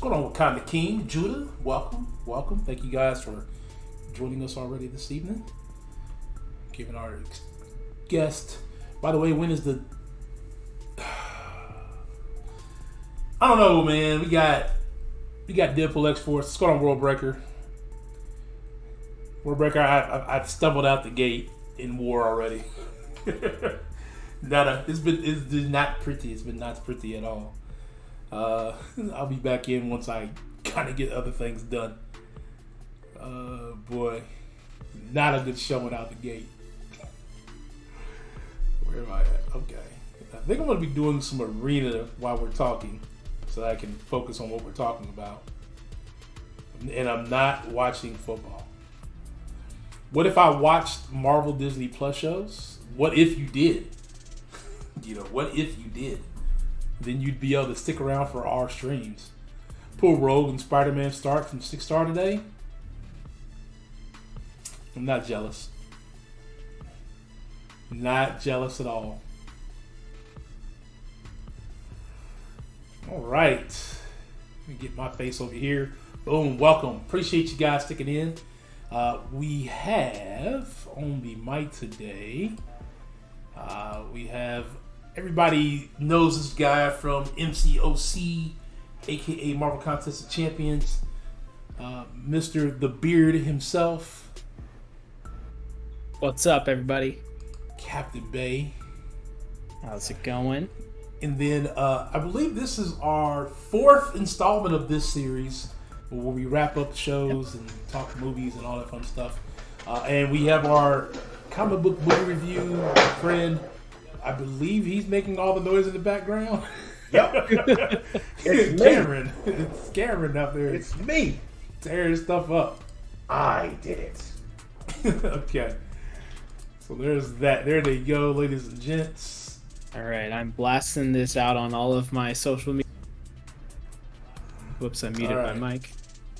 going on with Kind of King? Judah, welcome. Thank you guys for joining us already this evening. Giving our guest. By the way, when is the... I don't know, man. We got Deadpool X-Force. Let's go on World Breaker. I've stumbled out the gate in war already. It's not pretty. It's been not pretty at all. I'll be back in once I kind of get other things done. Boy, not a good showing out the gate. Where am I at? Okay. I think I'm going to be doing some arena while we're talking so that I can focus on what we're talking about. And I'm not watching football. What if I watched Marvel Disney Plus shows? What if you did? What if you did? Then you'd be able to stick around for our streams. Pull Rogue and Spider-Man start from 6-star today. I'm not jealous. Not jealous at all. All right. Let me get my face over here. Boom, welcome. Appreciate you guys sticking in. We have on the mic today, we have, everybody knows this guy from MCOC, aka Marvel Contest of Champions, Mr. The Beard himself. What's up, everybody? Captain Bay. How's it going? And then I believe this is our 4th installment of this series where we wrap up shows and talk movies and all that fun stuff. And we have our comic book movie review friend. I believe he's making all the noise in the background. Yep. It's Cameron. It's Cameron out there. It's me. Tearing stuff up. I did it. Okay. So there's that. There they go, ladies and gents. All right, I'm blasting this out on all of my social media. Whoops, I muted my mic.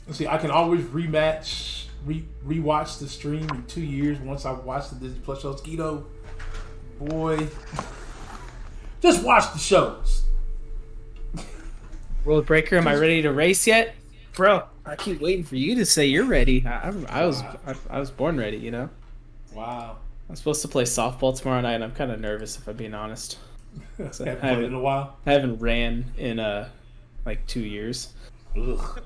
Let's see, I can always rewatch the stream in 2 years once I watch the Disney Plus shows. Guido, boy, just watch the shows. World Breaker, am I ready to race yet? Bro, I keep waiting for you to say you're ready. I was born ready, you know? Wow. I'm supposed to play softball tomorrow night, and I'm kind of nervous, if I'm being honest. So haven't played in a while? I haven't ran in, like 2 years. Ugh.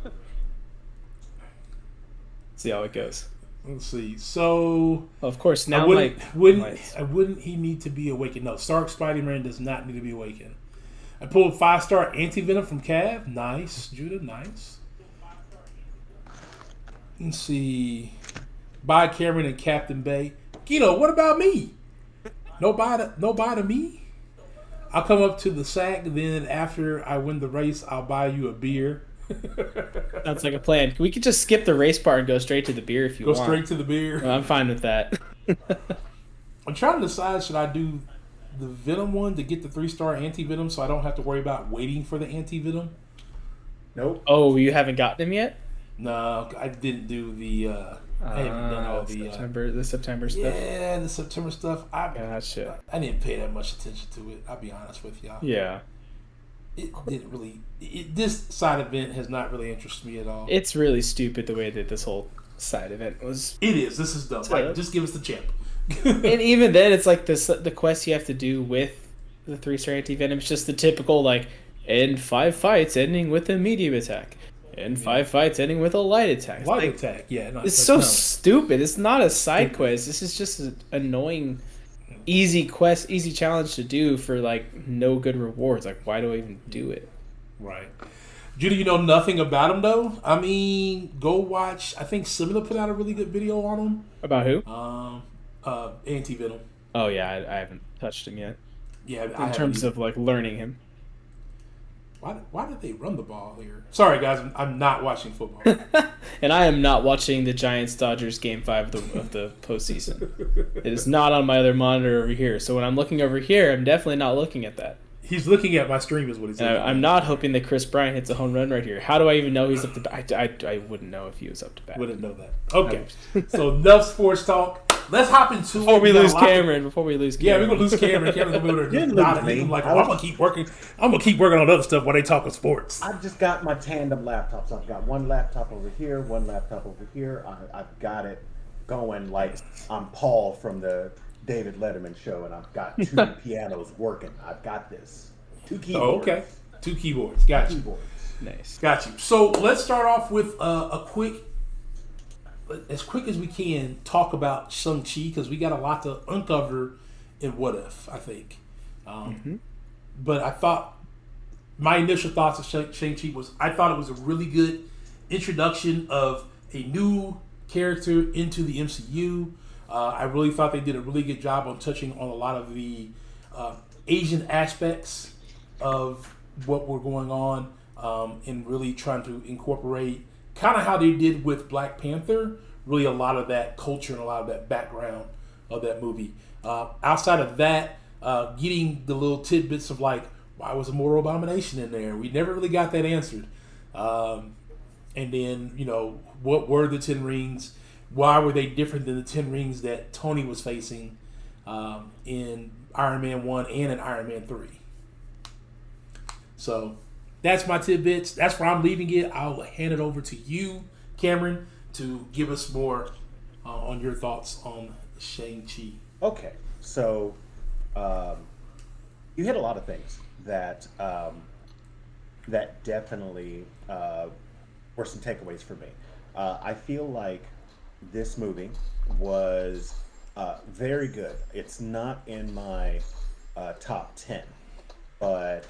See how it goes. Let's see. So, Of course, now wouldn't he need to be awakened? No, Stark Spider-Man does not need to be awakened. I pulled 5-star Anti-Venom from Cav. Nice. Judah, nice. Let's see. By Cameron and Captain Bay. Guido, what about me? Nobody me? I'll come up to the sack, then after I win the race, I'll buy you a beer. Sounds like a plan. We could just skip the race part and go straight to the beer if you want. Go straight to the beer. Well, I'm fine with that. I'm trying to decide, should I do the Venom one to get the 3-star Anti-Venom so I don't have to worry about waiting for the Anti-Venom? Nope. Oh, you haven't gotten him yet? No, I didn't do the... I haven't done all the September stuff. Yeah, the September stuff. Gotcha. I didn't pay that much attention to it. I'll be honest with y'all. Yeah. It didn't really. This side event has not really interested me at all. It's really stupid the way that this whole side event was. It is. This is dumb. Like, just give us the champ. And even then, it's like the quest you have to do with the 3-star anti-venom. It's just the typical like end 5 fights ending with a medium attack. And 5 fights ending with a light attack. Light attack, yeah. No, it's so stupid. It's not a side quest. This is just an annoying, easy quest, easy challenge to do for like no good rewards. Like, why do I even do it? Right. Judy, you know nothing about him though. I mean, go watch. I think Similar put out a really good video on him. About who? Anti-Venom. Oh yeah, I haven't touched him yet. Yeah, in terms of like learning him. Why did they run the ball here? Sorry, guys, I'm not watching football. And I am not watching the Giants-Dodgers Game 5 of the postseason. It is not on my other monitor over here. So when I'm looking over here, I'm definitely not looking at that. He's looking at my stream is what he's saying. I'm not hoping that Chris Bryant hits a home run right here. How do I even know he's up to bat? I wouldn't know if he was up to bat. Wouldn't know that. Okay. So enough sports talk. let's hop into Before it. we got a lose lot to- Cameron. Before we lose Yeah, Cameron. we're gonna lose Cameron. Cameron's gonna be able to Didn't nod lose at me. him like, I well, I'm was- gonna keep working. I'm gonna keep working on other stuff while they talking sports. I've just got my tandem laptops. I've got one laptop over here, one laptop over here. I've got it going like I'm Paul from the David Letterman show, and I've got two pianos working. I've got this. Two keyboards. Oh, okay. 2 keyboards. Got you. Keyboards. Nice. Got you. So let's start off with a quick, as quick as we can, talk about Shang-Chi because we got a lot to uncover in What If, I think. But I thought, my initial thoughts of Shang-Chi was, I thought it was a really good introduction of a new character into the MCU. I really thought they did a really good job on touching on a lot of the Asian aspects of what were going on and really trying to incorporate kind of how they did with Black Panther, really a lot of that culture and a lot of that background of that movie. Outside of that, getting the little tidbits of like, why was a moral abomination in there? We never really got that answered. And then, you know, what were the 10 rings? Why were they different than the 10 rings that Tony was facing in Iron Man 1 and in Iron Man 3? So that's my tidbits. That's where I'm leaving it. I'll hand it over to you, Cameron, to give us more on your thoughts on Shang-Chi. Okay, so you hit a lot of things that that definitely were some takeaways for me. I feel like this movie was very good. It's not in my top 10, but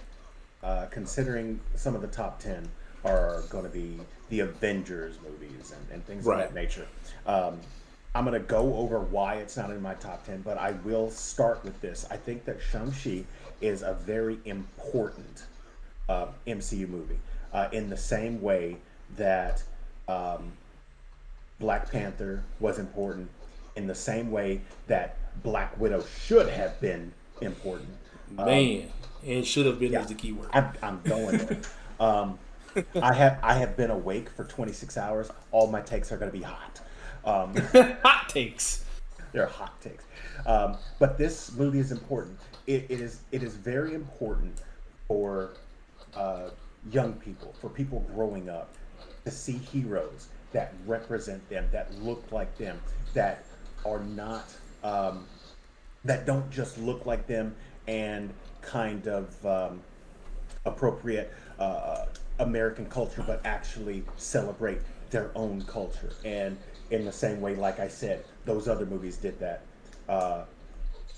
considering some of the top 10 are going to be the Avengers movies and things of that nature. I'm going to go over why it's not in my top 10, but I will start with this. I think that Shang-Chi is a very important MCU movie in the same way that Black Panther was important, in the same way that Black Widow should have been important. Man, and should have been is the key word. I'm going there. I have been awake for 26 hours. All my takes are going to be hot. Hot takes. They're hot takes. But this movie is important. It is very important for young people, for people growing up, to see heroes that represent them, that look like them, that are not, that don't just look like them and kind of appropriate American culture, but actually celebrate their own culture. And in the same way, like I said, those other movies did that,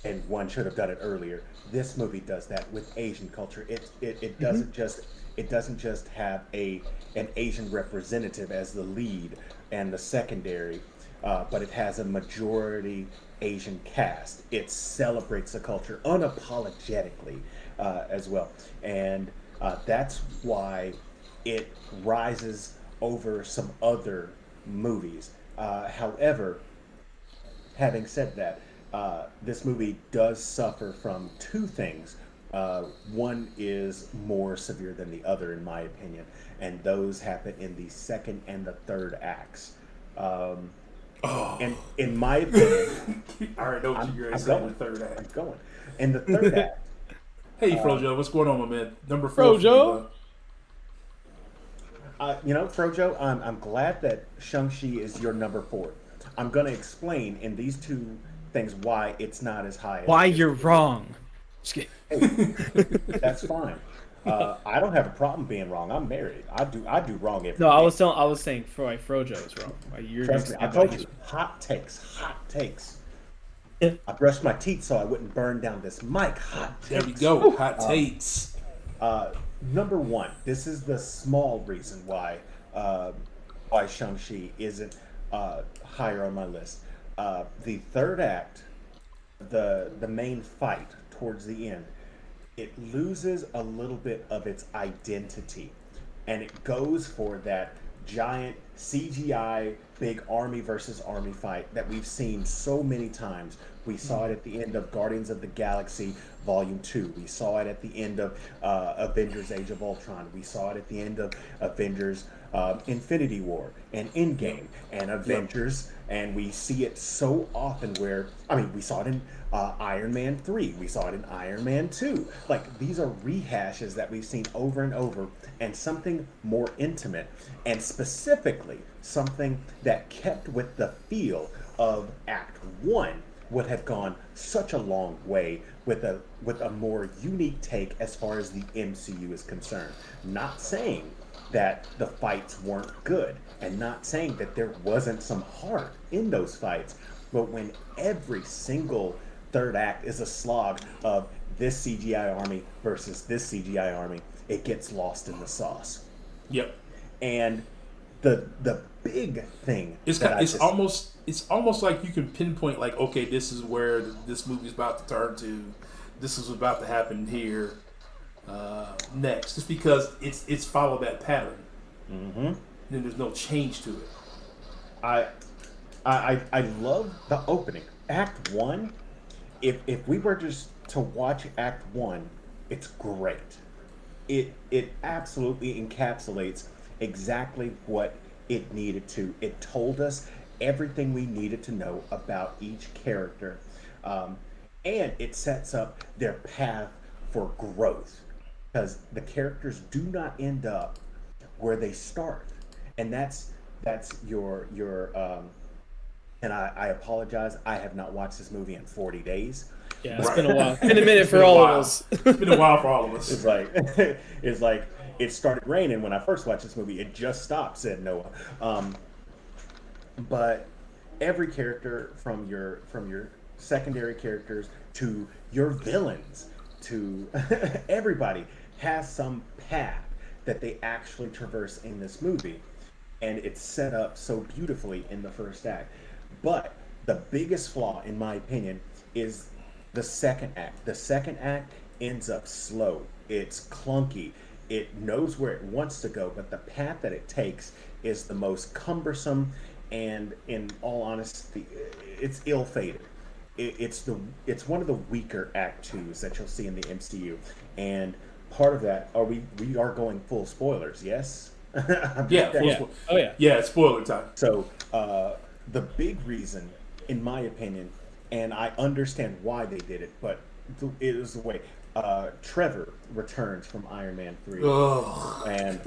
and one should have done it earlier. This movie does that with Asian culture. It doesn't just have an Asian representative as the lead and the secondary, but it has a majority Asian cast. It celebrates the culture unapologetically as well, and that's why it rises over some other movies. However, having said that, this movie does suffer from two things. One is more severe than the other, in my opinion, and those happen in the second and the third acts. And in my opinion, I already know what you're going to I'm say in going. the third act. I'm going. In the third act, Hey, Frojo, what's going on, my man? Number 4. Frojo? Frojo, I'm glad that Shang-Chi is your number 4. I'm going to explain in these two things why it's not as high. Why as you're wrong. Just kidding. That's fine. I don't have a problem being wrong. I'm married. I do wrong every No, day. I was saying Frojo is wrong. You're Trust me, I told you. Hot takes. I brushed my teeth so I wouldn't burn down this mic. Hot takes. There we go. Hot takes. Number 1, this is the small reason why Shang-Chi isn't higher on my list. The third act, the main fight towards the end, it loses a little bit of its identity, and it goes for that giant CGI big army versus army fight that we've seen so many times. We saw it at the end of Guardians of the Galaxy Volume 2. We saw it at the end of Avengers Age of Ultron. We saw it at the end of Avengers Infinity War and Endgame and Avengers, and we see it so often where, I mean, we saw it in Iron Man 3, we saw it in Iron Man 2. Like, these are rehashes that we've seen over and over, and something more intimate, and specifically something that kept with the feel of Act 1 would have gone such a long way with a more unique take as far as the MCU is concerned. Not saying that the fights weren't good, and not saying that there wasn't some heart in those fights, but when every single third act is a slog of this CGI army versus this CGI army, it gets lost in the sauce. Yep. And the big thing it's almost like you can pinpoint, like, okay, this is where this movie's about to turn to, this is what's about to happen here next, just because it's followed that pattern. Mm-hmm. And there's no change to it. I love the opening. Act 1, if we were just to watch Act 1, it's great. It absolutely encapsulates exactly what it needed to. It told us everything we needed to know about each character. And it sets up their path for growth. Because the characters do not end up where they start. And that's your and I apologize, I have not watched this movie in 40 days. Yeah, it's been a while. It's been a minute for all of us. It's been a while for all of us. It's like it started raining when I first watched this movie. It just stopped, said Noah. But every character from your secondary characters to your villains to everybody has some path that they actually traverse in this movie, and it's set up so beautifully in the first act. But the biggest flaw, in my opinion, is the second act. The second act ends up slow. It's clunky. It knows where it wants to go, but the path that it takes is the most cumbersome, and in all honesty, it's ill-fated. It's one of the weaker Act 2s that you'll see in the MCU, and part of that, we are going full spoilers, yes? Yeah, spoiler time. So the big reason, in my opinion, and I understand why they did it, but it was the way Trevor returns from Iron Man 3. Ugh. And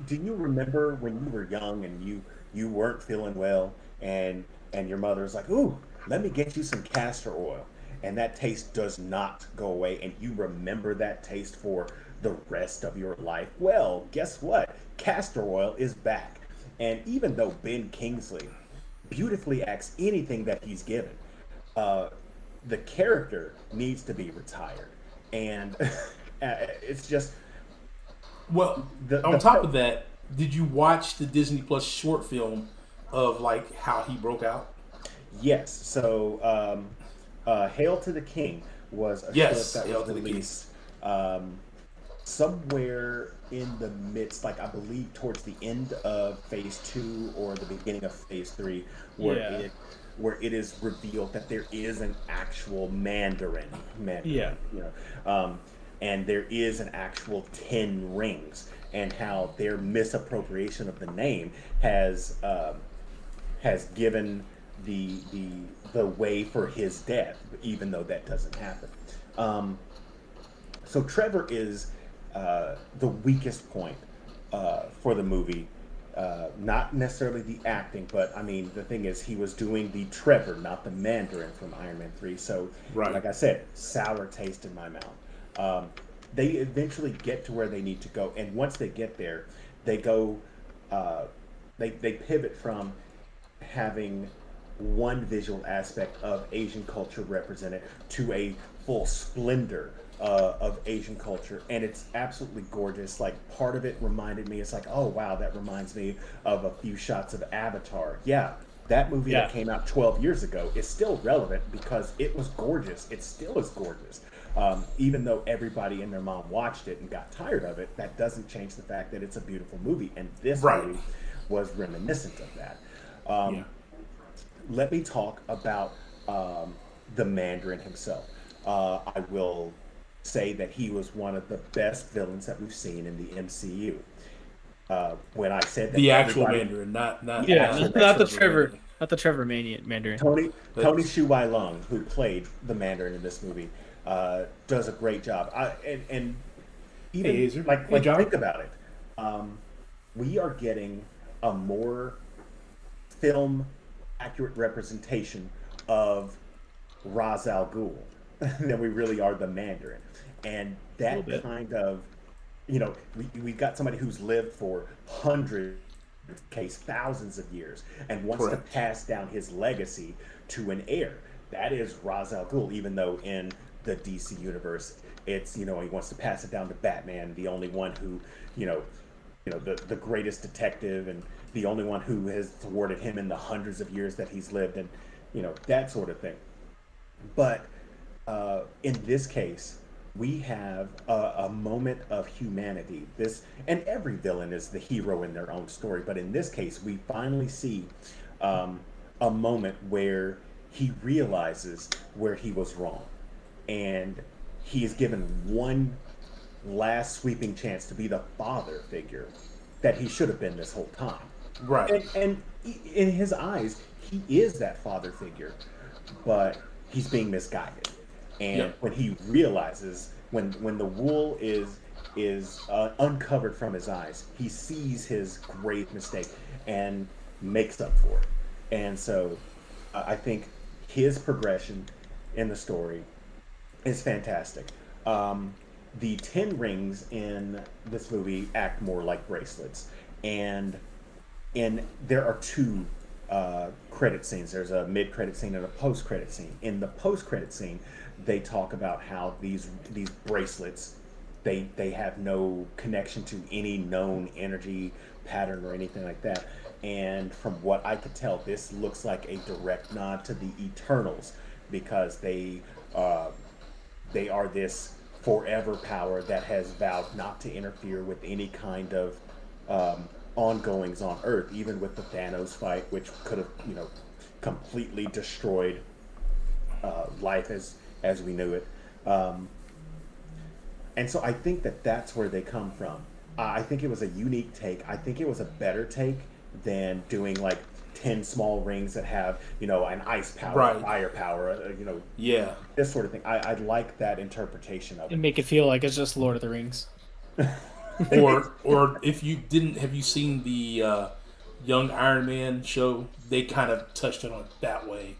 do you remember when you were young and you weren't feeling well, and your mother was like, "Ooh, let me get you some castor oil," and that taste does not go away, and you remember that taste for the rest of your life? Well, guess what? Castor oil is back. And even though Ben Kingsley beautifully acts anything that he's given, the character needs to be retired. And it's just... Well, on top of that, did you watch the Disney Plus short film of, like, how he broke out? Yes. So, Hail to the King was a short that was released somewhere in the midst, like I believe towards the end of Phase 2 or the beginning of Phase 3, where it is revealed that there is an actual Mandarin. Yeah. You know, and there is an actual 10 rings, and how their misappropriation of the name has given the way for his death, even though that doesn't happen. So Trevor is the weakest point for the movie. Not necessarily the acting, but I mean, the thing is, he was doing the Trevor, not the Mandarin from Iron Man 3. So, like I said, sour taste in my mouth. They eventually get to where they need to go, and once they get there, they go. They pivot from having one visual aspect of Asian culture represented to a full splendor of Asian culture, and it's absolutely gorgeous. Like, part of it reminded me, it's like, oh wow, that reminds me of a few shots of Avatar. Yeah, that movie that came out 12 years ago is still relevant because it was gorgeous. It still is gorgeous. Even though everybody and their mom watched it and got tired of it, that doesn't change the fact that it's a beautiful movie, and this movie was reminiscent of that. Let me talk about the Mandarin himself. say that he was one of the best villains that we've seen in the MCU. When I said that the actual Mandarin, not not the Trevor, not the Trevor Mandarin. Tony Shu Wai Lung, who played the Mandarin in this movie, does a great job. And even think about it, we are getting a more film accurate representation of Ra's al Ghul than we really are the Mandarin, and that kind of, we've got somebody who's lived for hundreds, thousands of years, and wants to pass down his legacy to an heir. That is Ra's al Ghul, even though in the DC universe, it's, he wants to pass it down to Batman, the only one who, the greatest detective, and the only one who has thwarted him in the hundreds of years that he's lived, and, that sort of thing. But in this case, we have a moment of humanity. And every villain is the hero in their own story, but in this case, we finally see a moment where he realizes where he was wrong, and he is given one last sweeping chance to be the father figure that he should have been this whole time. Right. And in his eyes, he is that father figure, but he's being misguided. And when he realizes, when the wool is uncovered from his eyes, he sees his grave mistake and makes up for it. And so I think his progression in the story is fantastic. The 10 rings in this movie act more like bracelets, and there are two credit scenes. There's a mid-credit scene and a post-credit scene. In the post-credit scene, they talk about how these bracelets, they have no connection to any known energy pattern or anything like that. And from what I could tell, this looks like a direct nod to the Eternals, because they are this forever power that has vowed not to interfere with any kind of ongoings on Earth, even with the Thanos fight, which could have, completely destroyed life as we knew it. And so I think that's where they come from. I think it was a unique take. I think it was a better take than doing like 10 small rings that have, an ice power, fire power, this sort of thing. I like that interpretation of it. And make it feel like it's just Lord of the Rings. or if you didn't, have you seen the Young Iron Man show? They kind of touched it on that way,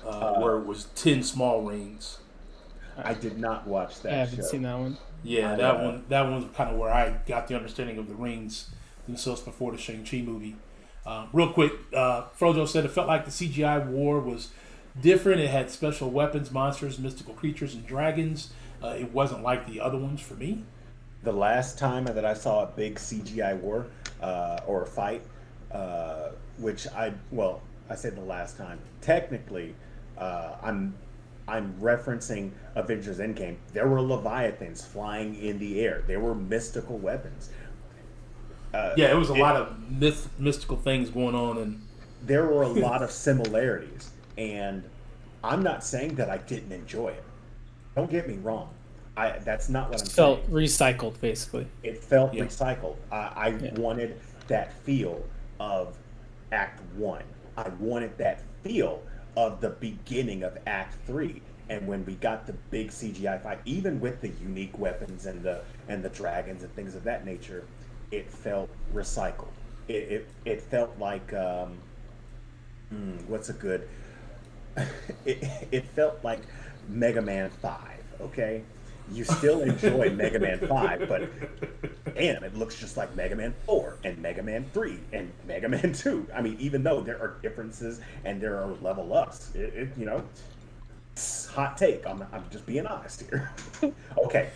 where it was 10 small rings. I did not watch that. I haven't seen that one. Yeah, that one was kind of where I got the understanding of the rings themselves before the Shang-Chi movie. Real quick, Frojo said it felt like the CGI war was different. It had special weapons, monsters, mystical creatures, and dragons. It wasn't like the other ones for me. The last time that I saw a big CGI war or a fight, which I said the last time. Technically, I'm referencing Avengers Endgame. There were Leviathans flying in the air. There were mystical weapons. It was a lot of mystical things going on, and there were a lot of similarities. And I'm not saying that I didn't enjoy it. Don't get me wrong. That's not what I'm saying. It felt recycled, basically. It felt recycled. I wanted that feel of Act 1. I wanted that feel of the beginning of Act 3. And when we got the big CGI fight, even with the unique weapons and the dragons and things of that nature, it felt recycled. It felt like what's a good? It felt like Mega Man 5. Okay, you still enjoy Mega Man 5, but damn, it looks just like Mega Man 4 and Mega Man 3 and Mega Man 2. I mean, even though there are differences and there are level ups, it's hot take. I'm just being honest here. Okay,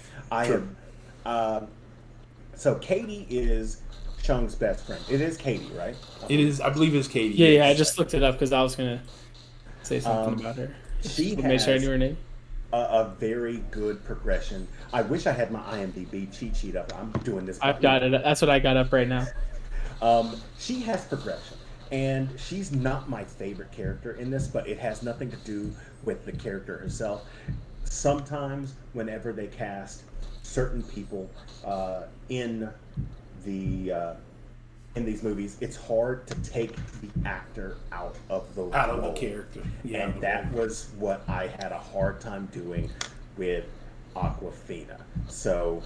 so Katie is Chung's best friend. It is Katie, right? It is. I believe it's Katie. Yeah. I just looked it up because I was gonna say something about her. She has make sure I knew her name. A very good progression. I wish I had my IMDb cheat sheet up. I'm doing this. I've got it. That's what I got up right now. She has progression, and she's not my favorite character in this, but it has nothing to do with the character herself. sometimes whenever they cast certain people in the in these movies, it's hard to take the actor out of the Out of the role. character. Yeah. And that was what I had a hard time doing with Aquafina. So,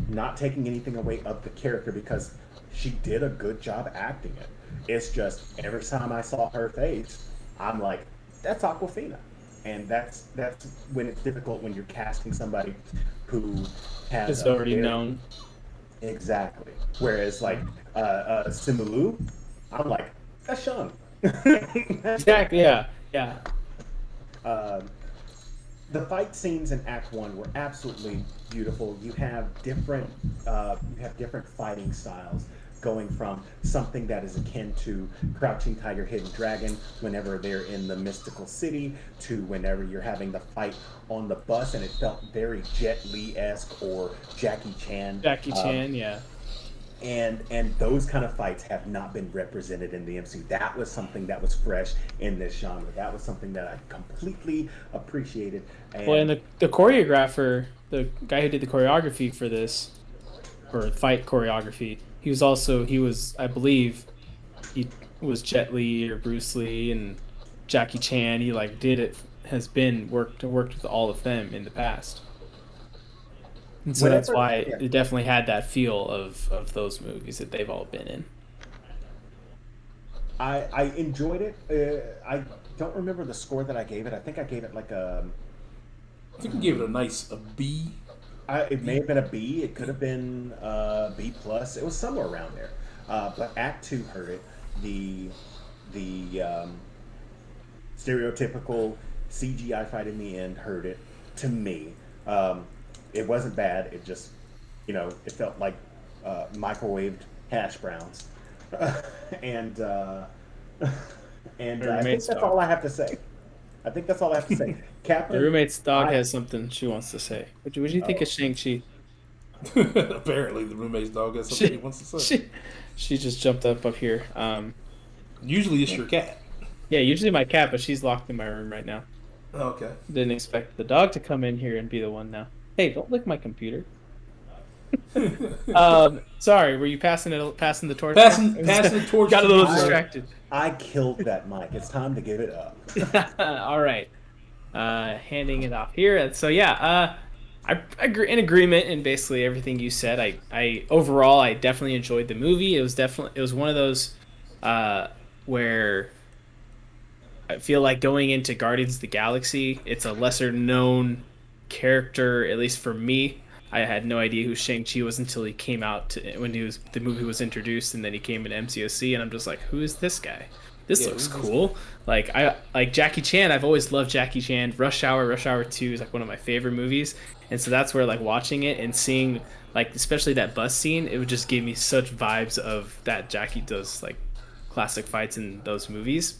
not taking anything away of the character because she did a good job acting it. It's just every time I saw her face, I'm like, that's Aquafina. And that's when it's difficult when you're casting somebody who has It's a already very- known. Exactly. Whereas like Simulu, I'm like, that's Shang. Exactly. Yeah. Yeah. The fight scenes in Act One were absolutely beautiful. You have different fighting styles, going from something that is akin to Crouching Tiger, Hidden Dragon, whenever they're in the mystical city, to whenever you're having the fight on the bus, and it felt very Jet Li-esque or Jackie Chan. Jackie Chan. Yeah. And those kind of fights have not been represented in the MCU. That was something that was fresh in this genre. That was something that I completely appreciated. Well, and the choreographer, the guy who did the choreography for this, or fight choreography, he was, I believe, he was Jet Li or Bruce Lee and Jackie Chan. He like did it, worked with all of them in the past. And so that's why it definitely had that feel of those movies that they've all been in. I enjoyed it. I don't remember the score that I gave it. I think I gave it like a. I think you gave it a B. It may have been a B. It could have been B plus. It was somewhere around there. But Act Two hurt it. The stereotypical CGI fight in the end hurt it to me. It wasn't bad. It just, it felt like microwaved hash browns, and I think that's all I have to say. Captain. My roommate's dog has something she wants to say. What do you think of Shang-Chi? Apparently, the roommate's dog has something he wants to say. She just jumped up here. Usually, it's your cat. Yeah, usually my cat, but she's locked in my room right now. Okay. Didn't expect the dog to come in here and be the one now. Hey, don't lick my computer. Sorry, were you passing the torch? Passing the torch. Got a little distracted. I killed that mic. It's time to give it up. All right. Handing it off here. So yeah, I agree in agreement in basically everything you said. I overall I definitely enjoyed the movie. It was one of those where I feel like going into Guardians of the Galaxy, it's a lesser known character, at least for me. I had no idea who Shang-Chi was until he came out when the movie was introduced, and then he came in MCOC, and I'm just like, who is this guy? This looks cool. Like Jackie Chan. I've always loved Jackie Chan. Rush Hour 2 is like one of my favorite movies, and so that's where like watching it and seeing like especially that bus scene, it would just give me such vibes of that Jackie does like classic fights in those movies.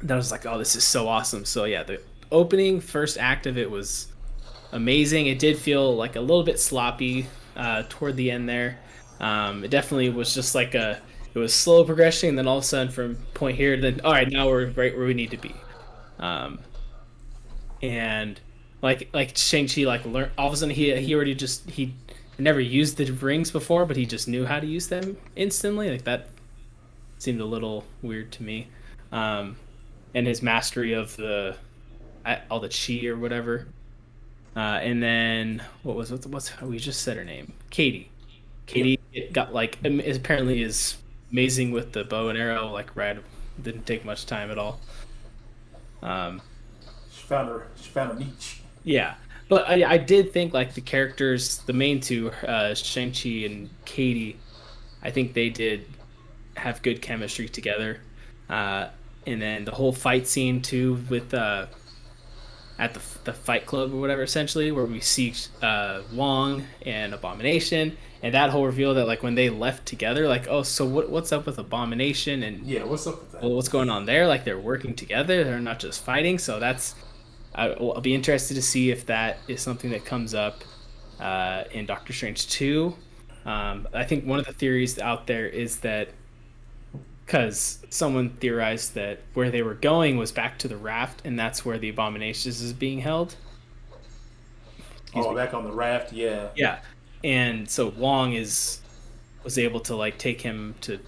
And I was like, oh, this is so awesome. So yeah, the opening first act of it was amazing. It did feel like a little bit sloppy toward the end there. It definitely was just like it was slow progression, and then all of a sudden from point here to then, all right, now we're right where we need to be. And like Shang-Chi learned all of a sudden he never used the rings before, but he just knew how to use them instantly. Like that seemed a little weird to me. And his mastery of all the chi or whatever. And then what's we just said her name, Katie. Katie got apparently is amazing with the bow and arrow. Like didn't take much time at all. She found her niche. Yeah, but I did think like the characters, the main two, Shang-Chi and Katie, I think they did have good chemistry together. And then the whole fight scene too with at the Fight Club or whatever, essentially, where we see Wong and Abomination, and that whole reveal that like when they left together, like, oh, so what's up with Abomination and yeah, what's up with that? Well, what's going on there? Like they're working together, they're not just fighting. So I'll be interested to see if that is something that comes up in Doctor Strange 2. I think one of the theories out there is that because someone theorized that where they were going was back to the raft, and that's where the Abominations is being held. Excuse me. Back on the raft, yeah. Yeah, and so Wong was able to like take him to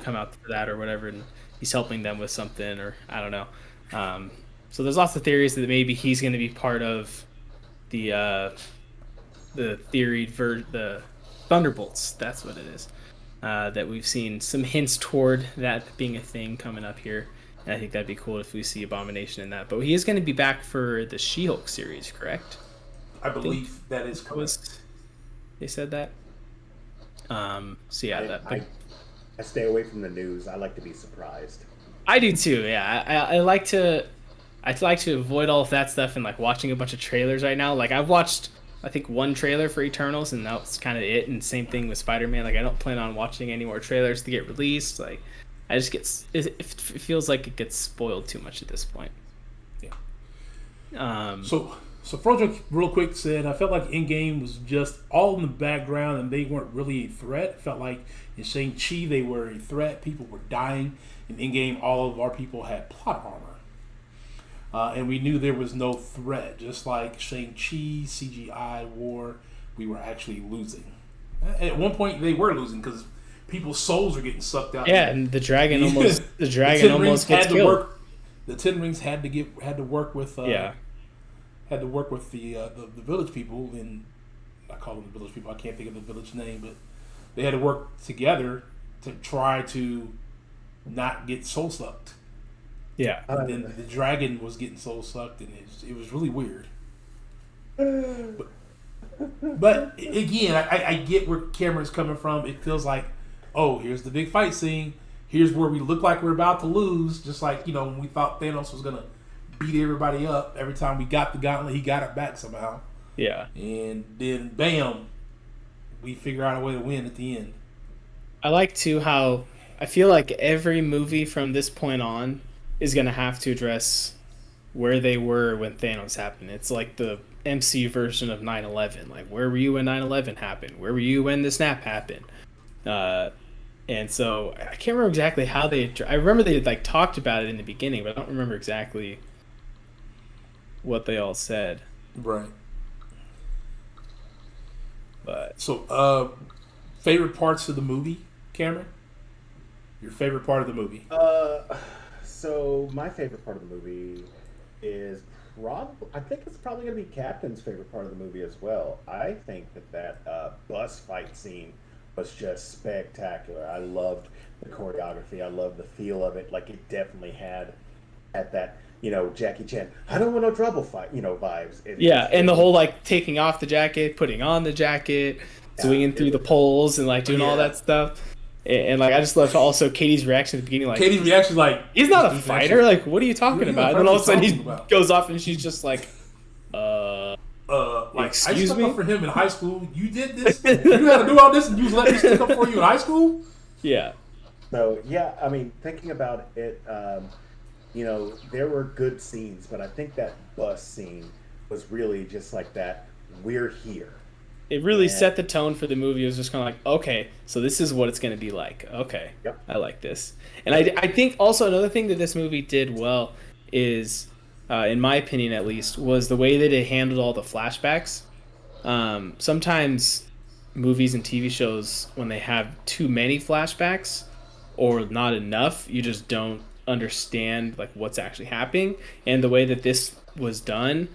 come out for that or whatever, and he's helping them with something, or I don't know. So there's lots of theories that maybe he's going to be part of the the Thunderbolts. That's what it is. That we've seen some hints toward that being a thing coming up here. And I think that'd be cool if we see Abomination in that. But he is going to be back for the She-Hulk series, correct? I believe that is correct. They said that. So yeah, I stay away from the news. I like to be surprised. I do too. Yeah, I like to avoid all of that stuff and like watching a bunch of trailers right now. Like I've watched, I think, one trailer for Eternals, and that's kind of it. And same thing with Spider-Man. Like I don't plan on watching any more trailers to get released. Like I just it feels like it gets spoiled too much at this point. Yeah. So Frojo real quick said, I felt like Endgame was just all in the background and they weren't really a threat. It felt like in Shang-Chi they were a threat. People were dying. In Endgame, all of our people had plot armor. And we knew there was no threat. Just like Shang-Chi, CGI, war, we were actually losing. At one point they were losing because people's souls are getting sucked out. Yeah, and the dragon almost gets killed. The Ten Rings had to work with had to work with the village people, and I call them the village people. I can't think of the village name, but they had to work together to try to not get soul sucked. Yeah, and then the dragon was getting soul sucked, and it was really weird. But again, I get where Cameron's coming from. It feels like, oh, here's the big fight scene. Here's where we look like we're about to lose, just like when we thought Thanos was gonna beat everybody up. Every time we got the gauntlet, he got it back somehow. Yeah. And then, bam, we figure out a way to win at the end. I like, too, how I feel like every movie from this point on is going to have to address where they were when Thanos happened. It's like the MCU version of 9/11. Like, where were you when 9/11 happened? Where were you when the snap happened? And so I can't remember exactly how I remember they like talked about it in the beginning, but I don't remember exactly what they all said. Right. But so, favorite parts of the movie, Cameron? Your favorite part of the movie? So my favorite part of the movie is I think it's probably going to be Captain's favorite part of the movie as well. I think that bus fight scene was just spectacular. I loved the choreography. I loved the feel of it. Like it definitely had that, Jackie Chan, I don't want no trouble fight, vibes. And the whole like taking off the jacket, putting on the jacket, swinging through the poles, and like doing all that stuff. And like I just loved also Katie's reaction at the beginning. Like Katie's reaction, like he's not a fighter. Like what are you talking about? And then all of a sudden he goes off, and she's just like, like I excuse stuck me? up for him in high school. You did this. You had to do all this, and you let me stick up for you in high school. Yeah. So yeah, I mean, thinking about it, there were good scenes, but I think that bus scene was really just like that. We're here. It really set the tone for the movie. It was just kind of like, okay, so this is what it's going to be like. Okay, yep. I like this. And I think also another thing that this movie did well is, in my opinion at least, was the way that it handled all the flashbacks. Sometimes movies and TV shows, when they have too many flashbacks or not enough, you just don't understand like what's actually happening. And the way that this was done,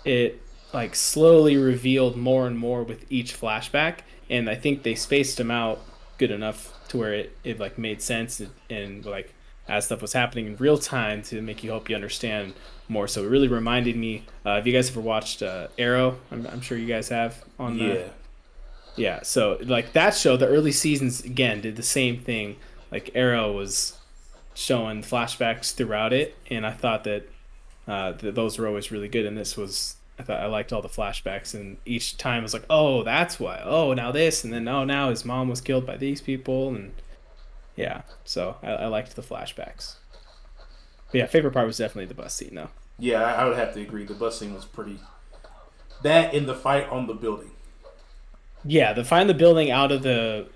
it like slowly revealed more and more with each flashback, and I think they spaced them out good enough to where it like made sense and like as stuff was happening in real time to make you hope you understand more. So it really reminded me, if you guys ever watched Arrow, I'm sure you guys have on yeah, so like that show, the early seasons again did the same thing. Like Arrow was showing flashbacks throughout it, and I thought that those were always really good, and this was, I thought I liked all the flashbacks, and each time it was like, oh, that's why. Oh, now this, and then now his mom was killed by these people, and yeah, so I liked the flashbacks. But yeah, favorite part was definitely the bus scene, though. Yeah, I would have to agree. The bus scene was pretty. That and the fight on the building. Yeah, the fight on the building out of the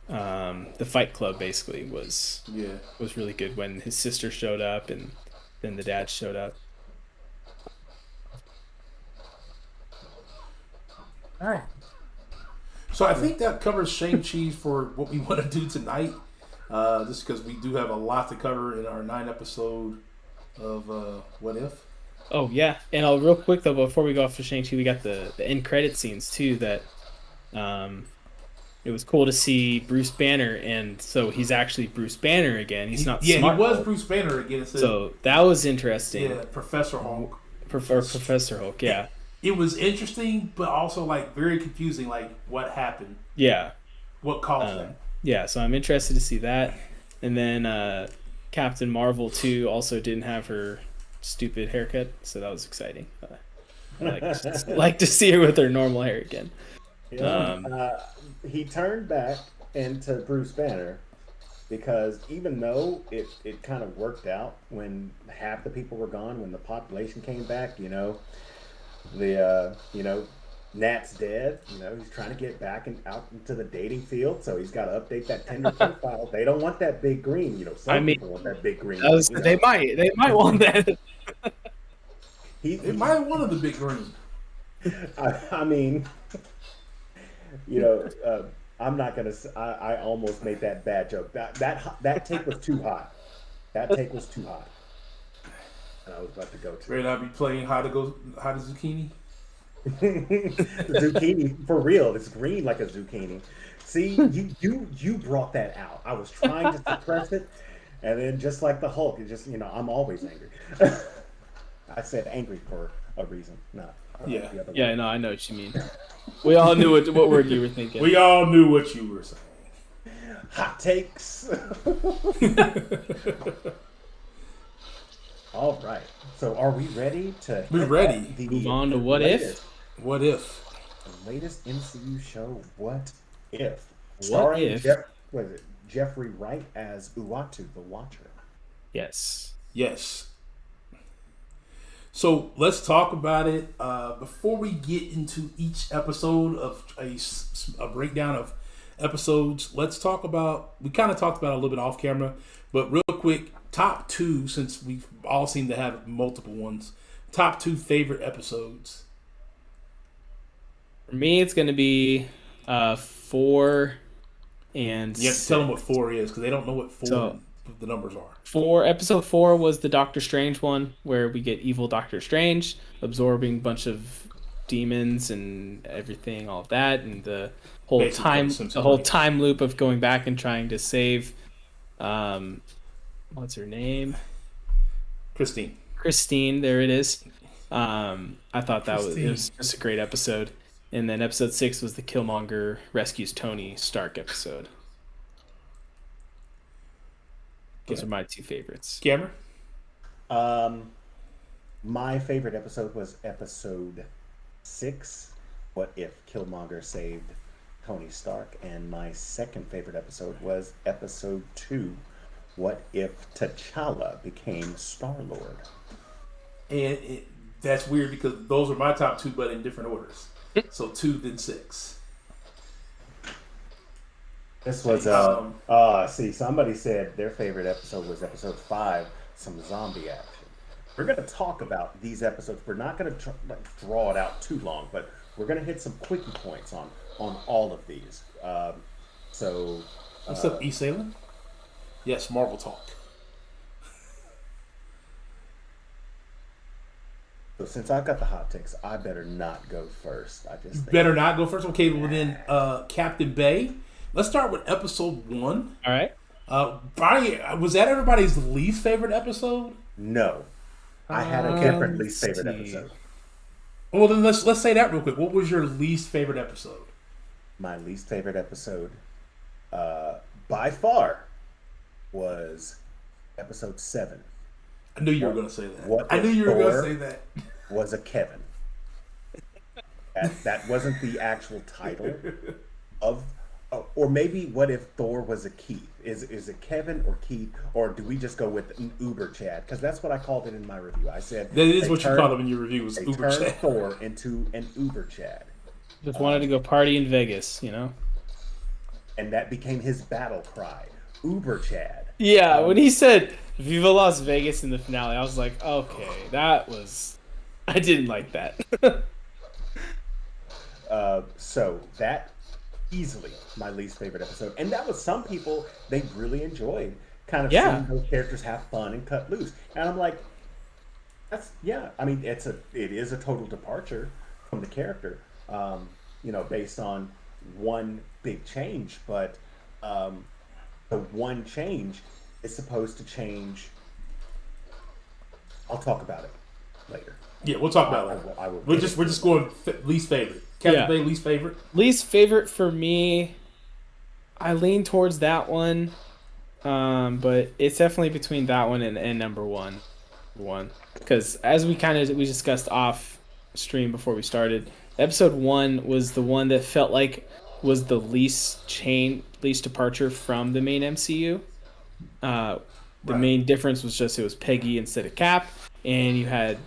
the Fight Club basically was Yeah. really good when his sister showed up and then the dad showed up. All right. So I think that covers Shang-Chi for what we want to do tonight. Just because we do have a lot to cover in our 9 episode of What If. Oh yeah, and I'll real quick though before we go off to Shang-Chi, we got the end credit scenes too. That it was cool to see Bruce Banner, and so he's actually Bruce Banner again. He's not Yeah, Smart he was Hulk. Bruce Banner again. So that was interesting. Yeah, Professor Hulk. Professor Hulk. Yeah. It was interesting, but also like very confusing. Like what happened? Yeah. What caused that? Yeah. So I'm interested to see that, and then Captain Marvel too also didn't have her stupid haircut, so that was exciting. I like to see her with her normal hair again. Yeah. He turned back into Bruce Banner because even though it kind of worked out when half the people were gone, when the population came back, Nat's dead. He's trying to get back out into the dating field, so he's got to update that Tinder profile. They don't want that big green. Some people want that big green. They might want that. They might have wanted the big green. I mean, I'm not gonna. I almost made that bad joke. That take was too hot. That take was too hot. And I was about to go to. Ready to be playing how to zucchini. Zucchini for real. It's green like a zucchini. See, you brought that out. I was trying to suppress it, and then just like the Hulk, it just I'm always angry. I said angry for a reason, not yeah. The other Yeah, way. no, I know what you mean. We all knew what word you were thinking. We all knew what you were saying. Hot takes. All right. So, are we ready to? We're ready. Move on to What If. What If? The latest MCU show, What If? What Starring If? Jeffrey Wright as Uatu, the Watcher. Yes. Yes. So let's talk about it. Before we get into each episode of a breakdown of episodes, let's talk about, we kind of talked about it a little bit off camera, but real quick, top 2, since we all seem to have multiple ones, top 2 favorite episodes. For me, it's going to be 4 and You have to 6. tell them what 4 is, because they don't know what 4 the numbers are. Episode 4 was the Doctor Strange one, where we get evil Doctor Strange absorbing a bunch of demons and everything, all of that, and the whole Basically, time loop of going back and trying to save, what's her name? Christine. There it is. I thought it was just a great episode. And then episode 6 was the Killmonger rescues Tony Stark episode. Those are my 2 favorites. Cameron? My favorite episode was episode 6, What If Killmonger Saved Tony Stark, and my second favorite episode was episode 2, What If T'Challa Became Star-Lord. And that's weird because those are my top 2, but in different orders. So 2 then 6. This was see, somebody said their favorite episode was episode 5, some zombie action. We're going to talk about these episodes. We're not going to draw it out too long, but we're going to hit some quickie points on all of these. What's up, East Salem? Yes, Marvel Talk. So since I've got the hot takes, I better not go first. I just think Better not go first. Okay, well then, Captain Bay. Let's start with episode 1. All right. Barney, was that everybody's least favorite episode? No. I had a different least favorite episode. Well, then let's say that real quick. What was your least favorite episode? My least favorite episode, by far, was episode 7. I knew you were going to say that. I knew you were going to say that. Was a Kevin. That wasn't the actual title of, or maybe what if Thor was a Keith? Is it Kevin or Keith, or do we just go with an Uber Chad? Because that's what I called it in my review. I said that is what you called him in your review, was Uber turned Chad. Thor into an Uber Chad. Just wanted to go party in Vegas, and that became his battle cry. Uber Chad. Yeah, when he said "Viva Las Vegas" in the finale, I was like, okay, that was. I didn't like that. So that easily my least favorite episode, and that was some people they really enjoyed kind of Yeah. seeing those characters have fun and cut loose. And I'm like, that's yeah. I mean, it is a total departure from the character, based on one big change, but the one change is supposed to change. I'll talk about it later. Yeah, we'll talk about it later. I will We're just going least favorite. Captain Bay, least favorite. Least favorite for me, I lean towards that one, but it's definitely between that one and number one. Because as we discussed off stream before we started, episode 1 was the one that felt like was the least departure from the main MCU. The main difference was just it was Peggy instead of Cap, and you had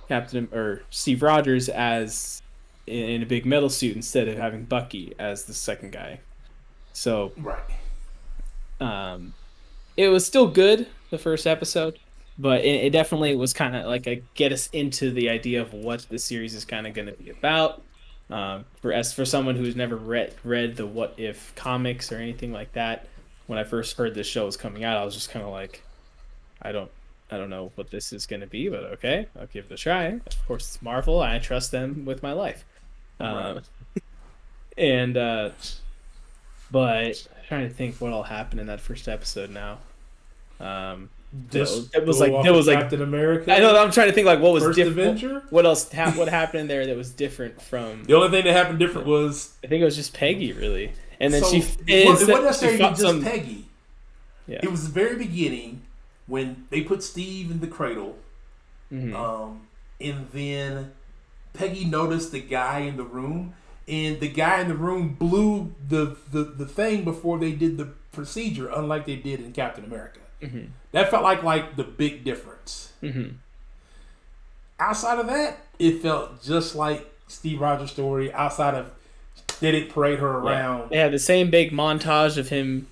Captain or Steve Rogers as in a big metal suit instead of having Bucky as the second guy. So it was still good, the first episode, but it definitely was kind of like a get us into the idea of what the series is kind of going to be about. For someone who's never read the What If comics or anything like that, when I first heard this show was coming out, I was just kind of like, I don't know what this is going to be, but okay, I'll give it a try. Of course, it's Marvel. I trust them with my life. But I'm trying to think what all happened in that first episode now. Just it was like Captain America. I know. I'm trying to think like what was First different. Avenger? What else? What happened there that was different from? The only thing that happened different was I think it was just Peggy, really, and then it wasn't necessarily just Peggy. Yeah. It was the very beginning when they put Steve in the cradle, and then Peggy noticed the guy in the room, and the guy in the room blew the thing before they did the procedure, unlike they did in Captain America. That felt like the big difference. Outside of that, it felt just like Steve Rogers' story. Outside of they didn't parade her around. Yeah, the same big montage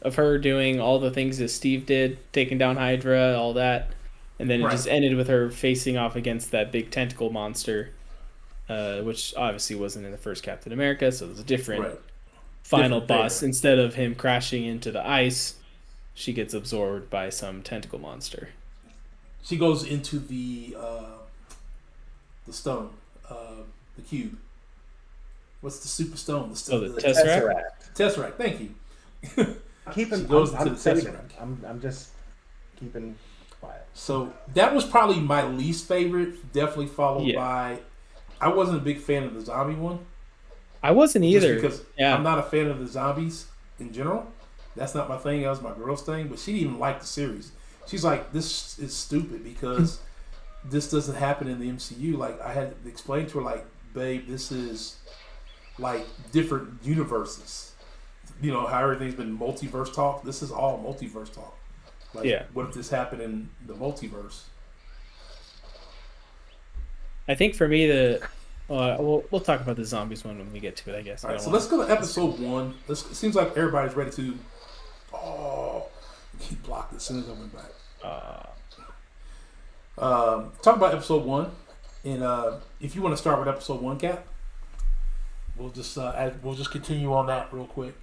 of her doing all the things that Steve did, taking down Hydra, all that, and then it just ended with her facing off against that big tentacle monster, which obviously wasn't in the first Captain America, so there's a different final boss. Instead of him crashing into the ice, she gets absorbed by some tentacle monster. She goes into the stone, the cube. What's the super stone? The Tesseract? Tesseract, thank you. I'm just keeping quiet. So that was probably my least favorite, definitely followed by... I wasn't a big fan of the zombie one. I wasn't either. Just because I'm not a fan of the zombies in general. That's not my thing. That was my girl's thing. But she didn't even like the series. She's like, this is stupid because this doesn't happen in the MCU. Like, I had to explain to her, like, babe, this is like different universes. You know, how everything's been multiverse talk. This is all multiverse talk. Like, what if this happened in the multiverse? I think for me, we'll talk about the zombies one when we get to it, I guess. All right, so let's go to episode 1. It seems like everybody's ready to... he blocked it as soon as I went back. Talk about episode 1. And if you want to start with episode 1, Cap, we'll just continue on that real quick.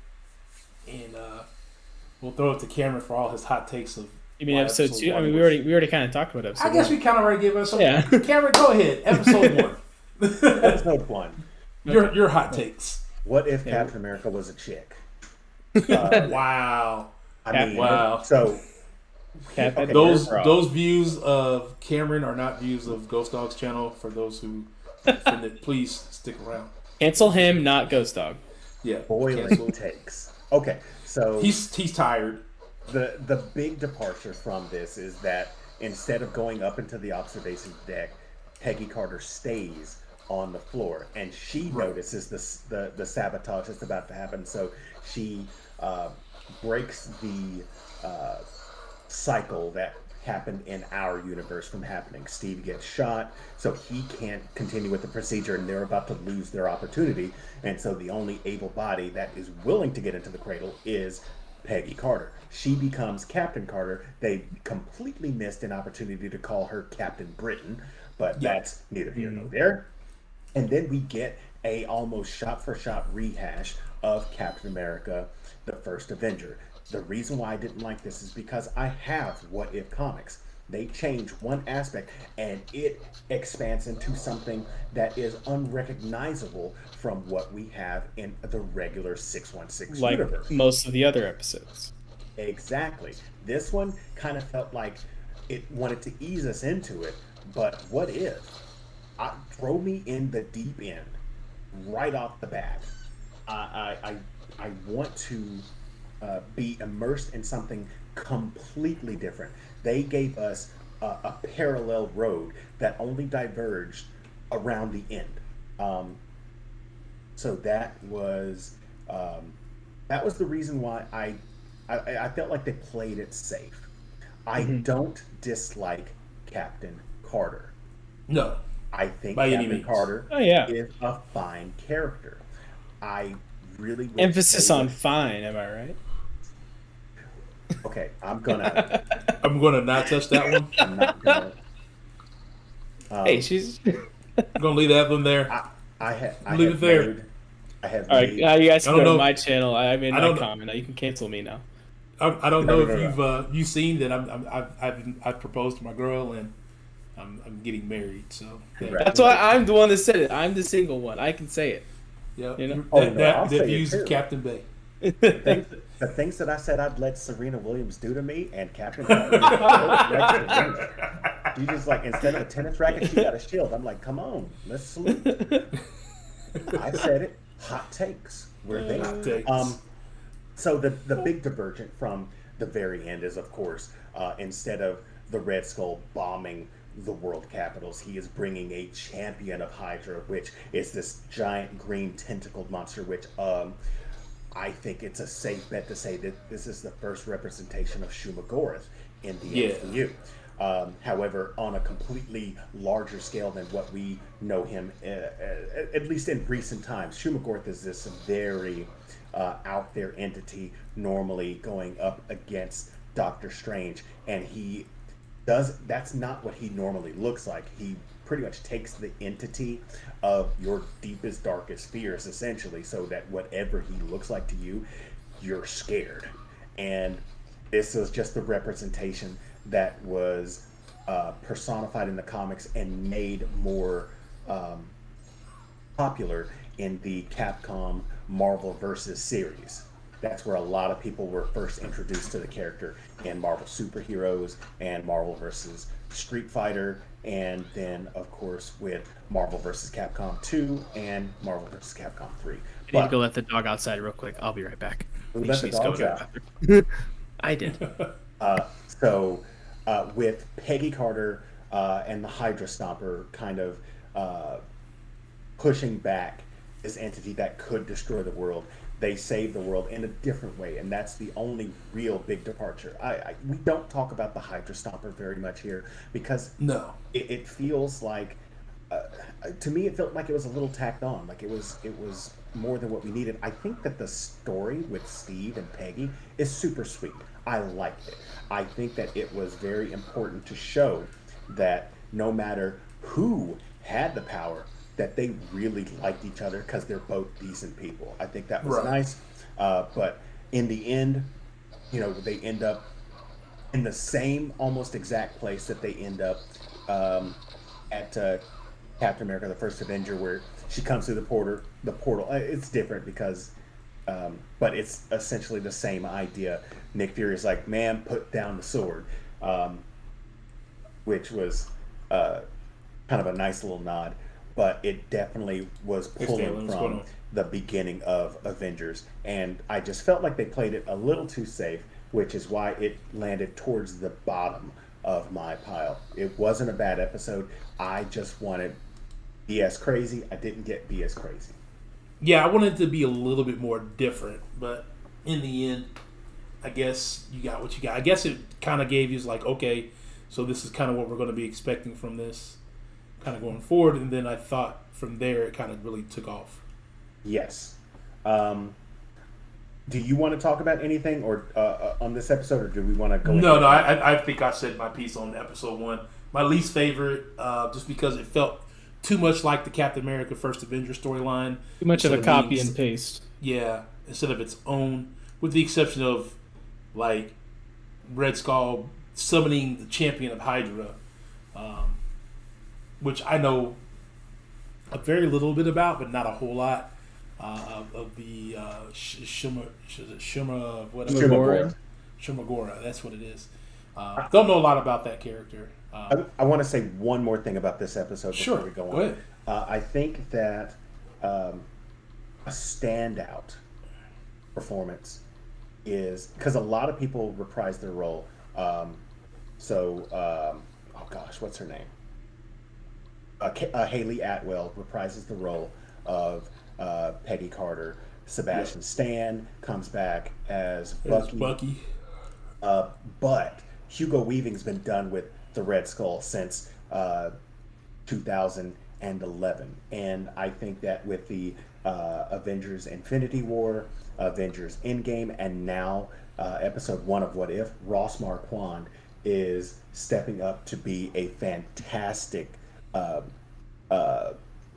And we'll throw it to Cameron for all his hot takes of... You mean episode 2? I mean, we already kind of talked about episode 1. I guess we kind of already gave us some... Yeah. Cameron, go ahead. Episode 1. Episode 1. Your hot takes. What if Captain America was a chick? Wow. Wow. So those views of Cameron are not views of Ghostdog's channel. For those who offended, please stick around. Cancel him, not Ghostdog. Yeah. Boiling takes. Okay, so he's tired. The big departure from this is that instead of going up into the observation deck, Peggy Carter stays on the floor, and she notices the sabotage that's about to happen. So she breaks the cycle that happened in our universe from happening. Steve gets shot, so he can't continue with the procedure, and they're about to lose their opportunity. And so the only able body that is willing to get into the cradle is Peggy Carter. She becomes Captain Carter. They completely missed an opportunity to call her Captain Britain, but that's neither here nor there. And then we get a almost shot-for-shot rehash of Captain America, the First Avenger. The reason why I didn't like this is because I have What If comics. They change one aspect and it expands into something that is unrecognizable from what we have in the regular 616 Like universe. most of the other episodes. Exactly. This one kind of felt like it wanted to ease us into it, but what if? Throw me in the deep end right off the bat. I want to be immersed in something completely different. They gave us a parallel road that only diverged around the end. So that was the reason why I felt like they played it safe. I don't dislike Captain Carter. No. I think By any Captain means. Carter is a fine character. I really wish Emphasis they on would- fine, am I right? Okay, I'm gonna not touch that one. I'm not gonna Hey, she's. I'm gonna leave that one there. I have Leave it there. I have All right, made, you guys can I don't go to know. my channel. I made I my don't know. comment. Now you can cancel me now. I don't No, know no, if no, you've seen that I've proposed to my girl and I'm getting married. So Right. That's why I'm the one that said it. I'm the single one. I can say it. yeah, You know? Oh, no, I'll that say it views too. Captain Bay. the things that I said I'd let Serena Williams do to me and Captain Carter. You just like, instead of a tennis racket, she got a shield. I'm like, come on, let's salute. I said it. Hot takes. We're there. Hot takes. So the big divergent from the very end is, of course, instead of the Red Skull bombing the world capitals, he is bringing a champion of Hydra, which is this giant green tentacled monster, which I think it's a safe bet to say that this is the first representation of Shumagorath in the MCU. However, on a completely larger scale than what we know him, at least in recent times, Shumagorath is this very out there entity, normally going up against Doctor Strange, and that's not what he normally looks like. He pretty much takes the entity of your deepest, darkest fears, essentially, so that whatever he looks like to you, you're scared. And this was just the representation that was personified in the comics and made more popular in the Capcom Marvel vs. series. That's where a lot of people were first introduced to the character in Marvel Superheroes and Marvel vs. Street Fighter, and then, of course, with Marvel vs. Capcom 2 and Marvel vs. Capcom 3. I need to go let the dog outside real quick. I'll be right back. Who let the She's going dogs to the out? bathroom. I did. So with Peggy Carter and the Hydra Stomper kind of pushing back this entity that could destroy the world, they save the world in a different way, and that's the only real big departure. We don't talk about the Hydra Stomper very much here because No. it feels like, to me, it felt like it was a little tacked on. Like it was more than what we needed. I think that the story with Steve and Peggy is super sweet. I liked it. I think that it was very important to show that no matter who had the power, that they really liked each other because they're both decent people. I think that was Right. nice. But in the end, they end up in the same almost exact place that they end up at Captain America: The First Avenger, where she comes through the portal. It's different because, but it's essentially the same idea. Nick Fury is like, "Man, put down the sword," which was kind of a nice little nod. But it definitely was pulling from the beginning of Avengers, and I just felt like they played it a little too safe, which is why it landed towards the bottom of my pile. It wasn't a bad episode. I just wanted BS crazy. I didn't get BS crazy. Yeah, I wanted it to be a little bit more different, but in the end, I guess you got what you got. I guess it kind of gave you like, okay, So this is kind of what we're going to be expecting from this, kind of going forward. And then I thought from there it kind of really took off. Yes. Do you want to talk about anything or on this episode, or do we want to go? No. I think I said my piece on episode 1. My least favorite, just because it felt too much like the Captain America First Avenger storyline. Too much of a copy and paste. Yeah, instead of its own, with the exception of like Red Skull summoning the champion of Hydra, which I know a very little bit about, but not a whole lot. Of the Shumagora. Shumagora, that's what it is. Don't know a lot about that character. I want to say one more thing about this episode before we go on. Go ahead. I think that a standout performance is because a lot of people reprise their role. Oh gosh, what's her name? Haley Atwell reprises the role of Peggy Carter. Sebastian Stan comes back as Bucky. But Hugo Weaving's been done with the Red Skull since 2011, and I think that with the Avengers Infinity War, Avengers Endgame, and now episode 1 of What If, Ross Marquand is stepping up to be a fantastic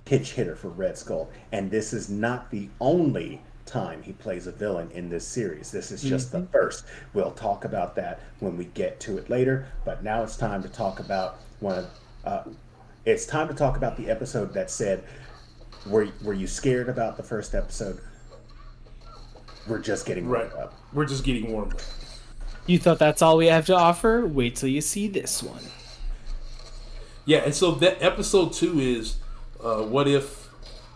pitch hitter for Red Skull, and this is not the only time he plays a villain in this series. This is just the first. We'll talk about that when we get to it later, but now it's time to talk about the episode that said, were you scared about the first episode? We're just getting warmed up. We're just getting warmed up. You thought that's all we have to offer? Wait till you see this one. Yeah, and so that episode 2 is what if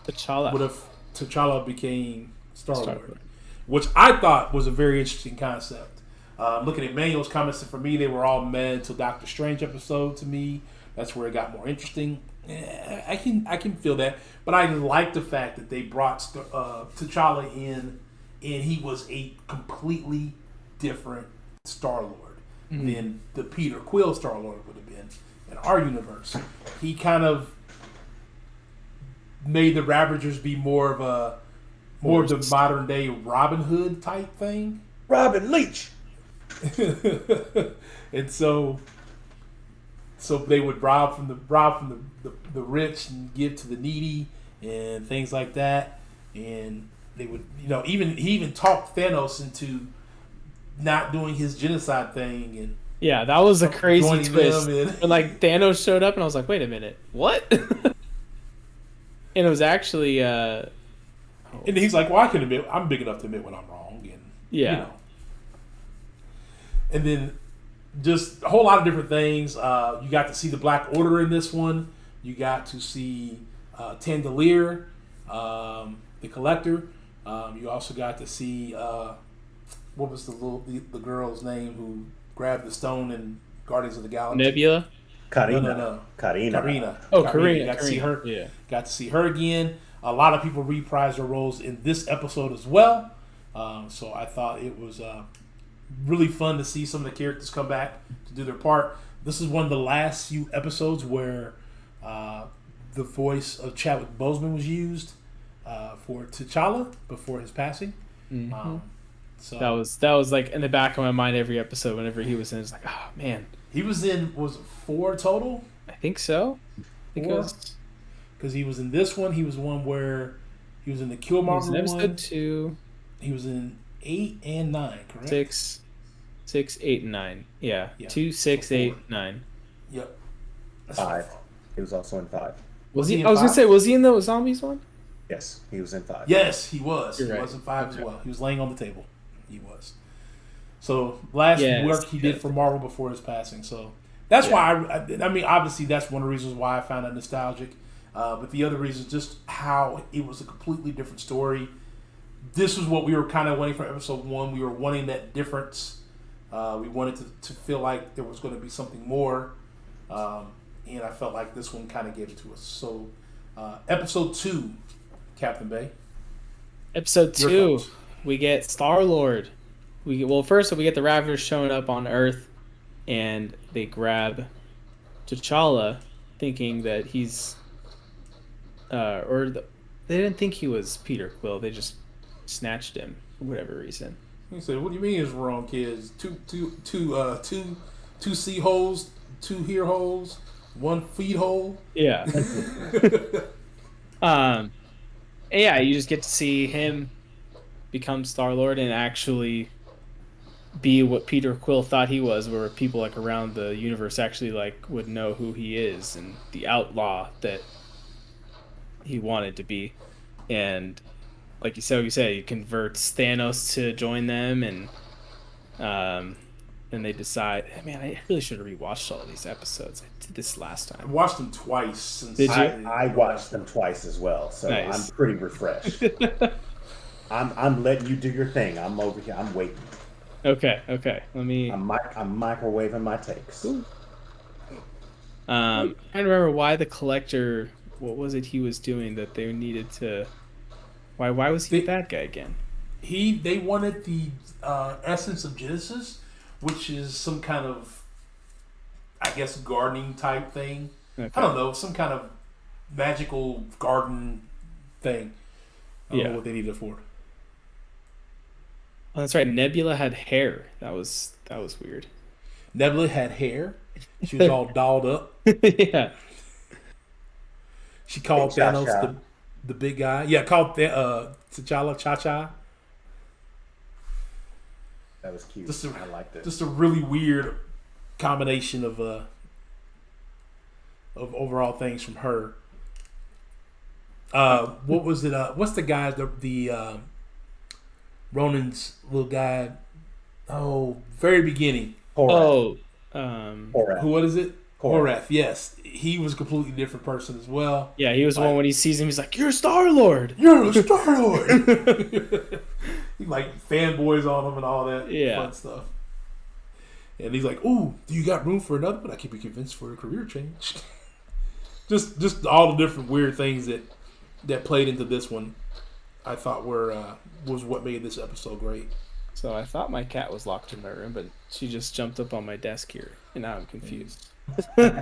T'Challa became Star-Lord, which I thought was a very interesting concept. Looking at Manuel's comments, for me, they were all meh until Doctor Strange episode. To me, that's where it got more interesting. I can feel that, but I like the fact that they brought T'Challa in, and he was a completely different Star-Lord than the Peter Quill Star-Lord would have been in our universe. He kind of made the Ravagers be more of the modern day Robin Hood type thing. Robin Leach. And so they would rob from the rich and give to the needy and things like that. And they would, he even talked Thanos into not doing his genocide thing. And yeah, that was a crazy twist. When like Thanos showed up, and I was like, wait a minute, what? And it was actually and he's like, well, I'm big enough to admit when I'm wrong. And and then just a whole lot of different things. You got to see the Black Order in this one. You got to see Tandalier, the Collector. You also got to see what was the girl's name who grabbed the stone in Guardians of the Galaxy? Nebula. Karina. No. Karina. Oh, Karina. Got to see her. Yeah. Got to see her again. A lot of people reprised their roles in this episode as well. So I thought it was really fun to see some of the characters come back to do their part. This is one of the last few episodes where the voice of Chadwick Boseman was used for T'Challa before his passing. Mm-hmm. So that was like in the back of my mind every episode. Whenever he was in, it's like, oh man. He was in, was it 4 total? I think so. Because he was in this one. He was one where he was in the Killmonger one. Episode 2. He was in 8 and 9, correct? 6, 8, and 9. Yeah. 2, 6, 8, 9. Yep. That's 5. He was also in 5. Was he? I was gonna say, was he in the zombies one? Yes, he was in 5. Yes, he was. You're he right. was in 5 as well. He was laying on the table. He was. So last work he did for Marvel before his passing. So that's why I mean, obviously that's one of the reasons why I found it nostalgic. But the other reason is just how it was a completely different story. This was what we were kind of wanting from episode 1. We were wanting that difference. We wanted to feel like there was going to be something more. And I felt like this one kind of gave it to us. So episode 2, Captain Bay. Episode 2, we get Star-Lord. First we get the Ravagers showing up on Earth, and they grab T'Challa, thinking that he's they didn't think he was Peter Quill. They just snatched him for whatever reason. He said, "What do you mean it's wrong, kids? Two sea holes, two ear holes, one feet hole." Yeah. Yeah, you just get to see him become Star-Lord and actually be what Peter Quill thought he was, where people like around the universe actually like would know who he is and the outlaw that he wanted to be. And like you said, he converts Thanos to join them, and then they decide, man, I really should have rewatched all of these episodes. I did this last I time. watched them twice. Since Did you? I watched them twice as well, so Nice. I'm pretty refreshed. I'm letting you do your thing. I'm over here. I'm waiting. Okay. Let me. I'm microwaving my takes. I don't remember why the Collector. What was it he was doing that they needed to? Why was he the bad guy again? They wanted the essence of Genesis, which is some kind of, I guess, gardening type thing. Okay. I don't know, some kind of magical garden thing. I don't know what they needed it for. Oh, that's right. Nebula had hair. That was weird. Nebula had hair. She was all dolled up. Yeah. She called Thanos the big guy. Yeah, called T'Challa Cha-Cha. That was cute. I liked it. Just a really weird combination of overall things from her. What was it? What's the guy? The Ronan's little guy. Oh, very beginning. Horath. Who? What is it? Horath. Yes, he was a completely different person as well. Yeah, he was the one when he sees him, he's like, "You're Star-Lord. You're a Star-Lord." He like fanboys on him and all that fun stuff. And he's like, "Ooh, do you got room for another?" But I can't be convinced for a career change. just all the different weird things that played into this one, I thought was what made this episode great. So I thought my cat was locked in my room, but she just jumped up on my desk here, and now I'm confused. Did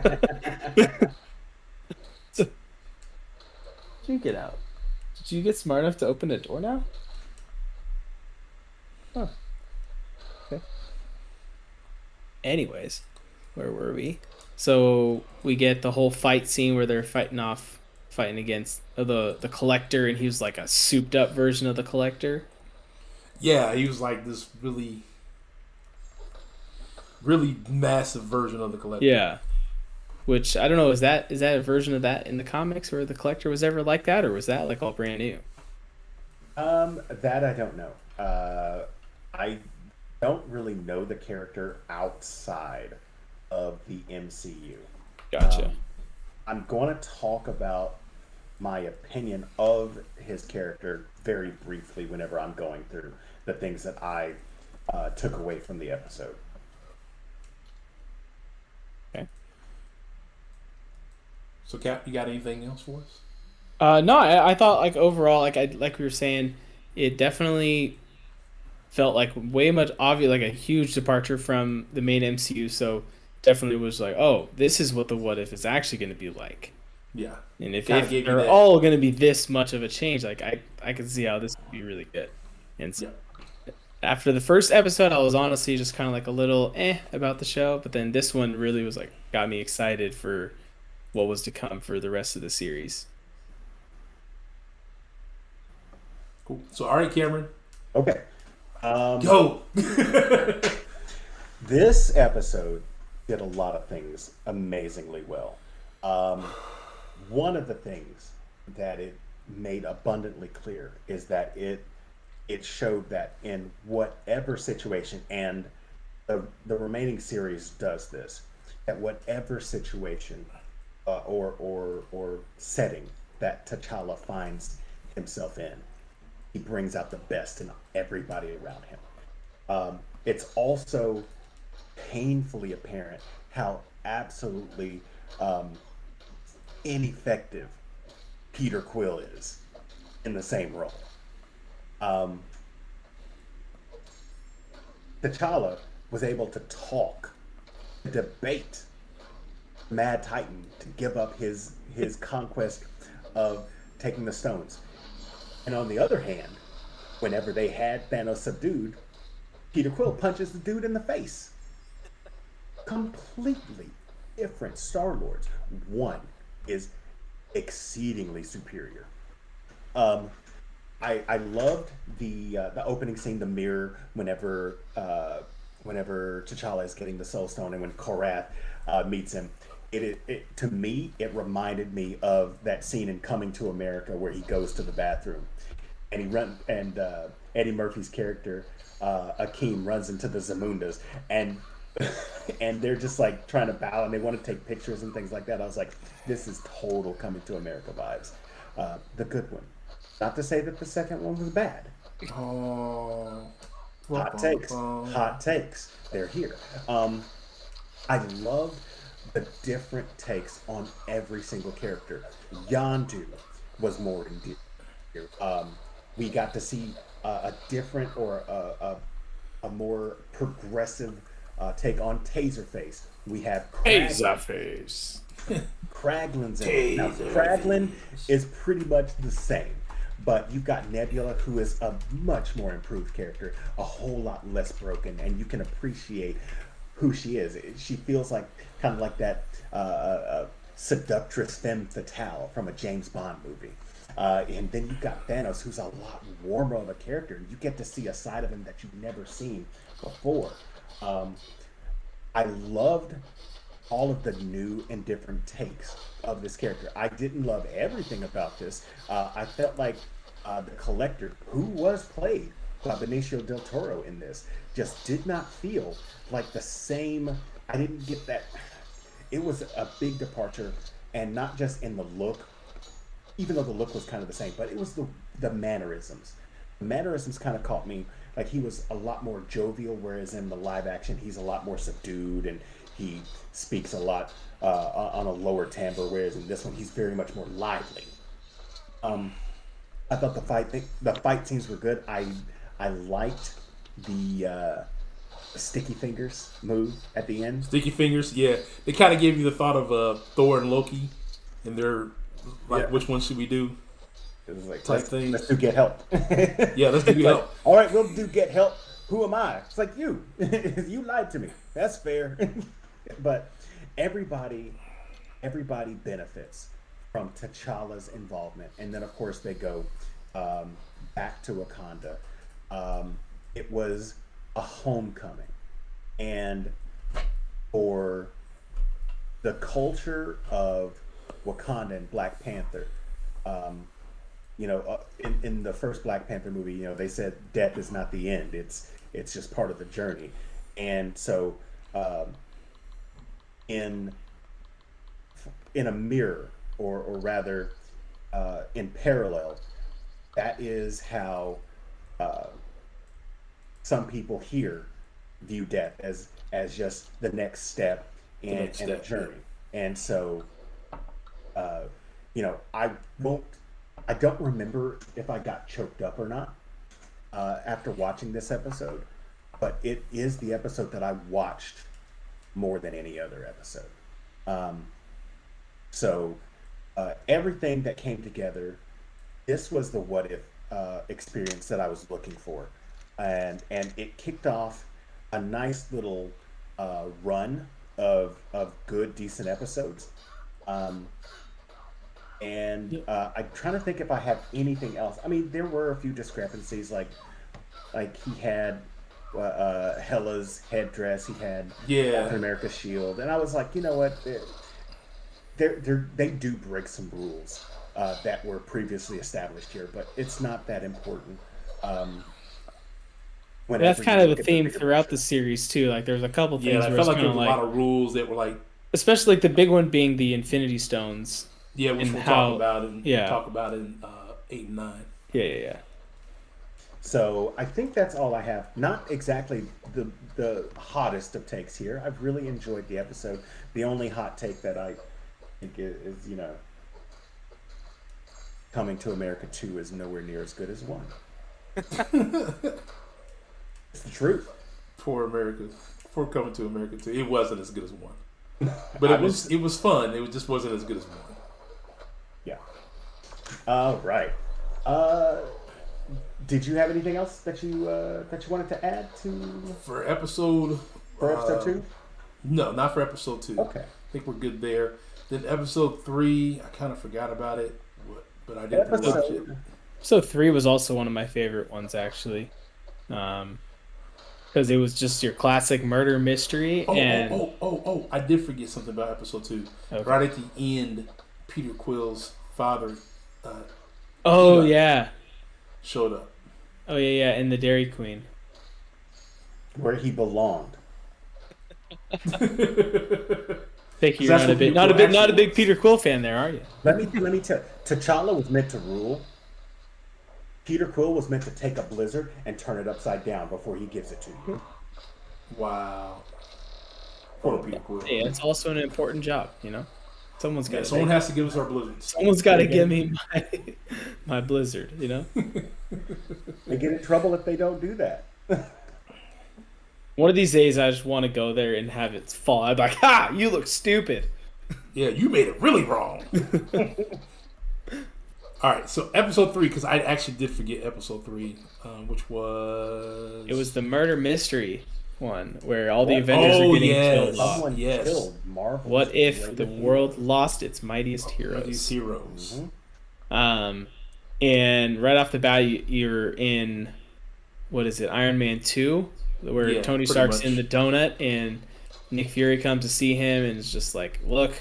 you get out? Did you get smart enough to open the door now? Oh. Okay. Anyways, where were we? So we get the whole fight scene where they're fighting against the Collector, and he was like a souped up version of the Collector. Yeah, he was like this really, really massive version of the Collector. Yeah. Which, I don't know, is that a version of that in the comics where the Collector was ever like that, or was that like all brand new? That I don't know. I don't really know the character outside of the MCU. Gotcha. I'm going to talk about my opinion of his character very briefly whenever I'm going through the things that I took away from the episode. Okay. So, Cap, you got anything else for us? No, I thought like overall, like we were saying, it definitely felt like way much obvious, like a huge departure from the main MCU. So definitely was like, oh, this is what the what if is actually going to be like. Yeah. And if they're all going to be this much of a change, like I could see how this would be really good. And so after the first episode, I was honestly just kind of like a little about the show, but then this one really was like got me excited for what was to come for the rest of the series. Cool. So, all right, Cameron. Okay. Go. This episode did a lot of things amazingly well. One of the things that it made abundantly clear is that it showed that in whatever situation, and the remaining series does this, at whatever situation or setting that T'Challa finds himself in, he brings out the best in everybody around him. It's also painfully apparent how absolutely ineffective Peter Quill is in the same role. T'Challa was able to talk debate Mad Titan to give up his conquest of taking the stones. And on the other hand, whenever they had Thanos subdued, Peter Quill punches the dude in the face. Completely different Star-Lords. One is exceedingly superior. I loved the opening scene, the mirror, whenever T'Challa is getting the Soul Stone, and when Korath meets him. It to me, it reminded me of that scene in Coming to America where he goes to the bathroom, and Eddie Murphy's character Akeem runs into the Zamundas, and and they're just like trying to bow and they want to take pictures and things like that. I was like, this is total Coming to America vibes. The good one. Not to say that the second one was bad. Oh, Hot takes. They're here. I loved the different takes on every single character. Yondu was more endearing. We got to see a different or a more progressive take on Taserface. We have Taserface. Kraglin's in it. Now, Kraglin is pretty much the same, but you've got Nebula, who is a much more improved character, a whole lot less broken, and you can appreciate who she is. She feels like kind of like that seductress femme fatale from a James Bond movie. And then you've got Thanos, who's a lot warmer of a character. You get to see a side of him that you've never seen before. I loved all of the new and different takes of this character. I didn't love everything about this. I felt like the Collector, who was played by Benicio del Toro in this, just did not feel like the same. I didn't get that. It was a big departure, and not just in the look, even though the look was kind of the same, but it was the mannerisms. The mannerisms kind of caught me. Like, he was a lot more jovial, whereas in the live action, he's a lot more subdued, and he speaks a lot on a lower timbre, whereas in this one, he's very much more lively. I thought the fight scenes were good. I liked the sticky fingers move at the end. Sticky fingers, yeah. They kind of gave you the thought of Thor and Loki, and they're like, which one should we do? It was like, type thing. Let's do get help. Yeah, let's do get help. All right, we'll do get help. Who am I? It's like you. You lied to me. That's fair. But everybody benefits from T'Challa's involvement, and then of course they go back to Wakanda. It was a homecoming, and for the culture of Wakanda and Black Panther, in the first Black Panther movie, they said death is not the end; it's just part of the journey, and so in a mirror, or rather in parallel, that is how some people here view death as just the next step in a journey. And so I don't remember if I got choked up or not after watching this episode, but it is the episode that I watched more than any other episode. So everything that came together, this was the what if experience that I was looking for, and it kicked off a nice little run of good, decent episodes. And I'm trying to think if I have anything else. I mean, there were a few discrepancies, like he had Hela's headdress, he had Captain America's shield, and I was like, you know what, they do break some rules that were previously established here, but it's not that important. That's kind of a theme throughout the series too. Like, there's a couple things. I where felt like there was a lot of rules that were like, especially like the big one being the Infinity Stones. Yeah, which we'll talk about in 8 and 9. Yeah. So I think that's all I have. Not exactly the hottest of takes here. I've really enjoyed the episode. The only hot take that I think is Coming to America 2 is nowhere near as good as 1. It's the truth. Poor America. For Coming to America 2. It wasn't as good as 1. But it was fun. It just wasn't as good as 1. Yeah. All right. Did you have anything else that you wanted to add to for episode 2? No, not for episode 2. Okay. I think we're good there. Then episode 3, I kind of forgot about it, but I didn't watch it. Episode 3 was also one of my favorite ones, actually. Because it was just your classic murder mystery. I did forget something about episode 2. Okay. Right at the end, Peter Quill's father showed up. Oh yeah, in the Dairy Queen. Where he belonged. Thank you. You're not a big Peter Quill fan there, are you? Let me tell you. T'Challa was meant to rule. Peter Quill was meant to take a blizzard and turn it upside down before he gives it to you. Wow. Poor Peter Quill. Yeah, it's also an important job, you know? Someone has to give us our blizzards. Someone's got to give me my blizzard, you know? They get in trouble if they don't do that. One of these days, I just want to go there and have it fall. I'd be like, ha! You look stupid. Yeah, you made it really wrong. All right, so episode 3, because I actually did forget episode 3, which was... It was the murder mystery one, where all the Avengers are getting killed. Someone killed Marvel. What if the world lost its mightiest heroes? Mm-hmm. And right off the bat, you're in, what is it, Iron Man 2? Where Tony Stark's in the donut, and Nick Fury comes to see him, and it's just like, look,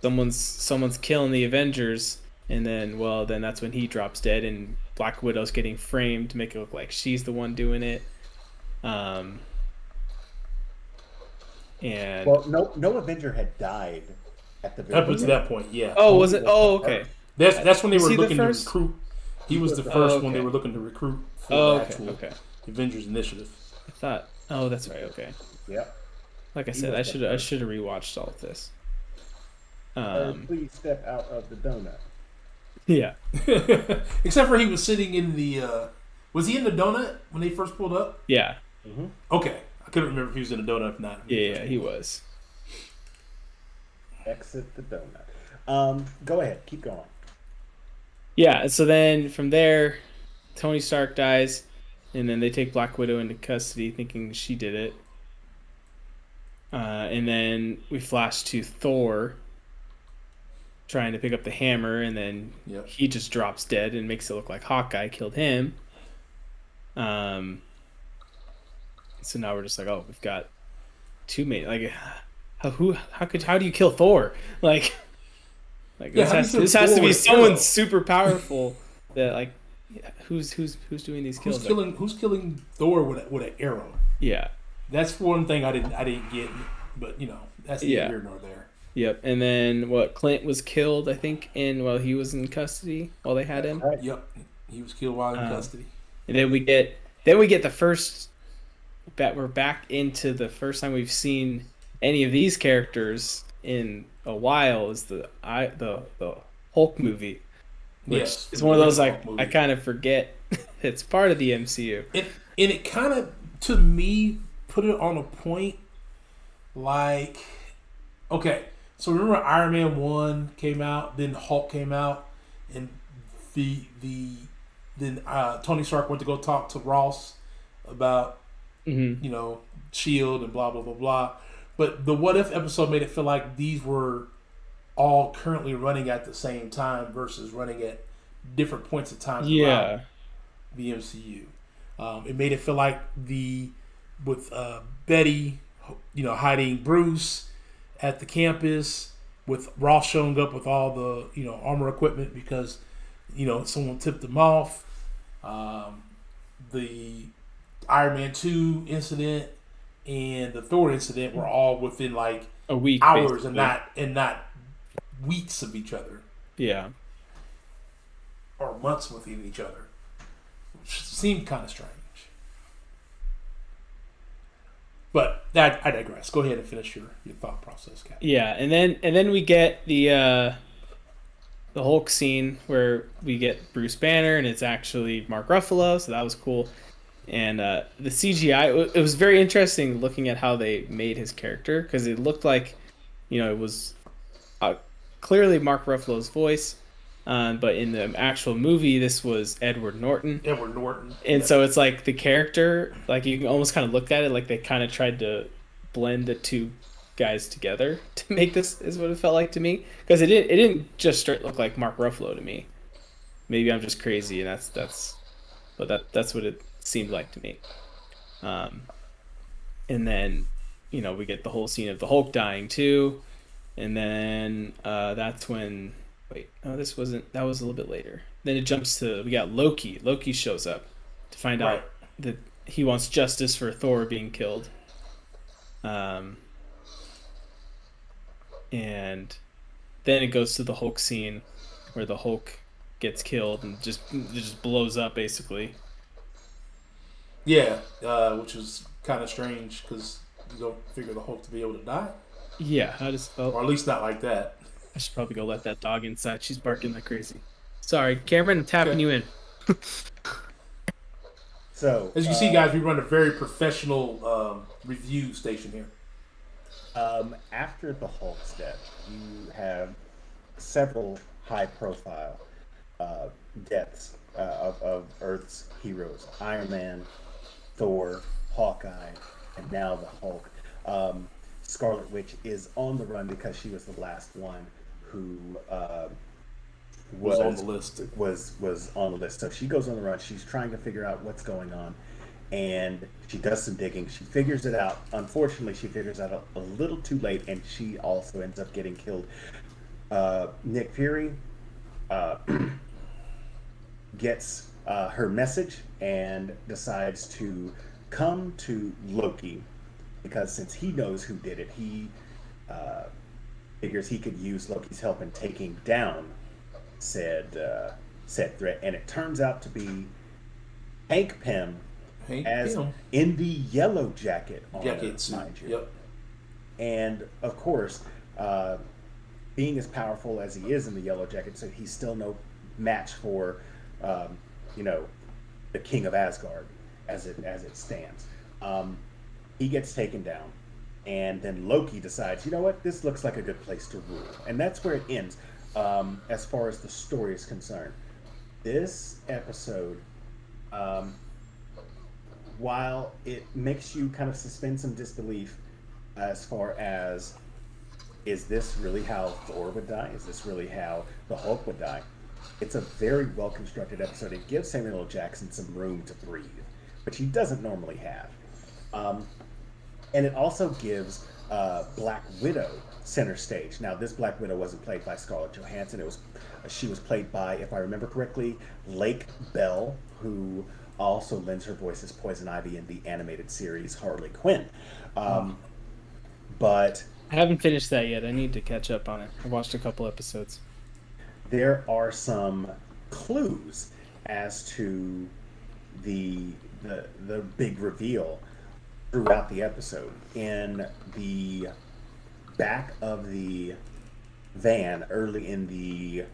someone's killing the Avengers, and then that's when he drops dead, and Black Widow's getting framed to make it look like she's the one doing it. And no Avenger had died at the very up to that point, yeah. Oh, was it? Oh, okay. That's when they were looking to recruit. He was the first one they were looking to recruit for the actual Avengers Initiative. I thought. Oh, that's right. Okay. Yeah. Like I said, I should have rewatched all of this. Please step out of the donut. Yeah. Except for he was sitting in the. Was he in the donut when they first pulled up? Yeah. Mm-hmm. Okay, I couldn't remember if he was in the donut or not. Yeah, he was. Exit the donut. Go ahead. Keep going. Yeah. So then from there, Tony Stark dies. And then they take Black Widow into custody, thinking she did it. And then we flash to Thor trying to pick up the hammer, and then he just drops dead and makes it look like Hawkeye killed him. So now we're just like, oh, we've got two main. Like, how do you kill Thor? Like this has to be someone super powerful that like. Yeah, who's doing these kills? Who's killing Thor with an arrow? Yeah, that's one thing I didn't get, but that's neither here nor there. Yep, and then Clint was killed, I think, while he was in custody while they had him. Right. Yep, he was killed while in custody. And then we get the first that we're back into the first time we've seen any of these characters in a while is the Hulk movie. Which is one of those I kind of forget it's part of the MCU. And it kind of, to me, put it on a point like, okay, so remember Iron Man 1 came out, then Hulk came out, and then Tony Stark went to go talk to Ross about, S.H.I.E.L.D. and blah, blah, blah, blah. But the What If episode made it feel like these were all currently running at the same time versus running at different points of time throughout the MCU. It made it feel like with Betty, hiding Bruce at the campus, with Ross showing up with all the armor equipment because someone tipped him off. The Iron Man 2 incident and the Thor incident were all within like a week, hours, basically. and not weeks of each other. Yeah. Or months within each other. Which seemed kind of strange. But I digress. Go ahead and finish your thought process, Cap. Yeah, and then we get the Hulk scene where we get Bruce Banner and it's actually Mark Ruffalo, so that was cool. And the CGI, it was very interesting looking at how they made his character because it looked like, it was clearly Mark Ruffalo's voice, but in the actual movie, this was Edward Norton. Edward Norton. And Yeah. so it's like the character, like you can almost kind of look at it like they kind of tried to blend the two guys together to make this is what it felt like to me because it didn't just straight look like Mark Ruffalo to me. Maybe I'm just crazy and that's what it seemed like to me. Um, and then we get the whole scene of the Hulk dying too, and then that's when wait no this wasn't that was a little bit later. Then it jumps to we got Loki. Loki shows up to find Right. out that he wants justice for Thor being killed. And then it goes to the Hulk scene where the Hulk gets killed and just blows up basically. Yeah, which was kind of strange because you don't figure the Hulk to be able to die, Yeah, or at least not like that. I should probably go let that dog inside. She's barking like crazy. Sorry, Cameron, I'm tapping Okay. you in. So, As you see, guys, we run a very professional review station here. after the Hulk's death, you have several high-profile deaths of Earth's heroes: Iron Man, Thor, Hawkeye, and now the Hulk. Scarlet Witch is on the run because she was the last one who Was on the list. Was on the list. So she goes on the run. She's trying to figure out what's going on, and she does some digging. She figures it out. Unfortunately, she figures out a little too late, and she also ends up getting killed. Nick Fury gets her message and decides to come to Loki because since he knows who did it, he figures he could use Loki's help in taking down said threat. And it turns out to be Hank Pym Hank as Pym. in the yellow jacket on Jacket Earth, suit. mind you. Yep. And of course, being as powerful as he is in the yellow jacket, so he's still no match for, the king of Asgard as it stands. He gets taken down, and then Loki decides, you know what, this looks like a good place to rule, and that's where it ends. As far as the story is concerned, this episode, while it makes you kind of suspend some disbelief as far as, is this really how Thor would die? Is this really how the Hulk would die? It's a very well constructed episode. It gives Samuel L. Jackson some room to breathe, which he doesn't normally have. And it also gives Black Widow center stage. Now, this Black Widow wasn't played by Scarlett Johansson. She was played by, if I remember correctly, Lake Bell, who also lends her voice as Poison Ivy in the animated series Harley Quinn. But I haven't finished that yet. I need to catch up on it. I watched a couple episodes. there are some clues as to the big reveal throughout the episode. In the back of the van early in the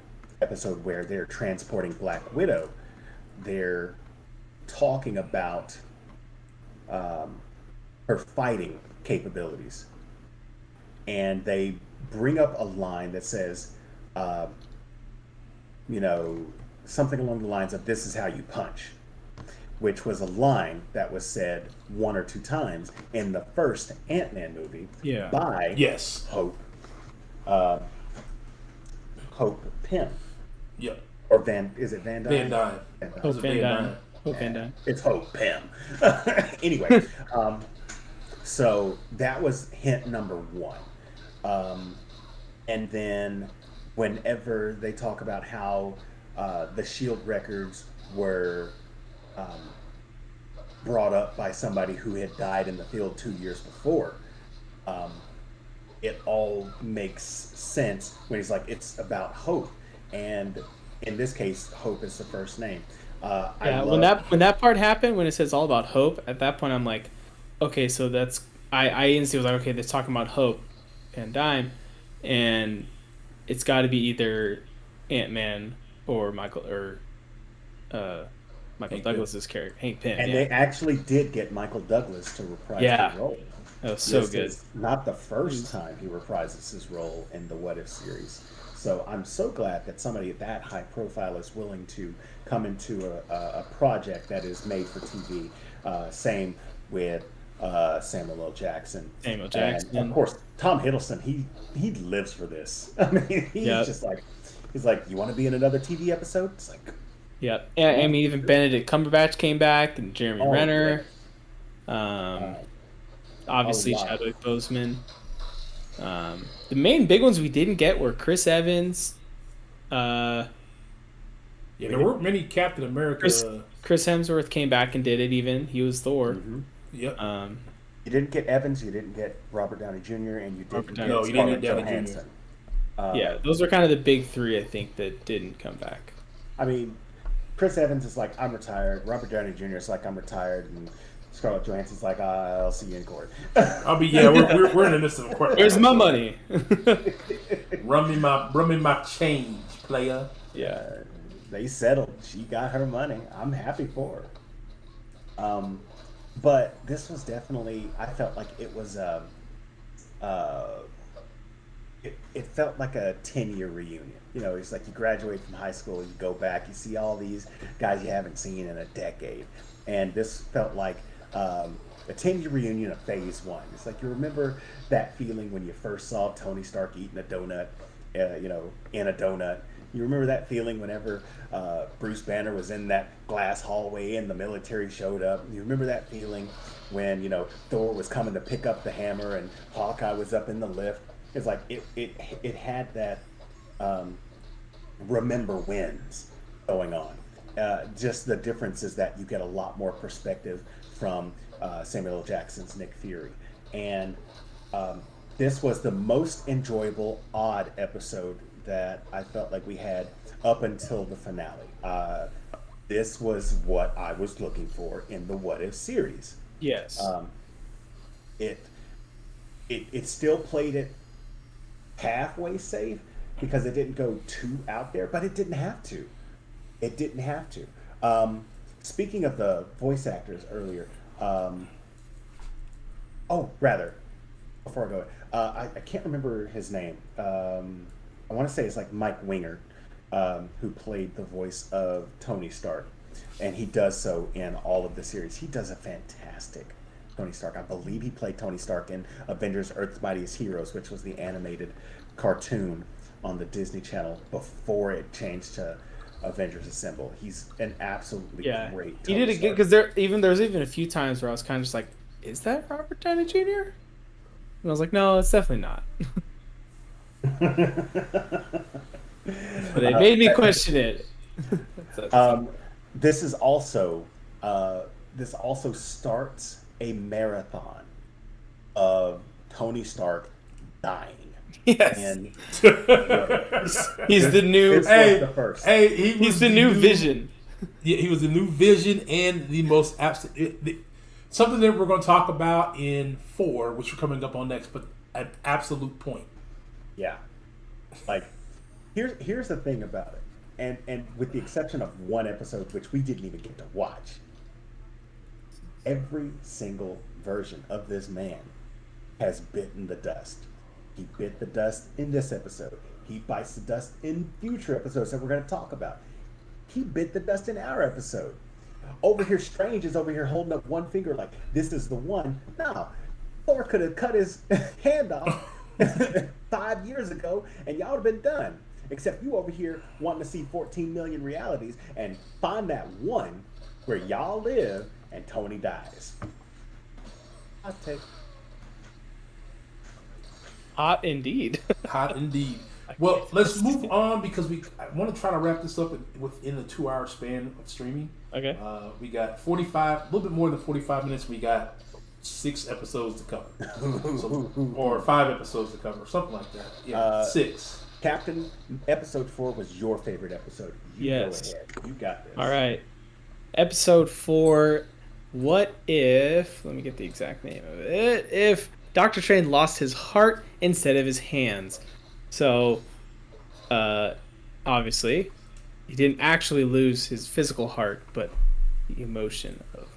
episode where they're transporting Black Widow, they're talking about her fighting capabilities. And they bring up a line that says, something along the lines of, "This is how you punch," which was a line that was said one or two times in the first Ant-Man movie by Yes. Hope Pym. Yep. Or is it Van Dyne? Van Dyne. Van Dyne. Hope it Van Van Dyne. Dyne? Hope Van Dyne. It's Hope Pym. Anyway, so that was hint number one. And then whenever they talk about how the Shield records were brought up by somebody who had died in the field 2 years before, it all makes sense when he's like, it's about Hope. And in this case, Hope is the first name. When that part happened, when it says all about Hope, at that point I'm like, okay, so that's I instantly was like, okay, they're talking about Hope Van Dyne, and it's got to be either Ant-Man or Michael or Michael Hank Douglas's character, Hank Pym. And Yeah, they actually did get Michael Douglas to reprise Yeah. the role. that was so This good. is not the first time he reprises his role in the What If series. So I'm so glad that somebody at that high profile is willing to come into a project that is made for TV. Same with Samuel L. Jackson. Samuel And Jackson. of course, Tom Hiddleston, he lives for this. I mean, he's Yep. just like, he's like, you want to be in another TV episode? It's like, Yeah, and I mean even Benedict Cumberbatch came back and Jeremy Oh, Renner. Uh, Obviously a lot. Chadwick Boseman. The main big ones we didn't get were Chris Evans, Yeah, there weren't many Captain America. Chris Hemsworth came back and did it. Even he was Thor. mhm. Yep. You didn't get Evans, you didn't get Robert Downey Jr., and you Robert didn't Downey get No, you didn't Scarlett get Downey Jr. Johansson. Yeah, those are kind of the big three I think that didn't come back. I mean, Chris Evans is like, I'm retired. Robert Downey Jr. is like, I'm retired. And Scarlett Johansson's like, I'll see you in court. I'll be we're in the midst of a court. Where's my money? Run me my change, player. Yeah. They settled. She got her money. I'm happy for her. But this was definitely, I felt like it was, it felt like a 10-year reunion. You know, it's like you graduate from high school, you go back, you see all these guys you haven't seen in a decade. And this felt like a 10-year reunion of phase one. It's like you remember that feeling when you first saw Tony Stark eating a donut, in a donut. You remember that feeling whenever Bruce Banner was in that glass hallway and the military showed up. You remember that feeling when, Thor was coming to pick up the hammer and Hawkeye was up in the lift. It's like it had that remember wins going on. Just the difference is that you get a lot more perspective from Samuel L. Jackson's Nick Fury. And this was the most enjoyable odd episode that I felt like we had up until the finale. This was what I was looking for in the What If series. Yes. It still played it halfway safe because it didn't go too out there, but it didn't have to. It didn't have to. Speaking of the voice actors earlier, before I go, I can't remember his name. I want to say it's like Mike Winger, who played the voice of Tony Stark, and he does so in all of the series. He does a fantastic Tony Stark. I believe he played Tony Stark in Avengers: Earth's Mightiest Heroes, which was the animated cartoon on the Disney Channel before it changed to Avengers Assemble. He's an absolutely great He Tony did it good Stark. because there's even a few times where I was kind of just like, is that Robert Downey Jr.? And I was like, no, it's definitely not. But they made me question it. This also starts a marathon of Tony Stark dying. Yes. And He's the new. this was the first. He's the new Vision. Yeah, he was the new Vision and the most absolute. Something that we're going to talk about in 4, which we're coming up on next, but an absolute point. Yeah. Like, here's the thing about it. And with the exception of one episode, which we didn't even get to watch, every single version of this man has bitten the dust. He bit the dust in this episode. He bites the dust in future episodes that we're going to talk about. He bit the dust in our episode. Over here, Strange is over here holding up one finger like, this is the one. No, Thor could have cut his hand off 5 years ago, and y'all would have been done. Except you over here wanting to see 14 million realities and find that one where y'all live and Tony dies. I'll take. Hot indeed. Hot indeed. Well, let's move on because I want to try to wrap this up within a 2-hour span of streaming. Okay. We got 45, a little bit more than 45 minutes. We got 6 episodes to cover, or 5 episodes to cover, something like that. Yeah, 6. Captain, episode 4 was your favorite episode. Yes. Go ahead. You got this. All right. Episode 4. What if? Let me get the exact name of it. If Dr. Strange lost his heart instead of his hands. So, obviously, he didn't actually lose his physical heart, but the emotion of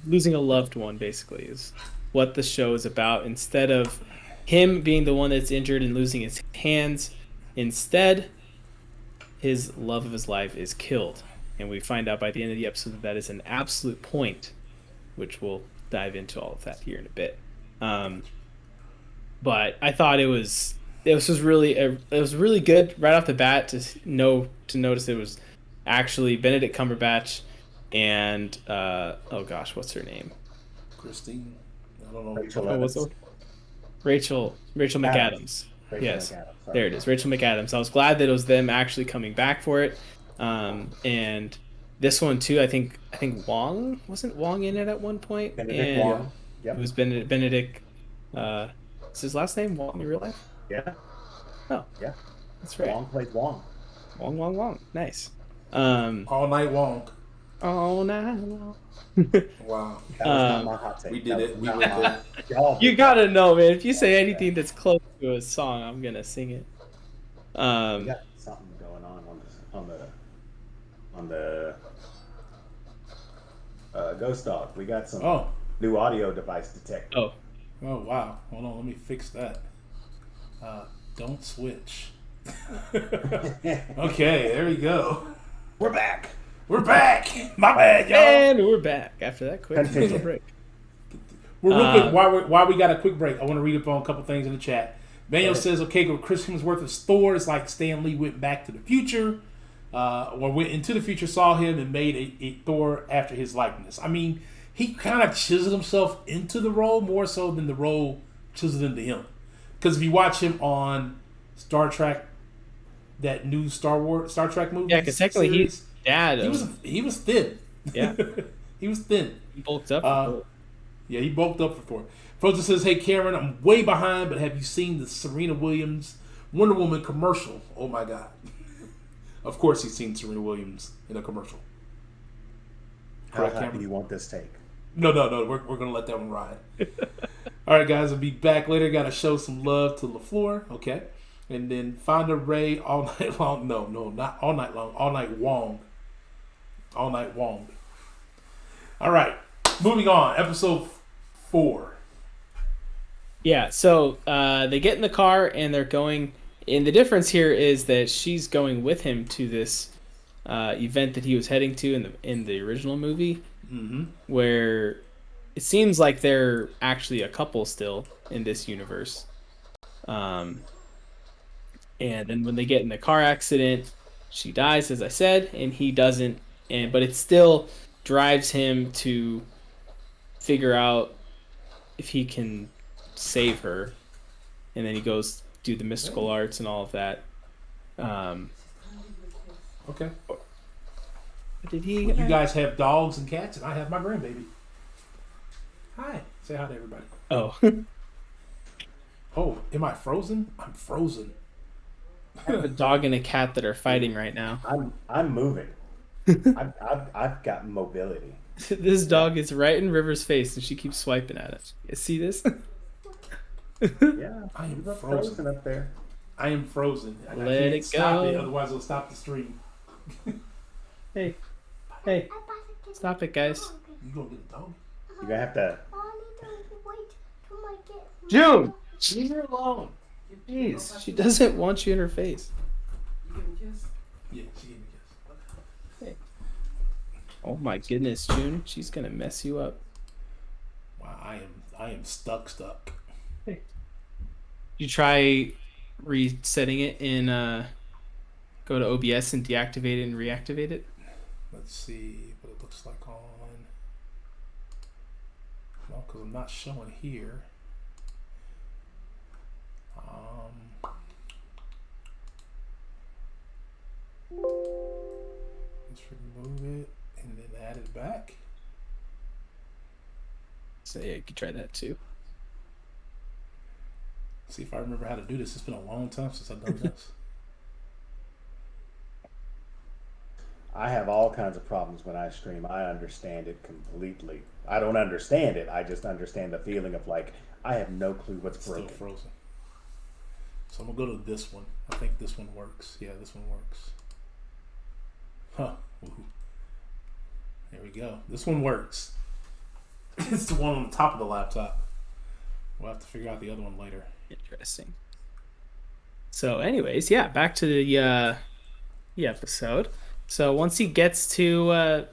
losing a loved one, basically, is what the show is about. Instead of him being the one that's injured and losing his hands, instead, his love of his life is killed. And we find out by the end of the episode that is an absolute point, which we'll dive into all of that here in a bit. But I thought it was really good right off the bat to notice it was actually Benedict Cumberbatch and oh gosh, what's her name? Christine. I don't know. Rachel McAdams. Yes, McAdams, there it is, Rachel McAdams. I was glad that it was them actually coming back for it. And this one too, I think Wong wasn't Wong in it at one point. Benedict Wong. Yep. It was Benedict. Is his last name Wong in real life? Yeah. Oh, yeah. That's right. Wong plays Wong. Wong. Nice. All Night Wong. All night long. Wow. That was not my hot take. We did it. We We went there. You gotta know, man. If you say anything that's close to a song, I'm gonna sing it. We got something going on the Ghostdog. We got some new audio device detector. Oh wow. Hold on. Let me fix that. Don't switch. Okay. There we go. We're back. We're back. My bad, y'all. And we're back after that quick Continue. little break. Well, real quick, while we got a quick break, I want to read up on a couple things in the chat. Manuel says, okay, with Chris Hemsworth's Thor, it's like Stan Lee went back to the future, or went into the future, saw him, and made a Thor after his likeness. I mean, he kind of chiseled himself into the role more so than the role chiseled into him. Because if you watch him on Star Trek, that new Star Trek movie, Yeah, because technically he's dad. He was thin. Yeah. He was thin. He bulked up. Yeah, he bulked up for Thor. Frozen says, hey, Cameron, I'm way behind, but have you seen the Serena Williams Wonder Woman commercial? Oh, my God. Of course he's seen Serena Williams in a commercial. How high do you want this take? No. We're going to let that one ride. All right, guys. I'll be back later. Got to show some love to LaFleur. Okay. And then Fonda Ray all night long. No, not all night long. All night Wong. All night Wong. All right. Moving on. Episode 4. Yeah, so they get in the car and they're going. And the difference here is that she's going with him to this event that he was heading to in the original movie, where it seems like they're actually a couple still in this universe. And then when they get in the car accident, she dies, as I said, and he doesn't. But it still drives him to figure out if he can save her, and then he goes do the mystical arts and all of that. Okay. Did he? Well, you guys have dogs and cats, and I have my grandbaby. Hi. Say hi to everybody. Oh. Oh, am I frozen? I'm frozen. I have a dog and a cat that are fighting right now. I'm moving. I've got mobility. This dog is right in River's face, and she keeps swiping at it. You see this? Yeah, I am you're frozen up there. I am frozen. I Let can't it stop go. it, otherwise it'll stop the stream. Hey, stop it, guys. You gonna get a dog? You're gonna have to. June, leave her alone. Jeez, she doesn't want you in her face. Yeah, she gave me a kiss. Oh my goodness, June, she's gonna mess you up. Wow, I am stuck. You try resetting it in go to OBS and deactivate it and reactivate it. Let's see what it looks like on. Well, because I'm not showing here. Let's remove it and then add it back. So yeah, you could try that too. See if I remember how to do this. It's been a long time since I've done this. I have all kinds of problems when I stream. I understand it completely. I don't understand it. I just understand the feeling of like I have no clue what's Still broken. frozen. So I'm gonna go to this one. I think this one works. Yeah, this one works. Huh. Ooh. There we go. This one works. It's the one on the top of the laptop. We'll have to figure out the other one later. Interesting. So, anyways, yeah, back to the episode. So once he gets to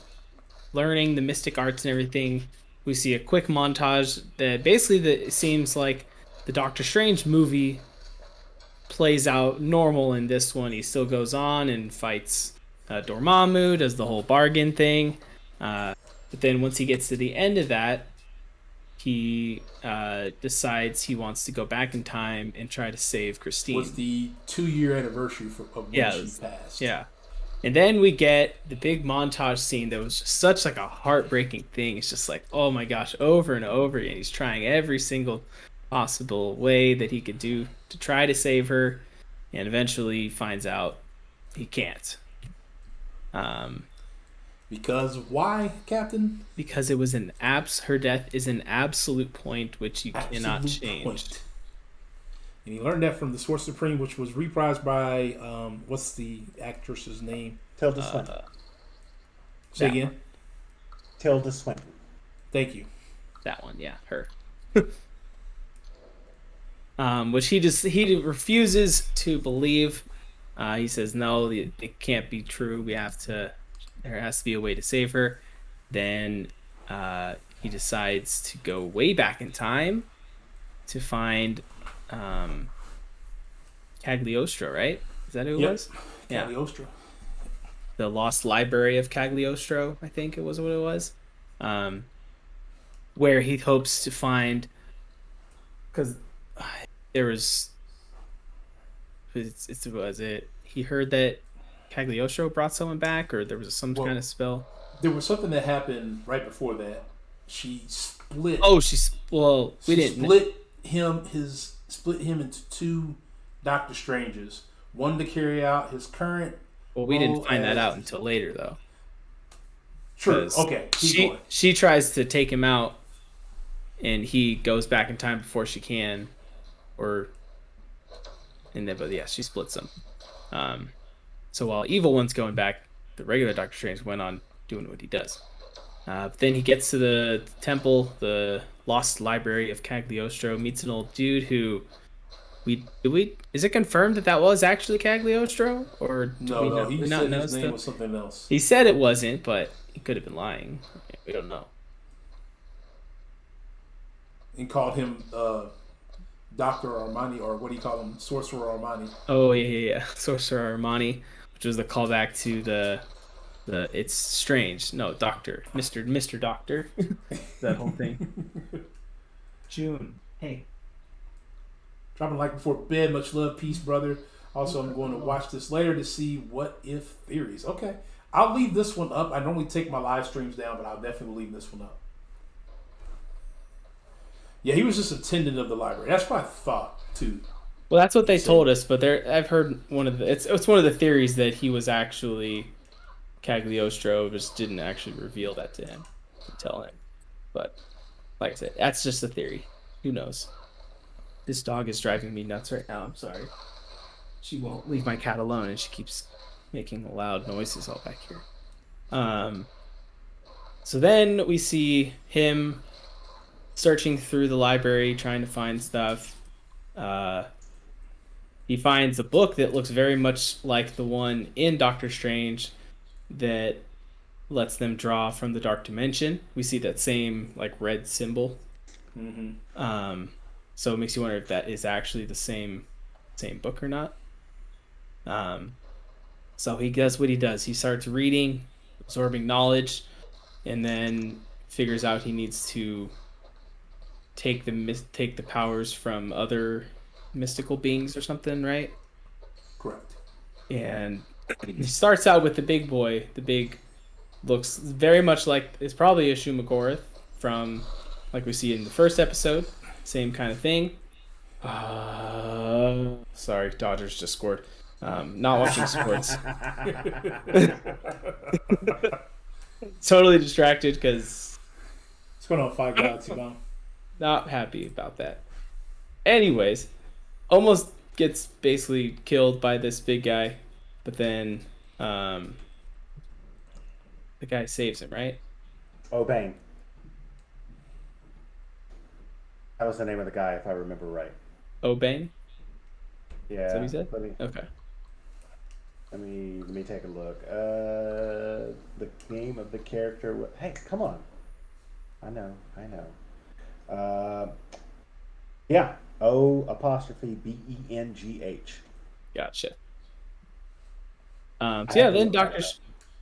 learning the mystic arts and everything, we see a quick montage that basically it seems like the Doctor Strange movie plays out normal in this one. He still goes on and fights Dormammu, does the whole bargain thing. But then once he gets to the end of that, he decides he wants to go back in time and try to save Christine. It was the 2-year anniversary of when she passed. Yeah. And then we get the big montage scene that was just such like a heartbreaking thing. It's just like, oh my gosh, over and over again. He's trying every single possible way that he could do to try to save her, and eventually finds out he can't. Because why, Captain? Because it was her death is an absolute point which you cannot change. Point. And he learned that from the Sorcerer Supreme, which was reprised by what's the actress's name? Tilda Swinton. Say again. Tilda Swinton. Thank you. That one, yeah, her. Which he refuses to believe. He says no, it can't be true. There has to be a way to save her. Then he decides to go way back in time to find Cagliostro, right? Is that who it was? Yeah. Cagliostro. The Lost Library of Cagliostro, I think it was what it was. Where he hopes to find, because there was he heard that Cagliostro brought someone back, or there was some kind of spell. There was something that happened right before that. She split. Oh, we didn't split him into 2 Doctor Stranges. One to carry out his current. Well, we didn't find that out until later, though. True. Okay. She tries to take him out, and he goes back in time before she can, but she splits them. So while Evil One's going back, the regular Doctor Strange went on doing what he does. But then he gets to the temple, the Lost Library of Cagliostro, meets an old dude who is it confirmed that was actually Cagliostro, or no? He said his name was something else. He said it wasn't, but he could have been lying. We don't know. He called him Dr. Armani, or what do you call him? Sorcerer Armani. Oh yeah, Sorcerer Armani, which was the callback to the it's strange. No, Doctor, Mr. Doctor, that whole thing. June, hey. Dropping a like before bed. Much love, peace, brother. Also, I'm going to watch this later to see what if theories. Okay, I'll leave this one up. I normally take my live streams down, but I'll definitely leave this one up. Yeah, he was just attendant of the library. That's what I thought too. Well, that's what they told us, but I've heard it's one of the theories that he was actually Cagliostro, just didn't actually reveal that to him, tell him. But like I said, that's just a theory. Who knows? This dog is driving me nuts right now. I'm sorry. She won't leave my cat alone, and she keeps making loud noises all back here. So then we see him searching through the library, trying to find stuff. He finds a book that looks very much like the one in Doctor Strange that lets them draw from the dark dimension. We see that same like red symbol. Mm-hmm. So it makes you wonder if that is actually the same book or not. So he does what he does. He starts reading, absorbing knowledge, and then figures out he needs to take the powers from other mystical beings or something, right? Correct. And he starts out with the big boy. The big looks very much like it's probably a Shumagorath from like we see in the first episode. Same kind of thing. Sorry, Dodgers just scored. Not watching sports. Totally distracted because what's going on, Five Gods? Not happy about that. Anyways, almost gets basically killed by this big guy, but then the guy saves him, right? O'Bane. That was the name of the guy, if I remember right. O'Bane? Yeah. Is that what you said? Let Okay. me take a look. The name of the character. Hey, come on. I know. Yeah. O''Bengh. Gotcha. I So have yeah, to then look that up.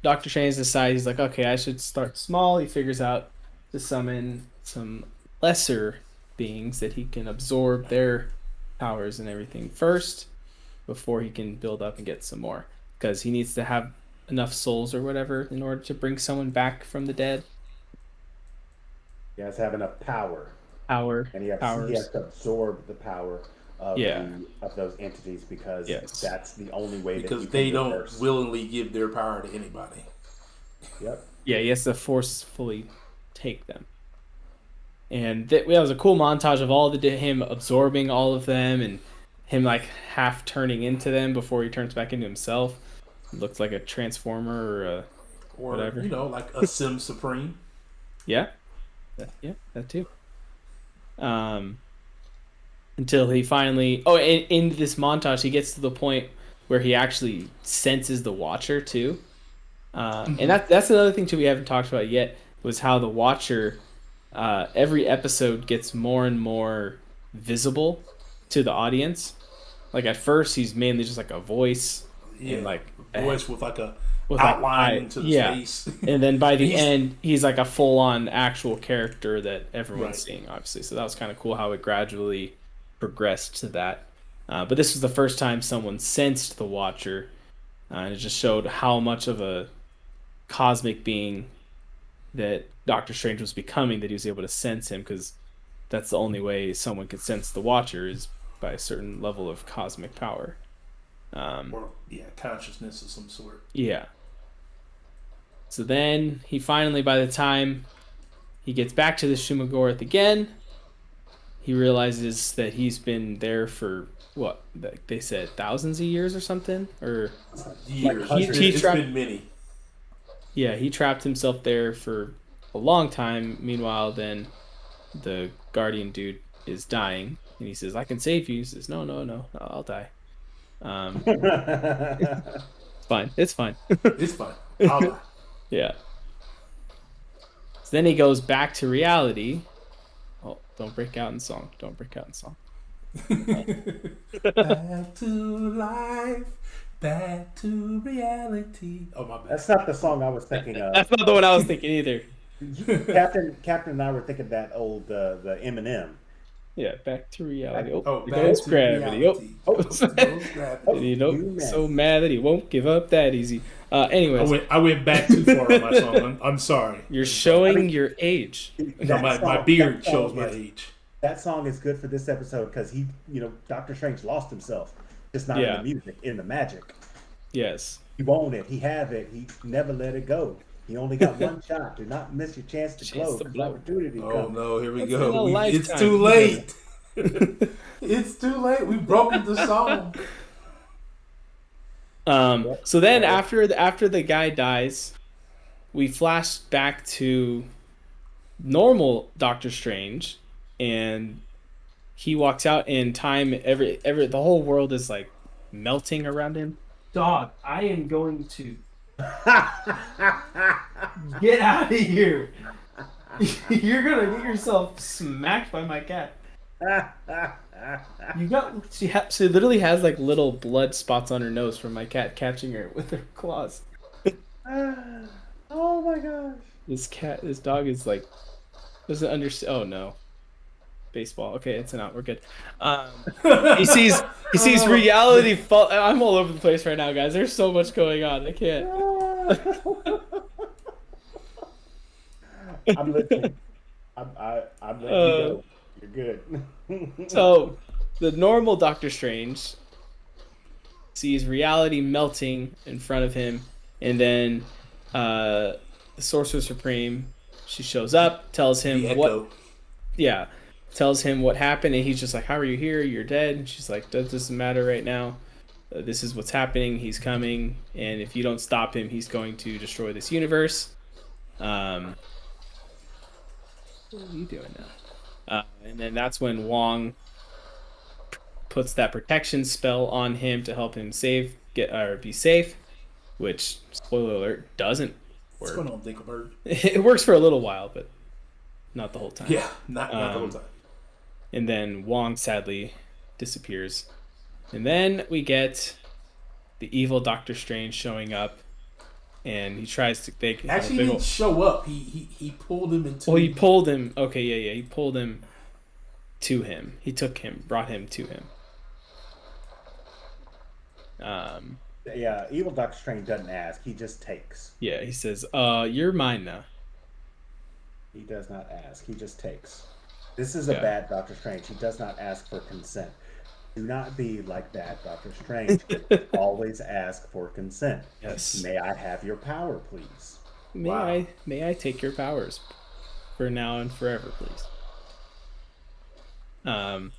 Doctor Strange decides he's like, okay, I should start small. He figures out to summon some lesser beings that he can absorb their powers and everything first before he can build up and get some more. Because he needs to have enough souls or whatever in order to bring someone back from the dead. He has to have enough power, Power, and he has powers. to absorb the power of Yeah. of those entities because Yes. that's the only way that Because you they can don't reverse. willingly give their power to anybody. Yep. Yeah, he has to forcefully take them. And that was a cool montage of him absorbing all of them and him like half turning into them before he turns back into himself. It looks like a transformer or a Or, whatever. like a Sim Supreme. Yeah, that too. Until he finally, in this montage, he gets to the point where he actually senses the Watcher too. And that's another thing too we haven't talked about yet was how the Watcher, every episode gets more and more visible to the audience. Like at first, he's mainly just like a voice, and like a voice with like a with outline into the face. And then by the end, he's like a full-on actual character that everyone's Right. seeing, obviously. So that was kind of cool how it gradually progressed to that. But this was the first time someone sensed the Watcher, and it just showed how much of a cosmic being that Doctor Strange was becoming, that he was able to sense him, because that's the only way someone can sense the Watcher is by a certain level of cosmic power. Or, consciousness of some sort. Yeah. So then he finally, by the time he gets back to the Shumagorath again, he realizes that he's been there for what they said, thousands of years or something, or Years. Like It's been many. yeah, he trapped himself there for a long time. Meanwhile, then the Guardian dude is dying, and he says, "I can save you." He says, "No, I'll die." Fine, it's fine. It's fine. I'll die. Yeah. So then he goes back to reality. Oh, don't break out in song. Don't break out in song. Back to life. Back to reality. Oh, my bad. That's not the song I was thinking of. That's not the one I was thinking either. Captain and I were thinking that old the Eminem. Yeah, back to reality. Oh, there back goes to gravity. reality. Oh, Goes gravity. and so mad that he won't give up that easy. Anyways, I went back too far on my song. I'm sorry. you're showing your age. No, my beard shows my age. That song is good for this episode because Doctor Strange lost himself. Just not in the music, in the magic. Yes. He won it. He have it. He never let it go. He only got one shot. Do not miss your chance to blow. Opportunity Oh comes. no, here we That's go. in a It's lifetime. too late. It's too late. We've broken the song. So then after the guy dies, we flash back to normal Doctor Strange, and he walks out, and time the whole world is like melting around him. Dog, I am going to get out of here. You're gonna get yourself smacked by my cat. She literally has like little blood spots on her nose from my cat catching her with her claws. Oh my gosh. This dog is like, doesn't understand. Oh no, baseball. Okay, it's not. We're good. He sees reality fall. I'm all over the place right now, guys. There's so much going on. I can't. I'm listening. I'm letting you go. You're good. So, the normal Doctor Strange sees reality melting in front of him, and then the Sorcerer Supreme, she shows up, tells him tells him what happened, and he's just like, "How are you here? You're dead." And she's like, "That doesn't matter right now. This is what's happening. He's coming, and if you don't stop him, he's going to destroy this universe." what are you doing now? And then that's when Wong puts that protection spell on him to help him be safe, which, spoiler alert, doesn't What's work. going on, Dinkelberg? It works for a little while, but not the whole time. Yeah, not the whole time. And then Wong sadly disappears. And then we get the evil Doctor Strange showing up, and he tries to. Actually, he didn't show up. He pulled him into. Well, he pulled him. Okay, yeah. He pulled him to him. He brought him to him. Yeah, evil Doctor Strange doesn't ask; he just takes. Yeah, he says, "You're mine now." He does not ask; he just takes. This is a bad Doctor Strange. He does not ask for consent. Do not be like that, Doctor Strange. Always ask for consent. Yes. May I have your power, please? May I take your powers for now and forever, please? And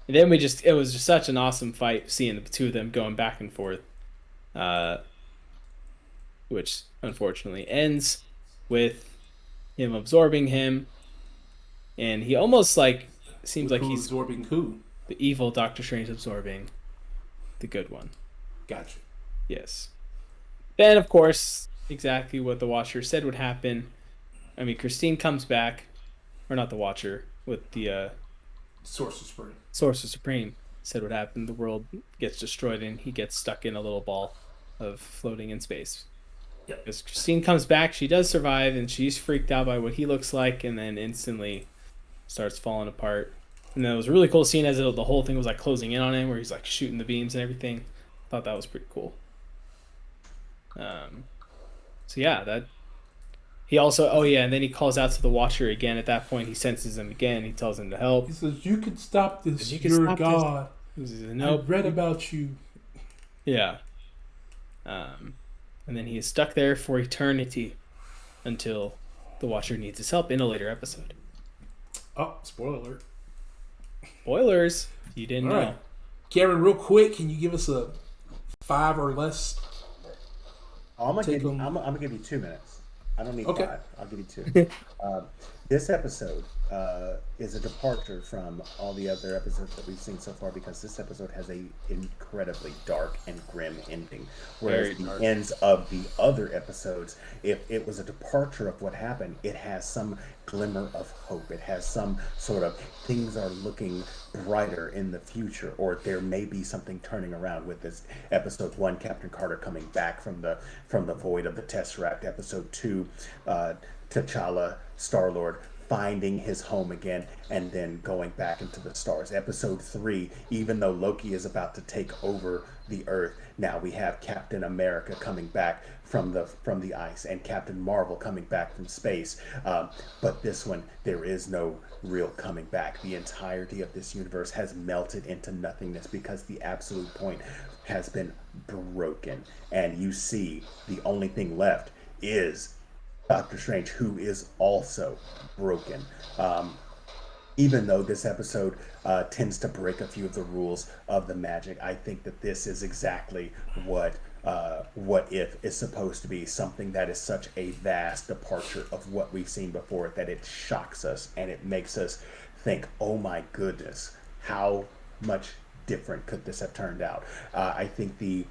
then it was just such an awesome fight, seeing the two of them going back and forth, which unfortunately ends with him absorbing him, and he almost seems like he's absorbing who? The evil Doctor Strange absorbing the good one. Gotcha. Yes. Then, of course, exactly what the Watcher said would happen. I mean, Christine comes back, or not the Watcher, with the Sorcerer Supreme. Sorcerer Supreme said what happened. The world gets destroyed, and he gets stuck in a little ball of floating in space. Yep. As Christine comes back, she does survive, and she's freaked out by what he looks like, and then instantly starts falling apart. And then it was a really cool scene as the whole thing was closing in on him, where he's shooting the beams and everything. I thought that was pretty cool. So yeah, that he also and then he calls out to the Watcher again. At that point, he senses him again. He tells him to help. He says, "You can stop this. You're a god. Nope. I read about you." Yeah. And then he is stuck there for eternity until the Watcher needs his help in a later episode. Oh, spoiler alert. Spoilers. You didn't know. Right. Karen, real quick, can you give us a 5 or less? I'm gonna give you 2 minutes. I don't need 5. I'll give you 2. This episode is a departure from all the other episodes that we've seen so far, because this episode has a incredibly dark and grim ending. Whereas the ends of the other episodes, if it was a departure of what happened, it has some glimmer of hope. It has some sort of things are looking brighter in the future, or there may be something turning around with this. Episode 1, Captain Carter coming back from the void of the Tesseract. Episode 2, T'Challa, Star-Lord, finding his home again, and then going back into the stars. Episode 3, even though Loki is about to take over the Earth, now we have Captain America coming back from the ice, and Captain Marvel coming back from space. But this one, there is no real coming back. The entirety of this universe has melted into nothingness because the absolute point has been broken. And you see, the only thing left is Doctor Strange, who is also broken. Even though this episode tends to break a few of the rules of the magic, I think that this is exactly what If is supposed to be, something that is such a vast departure of what we've seen before that it shocks us and it makes us think, oh my goodness, how much different could this have turned out? I think the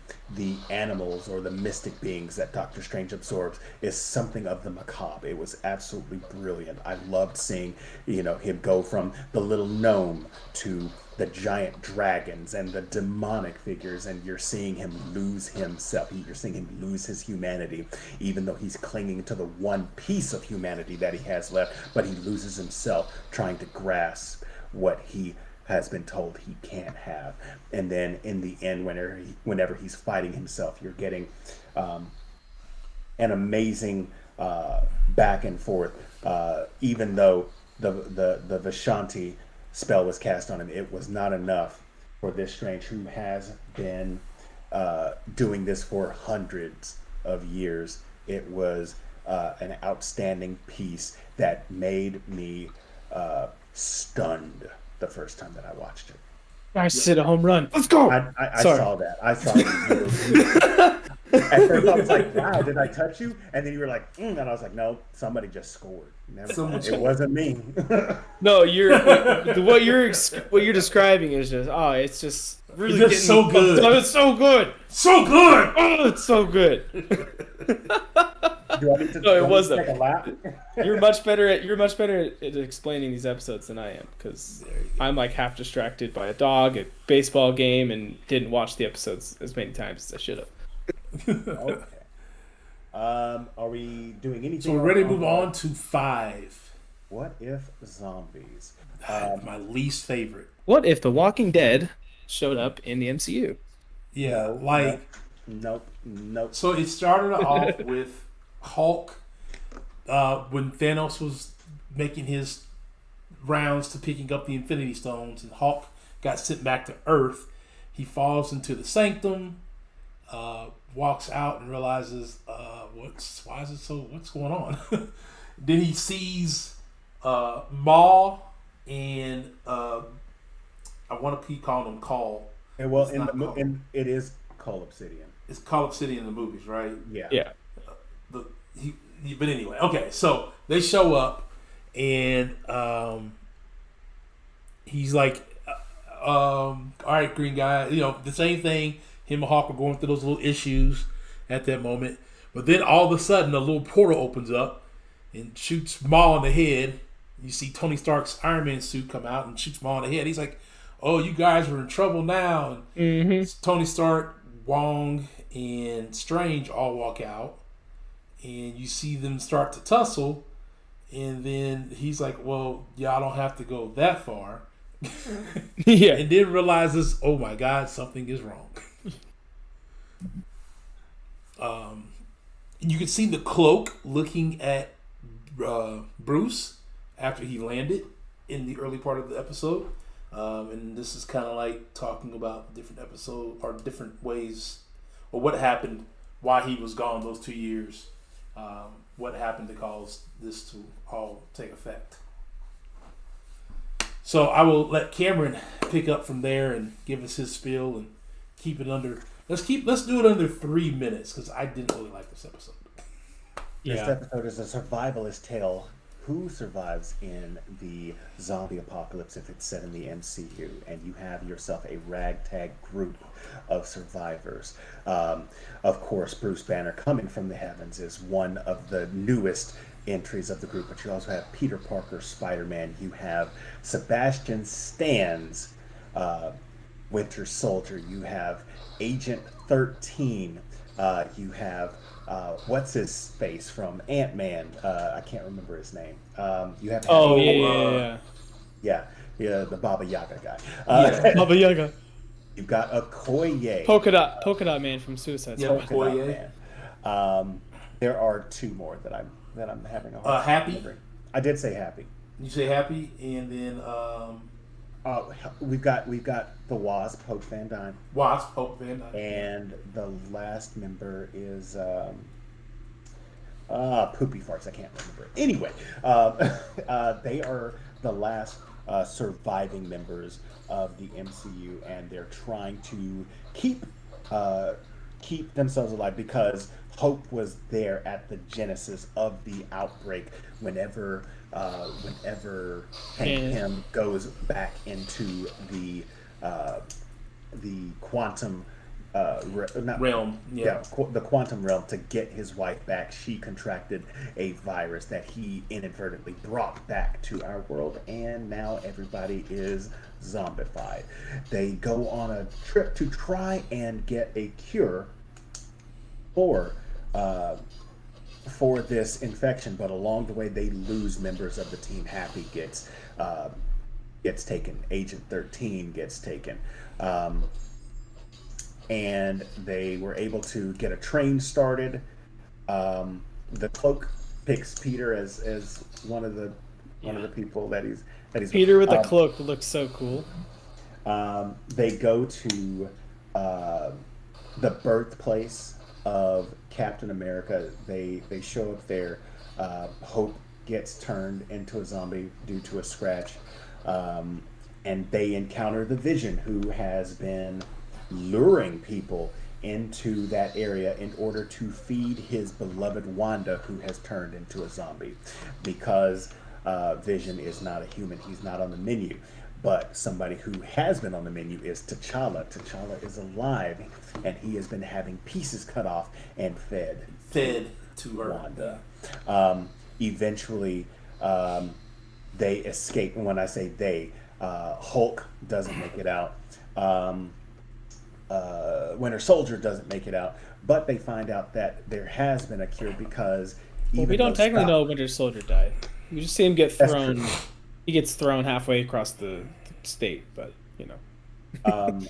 animals or the mystic beings that Doctor Strange absorbs is something of the macabre. It was absolutely brilliant. I loved seeing, him go from the little gnome to the giant dragons and the demonic figures, and you're seeing him lose himself. You're seeing him lose his humanity, even though he's clinging to the one piece of humanity that he has left, but he loses himself trying to grasp what he has been told he can't have. And then in the end, whenever he's fighting himself, you're getting an amazing back and forth. Even though the Vishanti spell was cast on him, it was not enough for this Strange, who has been doing this for hundreds of years. It was an outstanding piece that made me stunned the first time that I watched it. I hit a home run. Let's go. I saw that. I saw it. At first, I was like, "Wow, did I touch you?" And then you were like, and I was like, "No, somebody just scored. It wasn't me." No, what you're describing is just it's just really It's just so good. It's so good, So good. oh, it's so good. Do I need to, No, it was take a lap? You're much better at explaining these episodes than I am, because I'm like half distracted by a dog, a baseball game, and didn't watch the episodes as many times as I should have. Okay. Are we doing anything? So we're ready to move on to 5. What if zombies? My least favorite. What if The Walking Dead showed up in the MCU? Yeah, Nope. So it started off with Hulk when Thanos was making his rounds to picking up the Infinity Stones, and Hulk got sent back to Earth. He falls into the Sanctum, walks out and realizes, what's going on? Then he sees Maul and I want to keep calling him Call. Well, it is Call Obsidian. It's Call Obsidian in the movies, right? Yeah. But anyway, okay. So they show up, and he's like, "All right, green guy." The same thing. Him and Hawk are going through those little issues at that moment, but then all of a sudden, a little portal opens up and shoots Maul in the head. You see Tony Stark's Iron Man suit come out and shoots Maul in the head. He's like, "Oh, you guys are in trouble now." And Tony Stark, Wong, and Strange all walk out, and you see them start to tussle, and then he's like, "Well, y'all don't have to go that far." Yeah. And then realizes, "Oh my God, something is wrong." You can see the Cloak looking at Bruce after he landed in the early part of the episode. And this is kind of like talking about different episodes or different ways, or what happened, why he was gone those 2 years, what happened to cause this to all take effect. So I will let Cameron pick up from there and give us his spiel and keep it under. Let's do it under 3 minutes, because I didn't really like this episode. This episode is a survivalist tale. Who survives in the zombie apocalypse if it's set in the MCU, and you have yourself a ragtag group of survivors. Of course, Bruce Banner, coming from the heavens, is one of the newest entries of the group, but you also have Peter Parker, Spider-Man. You have Sebastian Stan's Winter Soldier. You have Agent 13. You have what's his face from Ant-Man? I can't remember his name. You have the Baba Yaga guy. Baba Yaga. You've got Okoye. Polka Dot Man from Suicide Squad. Polka Dot Man. There are 2 more that I'm having a hard time Happy. remembering. I did say Happy. You say Happy, and then we've got the Wasp, Hope Van Dyne. Hope Van Dyne. And the last member is Poopy Farts. I can't remember. Anyway, they are the last surviving members of the MCU, and they're trying to keep themselves alive, because Hope was there at the genesis of the outbreak. Whenever Hank Pym goes back into the quantum realm, the quantum realm, to get his wife back, she contracted a virus that he inadvertently brought back to our world, and now everybody is zombified. They go on a trip to try and get a cure for this infection, but along the way they lose members of the team. Happy gets taken. Agent 13 gets taken. And they were able to get a train started. The Cloak picks Peter as one of the people that he's Peter with the cloak looks so cool. They go to the birthplace of Captain America. They show up there. Hope gets turned into a zombie due to a scratch, and they encounter the Vision, who has been luring people into that area in order to feed his beloved Wanda, who has turned into a zombie, because Vision is not a human. He's not on the menu. But somebody who has been on the menu is T'Challa. T'Challa is alive, and he has been having pieces cut off and fed to her. Wanda. Eventually, they escape. And when I say they, Hulk doesn't make it out. Winter Soldier doesn't make it out. But they find out that there has been a cure because we don't technically know Winter Soldier died. We just see him get thrown. He gets thrown halfway across the state, but you know.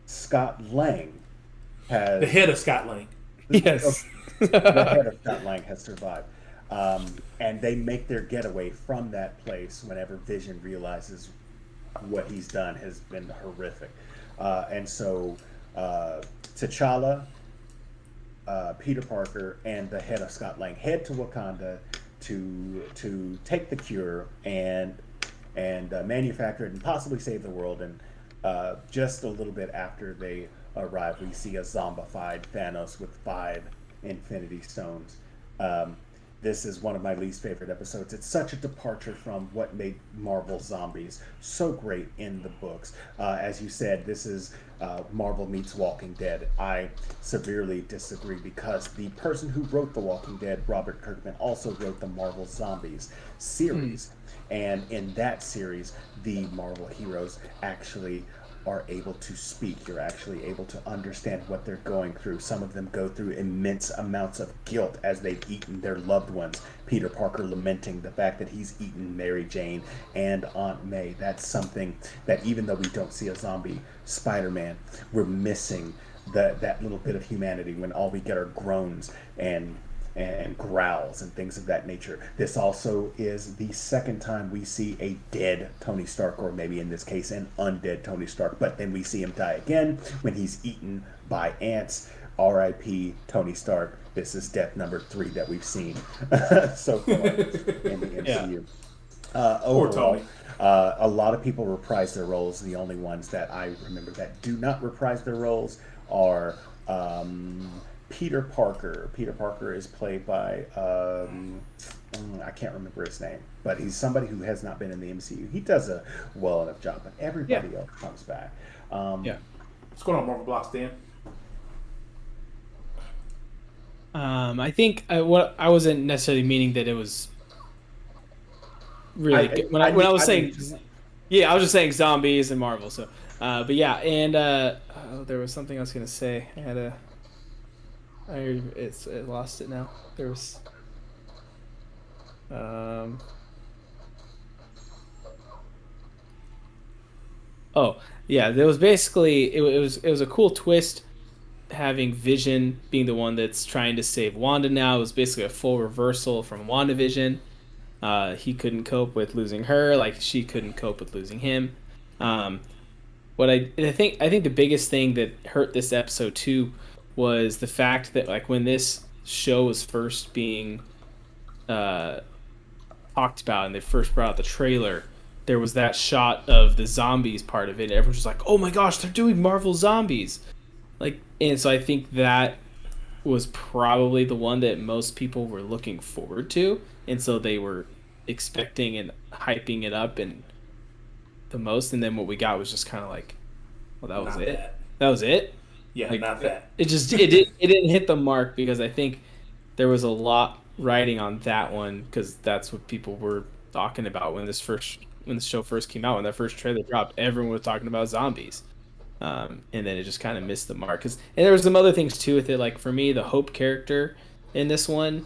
Scott Lang has the head of Scott Lang. Yes, the head of Scott Lang has survived, and they make their getaway from that place whenever Vision realizes what he's done has been horrific, and so T'Challa, Peter Parker, and the head of Scott Lang head to Wakanda to take the cure and manufacture it and possibly save the world. And just a little bit after they arrive, we see a zombified Thanos with 5 Infinity Stones. This is one of my least favorite episodes. It's such a departure from what made Marvel Zombies so great in the books. As you said, this is Marvel meets Walking Dead. I severely disagree because the person who wrote The Walking Dead, Robert Kirkman, also wrote the Marvel Zombies series. And in that series, the Marvel heroes actually are able to speak. You're actually able to understand what they're going through. Some of them go through immense amounts of guilt as they've eaten their loved ones. Peter Parker lamenting the fact that he's eaten Mary Jane and Aunt May. That's something that even though we don't see a zombie Spider-Man, we're missing that little bit of humanity when all we get are groans and growls and things of that nature. This also is the second time we see a dead Tony Stark, or maybe in this case an undead Tony Stark, but then we see him die again when he's eaten by ants. R.I.P. Tony Stark. This is death number 3 that we've seen so far in the MCU. Overall, a lot of people reprise their roles. The only ones that I remember that do not reprise their roles are Peter Parker. Peter Parker is played by I can't remember his name, but he's somebody who has not been in the MCU. He does a well enough job, but everybody else comes back. What's going on, Marvel Blocks, Dan? I think what I wasn't necessarily meaning that it was really good. When I was saying, I was just saying zombies and Marvel. So, but yeah, and there was something I was gonna say. I lost it now. There was there was basically it was a cool twist having Vision being the one that's trying to save Wanda now. It was basically a full reversal from WandaVision. He couldn't cope with losing her, like she couldn't cope with losing him. What I think the biggest thing that hurt this episode too was the fact that, like, when this show was first being talked about and they first brought out the trailer, there was that shot of the zombies part of it. Everyone was just like, "Oh my gosh, they're doing Marvel Zombies!" Like, and so I think that was probably the one that most people were looking forward to, and so they were expecting and hyping it up and the most. And then what we got was just kind of like, well, that was not it. That was it. Yeah, like, not that. It didn't hit the mark, because I think there was a lot riding on that one, because that's what people were talking about when the show first came out. When that first trailer dropped, everyone was talking about zombies, and then it just kind of missed the mark. And there was some other things too with it. Like, for me, the Hope character in this one,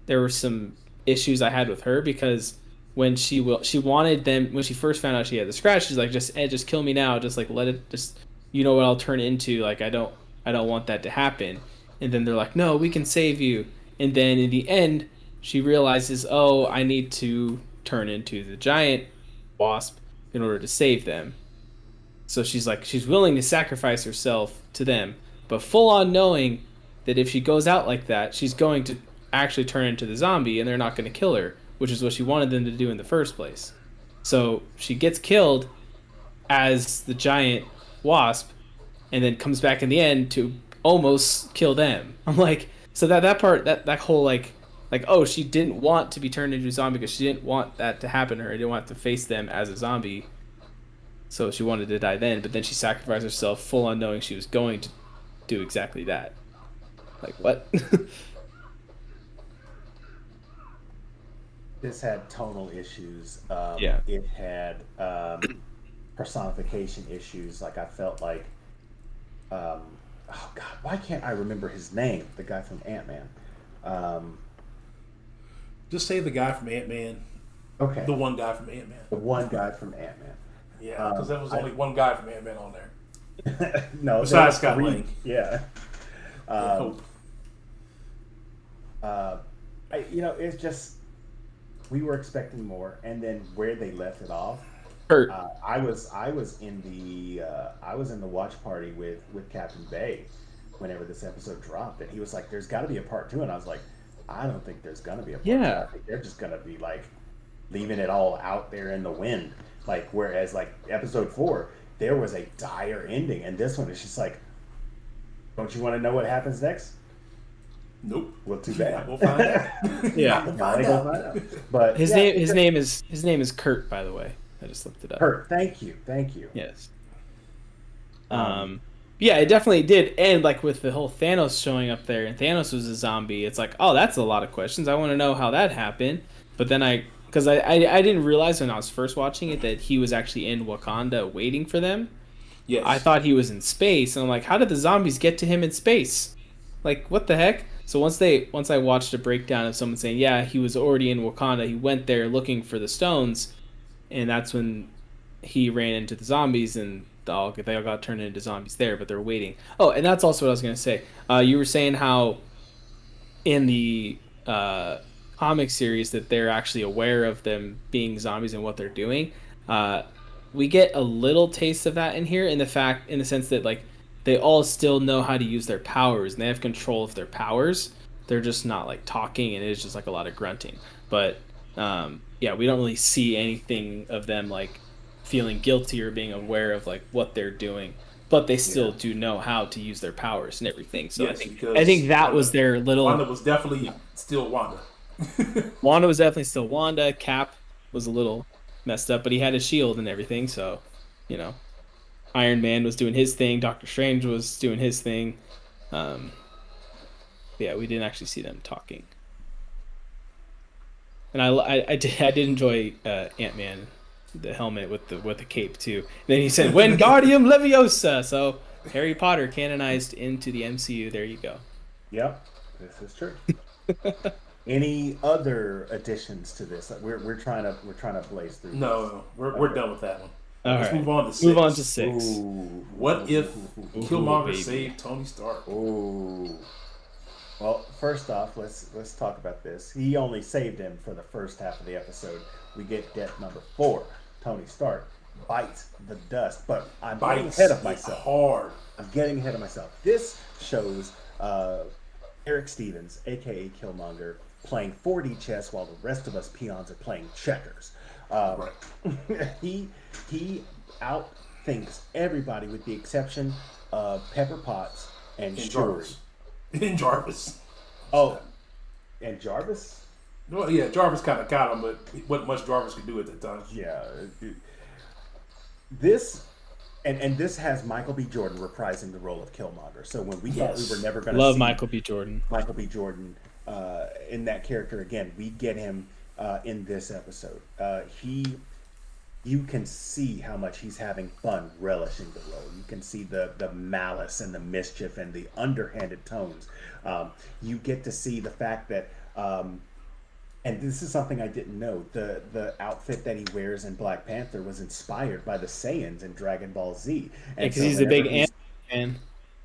there were some issues I had with her, because when she wanted them, when she first found out she had the scratch, she's like, just kill me now, just like let it, just, you know what I'll turn into, like I don't want that to happen. And then they're like, no, we can save you. And then in the end, she realizes, oh, I need to turn into the giant wasp in order to save them. So she's willing to sacrifice herself to them, but full on knowing that if she goes out like that, she's going to actually turn into the zombie and they're not going to kill her, which is what she wanted them to do in the first place. So she gets killed as the giant wasp, and then comes back in the end to almost kill them. I'm like, so that part, that whole like, oh, she didn't want to be turned into a zombie because she didn't want that to happen to her. She didn't want to face them as a zombie. So she wanted to die then, but then she sacrificed herself full on knowing she was going to do exactly that. Like, what? This had tonal issues. Yeah. It had personification issues. Like, I felt like, oh God, why can't I remember his name? The guy from Ant-Man. Just say the guy from Ant-Man. Okay. The one guy from Ant-Man. The one guy from Ant-Man. Yeah, because there was only one guy from Ant-Man on there. No, besides Scott Lang. Yeah. Hope. It's just we were expecting more, and then where they left it off. Hurt. I was in the watch party with Captain Bay whenever this episode dropped, and he was like, "There's got to be a part 2," and I was like, "I don't think there's gonna be a part 2. I think they're just gonna be like leaving it all out there in the wind." Like, whereas like episode 4, there was a dire ending, and this one is just like, don't you want to know what happens next? Nope. Well, too bad. We'll find out. Yeah, we'll find out. But his name is Kurt, by the way. I just looked it up. Kurt, thank you. Yes. Yeah, it definitely did end like with the whole Thanos showing up there, and Thanos was a zombie. It's like, oh, that's a lot of questions. I want to know how that happened. But then because I didn't realize when I was first watching it that he was actually in Wakanda waiting for them. Yes. I thought he was in space, and I'm like, how did the zombies get to him in space? Like, what the heck? So once I watched a breakdown of someone saying, yeah, he was already in Wakanda, he went there looking for the stones, and that's when he ran into the zombies, and they all got turned into zombies there, but they're waiting. Oh, and that's also what I was going to say. You were saying how in the comic series that they're actually aware of them being zombies and what they're doing. We get a little taste of that in here in the sense that like they all still know how to use their powers and they have control of their powers. They're just not like talking, and it's just like a lot of grunting. But yeah, we don't really see anything of them like feeling guilty or being aware of like what they're doing, but they still do know how to use their powers and everything. So yes, I think that was their little. Wanda was definitely still Wanda. Wanda was definitely still Wanda. Cap was a little messed up, but he had his shield and everything. So, Iron Man was doing his thing. Doctor Strange was doing his thing. Yeah, we didn't actually see them talking. And I did enjoy Ant-Man, the helmet with the cape too. And then he said Wingardium Leviosa. So Harry Potter canonized into the MCU. There you go. Yep, this is true. Any other additions to this? We're trying to blaze through. No, we're done with that one. Let's move on to 6. Move on to 6. Ooh. What if Killmonger saved Tony Stark? Ooh. Well, first off, let's talk about this. He only saved him for the first half of the episode. We get death number 4. Tony Stark bites the dust, but I'm getting ahead of myself. Hard. I'm getting ahead of myself. This shows Eric Stevens, aka Killmonger, playing 4D chess while the rest of us peons are playing checkers. Right. He outthinks everybody with the exception of Pepper Potts and Shuri. And Jarvis. Oh, and Jarvis? Well, yeah, Jarvis kind of got him, but what much Jarvis could do at that time. Yeah. This and this has Michael B. Jordan reprising the role of Killmonger. So when we thought we were never going to see Michael B. Jordan in that character again, we get him in this episode. You can see how much he's having fun relishing the role. You can see the malice and the mischief and the underhanded tones. You get to see the fact that, and this is something I didn't know, the outfit that he wears in Black Panther was inspired by the Saiyans in Dragon Ball Z. Because he's a big anime fan.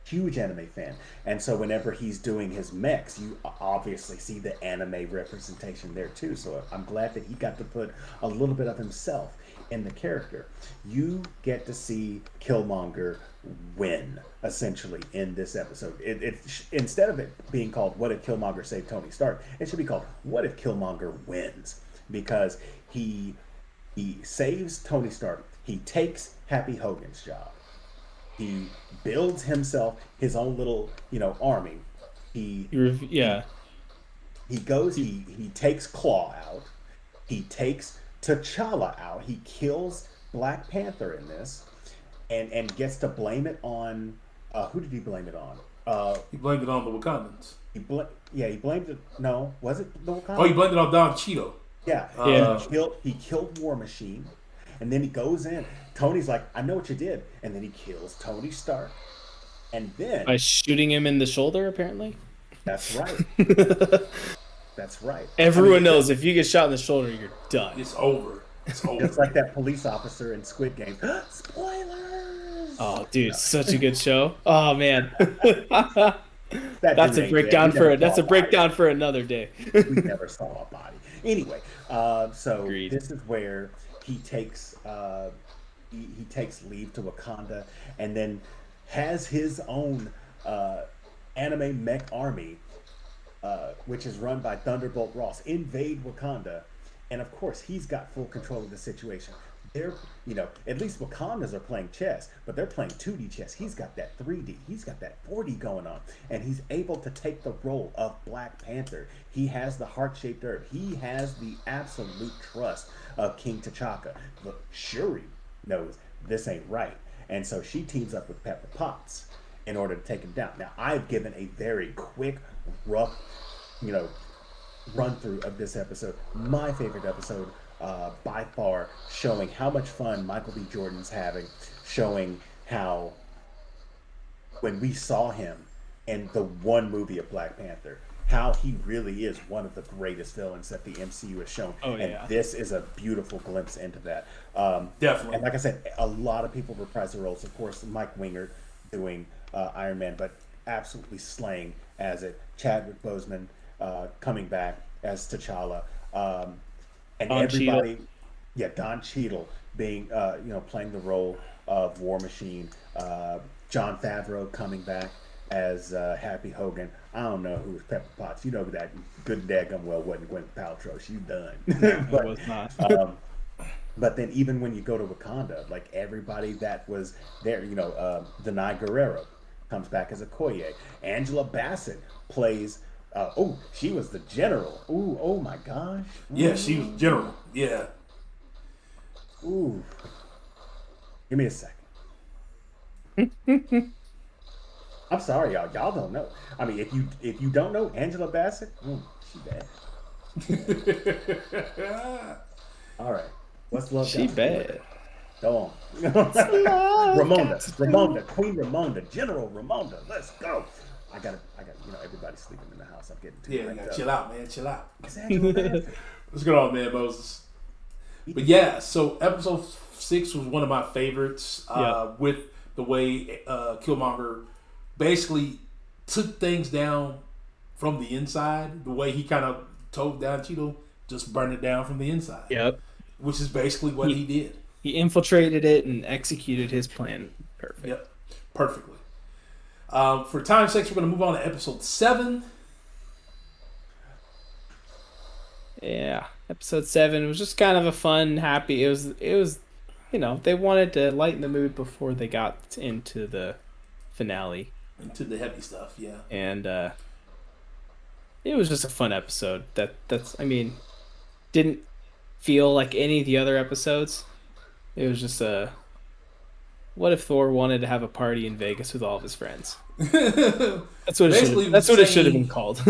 Huge anime fan. And so whenever he's doing his mechs, you obviously see the anime representation there too. So I'm glad that he got to put a little bit of himself in the character. You get to see Killmonger win, essentially, in this episode. It instead of it being called "What if Killmonger saved Tony Stark," it should be called "What if Killmonger wins?" Because he saves Tony Stark. He takes Happy Hogan's job. He builds himself his own little, army. He Yeah. he goes. He takes Claw out. He takes T'Challa out. He kills Black Panther in this, and gets to blame it on. Who did he blame it on? He blamed it on the Wakandans. He blamed it. No, was it the Wakanda? Oh, he blamed it on Don Cheeto. Yeah, Yeah. He killed War Machine, and then he goes in. Tony's like, I know what you did, and then he kills Tony Stark, and then By shooting him in the shoulder, apparently. that's right. That's right. Everyone knows if you get shot in the shoulder, you're done. It's over. It's over. Just like that police officer in Squid Game. Spoilers. Oh, dude, such a good show. Oh man, That that's dude a ain't breakdown dead. We never that's saw a breakdown for another day. body. We never saw a body. Anyway, so Agreed. this is where he takes he takes leave to Wakanda, and then has his own anime mech army, which is run by Thunderbolt Ross, invade Wakanda, and of course he's got full control of the situation. They're, at least Wakandas are playing chess, but they're playing 2D chess. He's got that 3D, he's got that 4D going on, and he's able to take the role of Black Panther. He has the heart-shaped herb. He has the absolute trust of King T'Chaka. Look, Shuri knows this ain't right, and so she teams up with Pepper Potts in order to take him down. Now, I've given a very quick, rough, run through of this episode. My favorite episode by far, showing how much fun Michael B. Jordan's having, showing how when we saw him in the one movie of Black Panther, how he really is one of the greatest villains that the MCU has shown. Oh, yeah. And this is a beautiful glimpse into that. Definitely. And like I said, a lot of people reprise the roles. Of course, Mike Wingert doing Iron Man, but absolutely slaying as it. Chadwick Boseman coming back as T'Challa. And Don everybody, Cheadle. yeah, Don Cheadle being, playing the role of War Machine. Jon Favreau coming back as Happy Hogan. I don't know who was Pepper Potts. You know that good daggum well wasn't Gwyneth Paltrow. She's done. It was not. But then even when you go to Wakanda, like everybody that was there, Denai Guerrero comes back as Okoye. Angela Bassett plays. She was the general. Ooh, oh my gosh. Yeah, she was general. Yeah. Ooh. Give me a second. I'm sorry, y'all. Y'all don't know. I mean, if you don't know Angela Bassett, she bad. All right. What's love? She bad. Go on. Ramonda, Queen Ramonda, General Ramonda. Let's go. I got everybody sleeping in the house. I'm getting too Yeah, you gotta chill out, man. Chill out. It's Angela Bassett. What's going on, man, Moses? But yeah, so episode 6 was one of my favorites. With the way Killmonger basically took things down from the inside, the way he kind of told Don Cheadle, just burn it down from the inside. Yep. Which is basically what he did. He infiltrated it and executed his plan perfect. Yep, perfectly. For time's sake, we're going to move on to episode 7. Yeah, episode 7 was just kind of a fun, happy. It was, they wanted to lighten the mood before they got into the finale. Into the heavy stuff, yeah. And it was just a fun episode. Didn't feel like any of the other episodes. It was just what if Thor wanted to have a party in Vegas with all of his friends? That's what it should have been called.